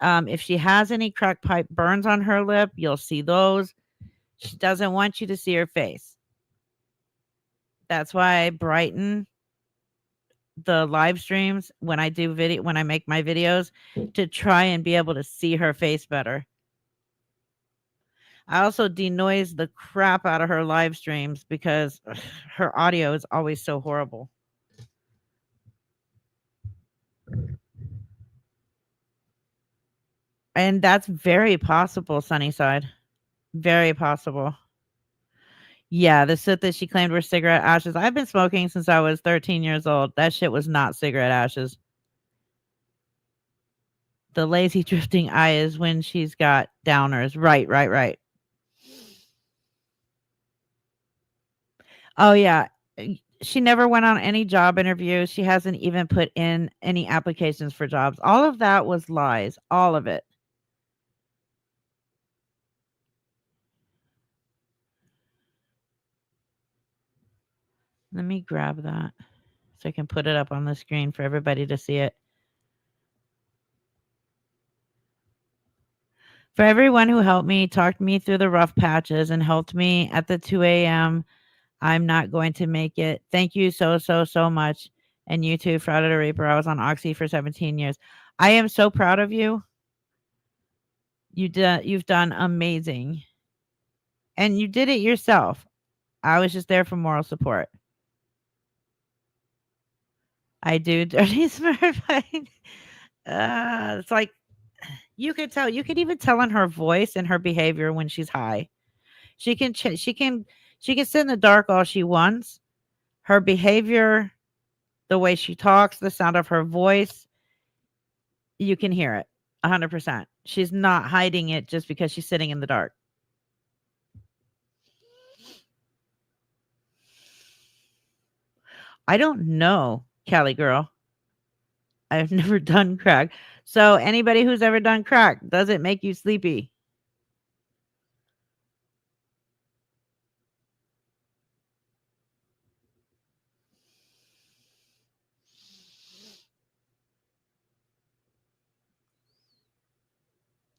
If she has any crack pipe burns on her lip, you'll see those. She doesn't want you to see her face. That's why I brighten the live streams when I make my videos to try and be able to see her face better. I also denoise the crap out of her live streams because her audio is always so horrible. And that's very possible, Sunnyside. Very possible. Yeah, the soot that she claimed were cigarette ashes. I've been smoking since I was 13 years old. That shit was not cigarette ashes. The lazy drifting eye is when she's got downers. Right. Oh, yeah. She never went on any job interviews. She hasn't even put in any applications for jobs. All of that was lies. All of it. Let me grab that so I can put it up on the screen for everybody to see it. For everyone who helped me, talked me through the rough patches, and helped me at the 2 a.m., I'm not going to make it. Thank you so much. And you too, Fraud the Reaper. I was on Oxy for 17 years. I am so proud of you. You've done amazing. And you did it yourself. I was just there for moral support. I do dirty smart fight. It's like you could tell. You could even tell in her voice and her behavior when she's high. She can sit in the dark all she wants. Her behavior, the way she talks, the sound of her voice, you can hear it 100%. She's not hiding it just because she's sitting in the dark. I don't know, Cali girl. I've never done crack. So anybody who's ever done crack, does it make you sleepy?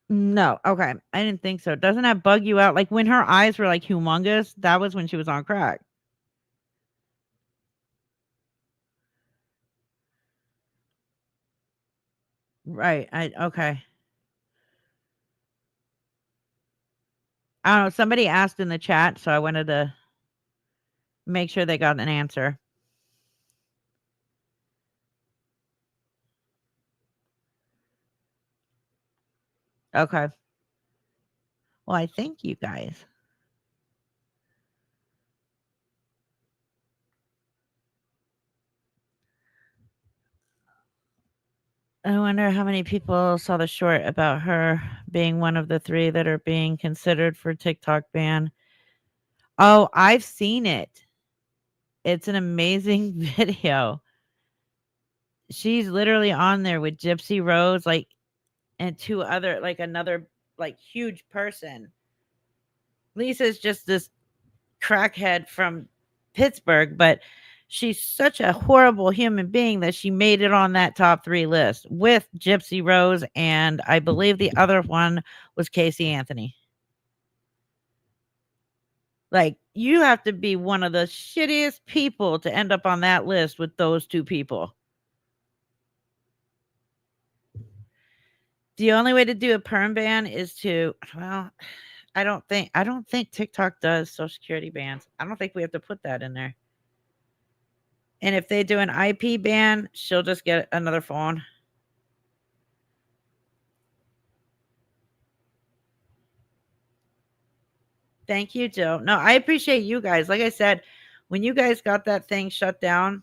No. Okay. I didn't think so. Doesn't that bug you out? Like when her eyes were like humongous, that was when she was on crack. Right. Okay. I don't know. Somebody asked in the chat, so I wanted to make sure they got an answer. Okay. Well, I thank you guys. I wonder how many people saw the short about her being one of the 3 that are being considered for TikTok ban. Oh, I've seen it. It's an amazing video. She's literally on there with Gypsy Rose, like, and 2 other, like another, like, huge person. Lisa's just this crackhead from Pittsburgh, but she's such a horrible human being that she made it on that top 3 list with Gypsy Rose, and I believe the other one was Casey Anthony. Like, you have to be one of the shittiest people to end up on that list with those 2 people. The only way to do a perm ban is to, well, I don't think TikTok does Social Security bans. I don't think we have to put that in there. And if they do an IP ban, she'll just get another phone. Thank you, Joe. No, I appreciate you guys. Like I said, when you guys got that thing shut down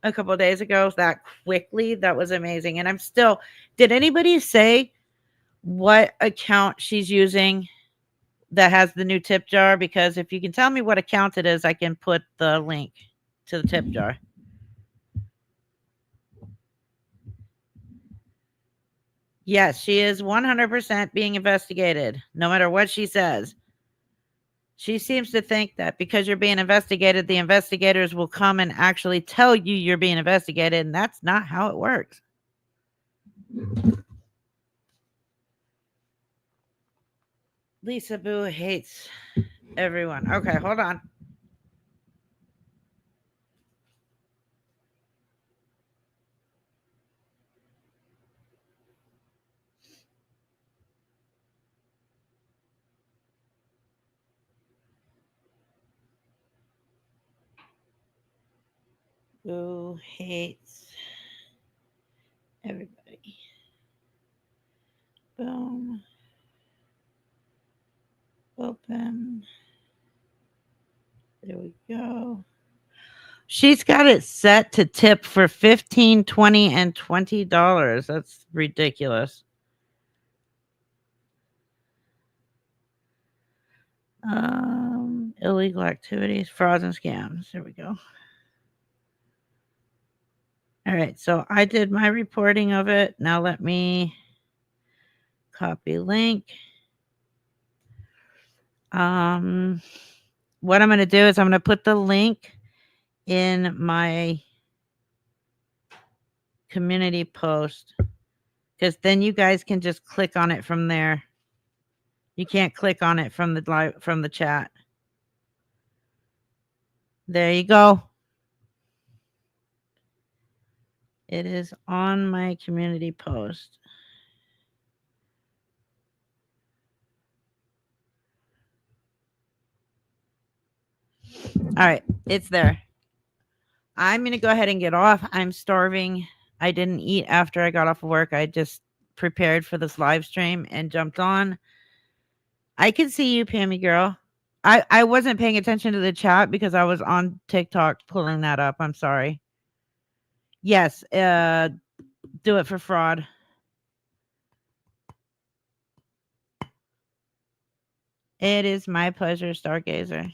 a couple of days ago that quickly, that was amazing. And I'm still, did anybody say what account she's using that has the new tip jar? Because if you can tell me what account it is, I can put the link to the tip jar. Yes, she is 100% being investigated, no matter what she says. She seems to think that because you're being investigated, the investigators will come and actually tell you you're being investigated, and that's not how it works. Lisa Boo hates everyone. Okay, hold on. Boo hates everybody. Boom. Open. There we go. She's got it set to tip for $15, $20, and $20. That's ridiculous. Illegal activities, frauds, and scams. There we go. All right, so I did my reporting of it. Now let me copy link. What I'm going to do is I'm going to put the link in my community post, because then you guys can just click on it from there. You can't click on it from the chat. There you go. It is on my community post. All right, it's there. I'm going to go ahead and get off. I'm starving. I didn't eat after I got off of work. I just prepared for this live stream and jumped on. I can see you, Pammy girl. I wasn't paying attention to the chat because I was on TikTok pulling that up. I'm sorry. Yes, do it for fraud. It is my pleasure, Stargazer.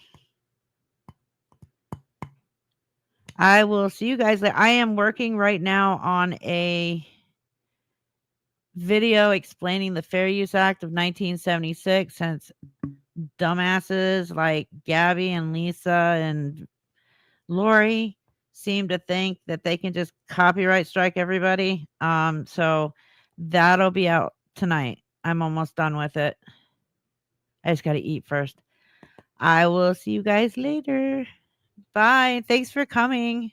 I will see you guys later. I am working right now on a video explaining the Fair Use Act of 1976, since dumbasses like Gabby and Lisa and Lori seem to think that they can just copyright strike everybody. So that'll be out tonight. I'm almost done with it. I just got to eat first. I will see you guys later. Bye. Thanks for coming.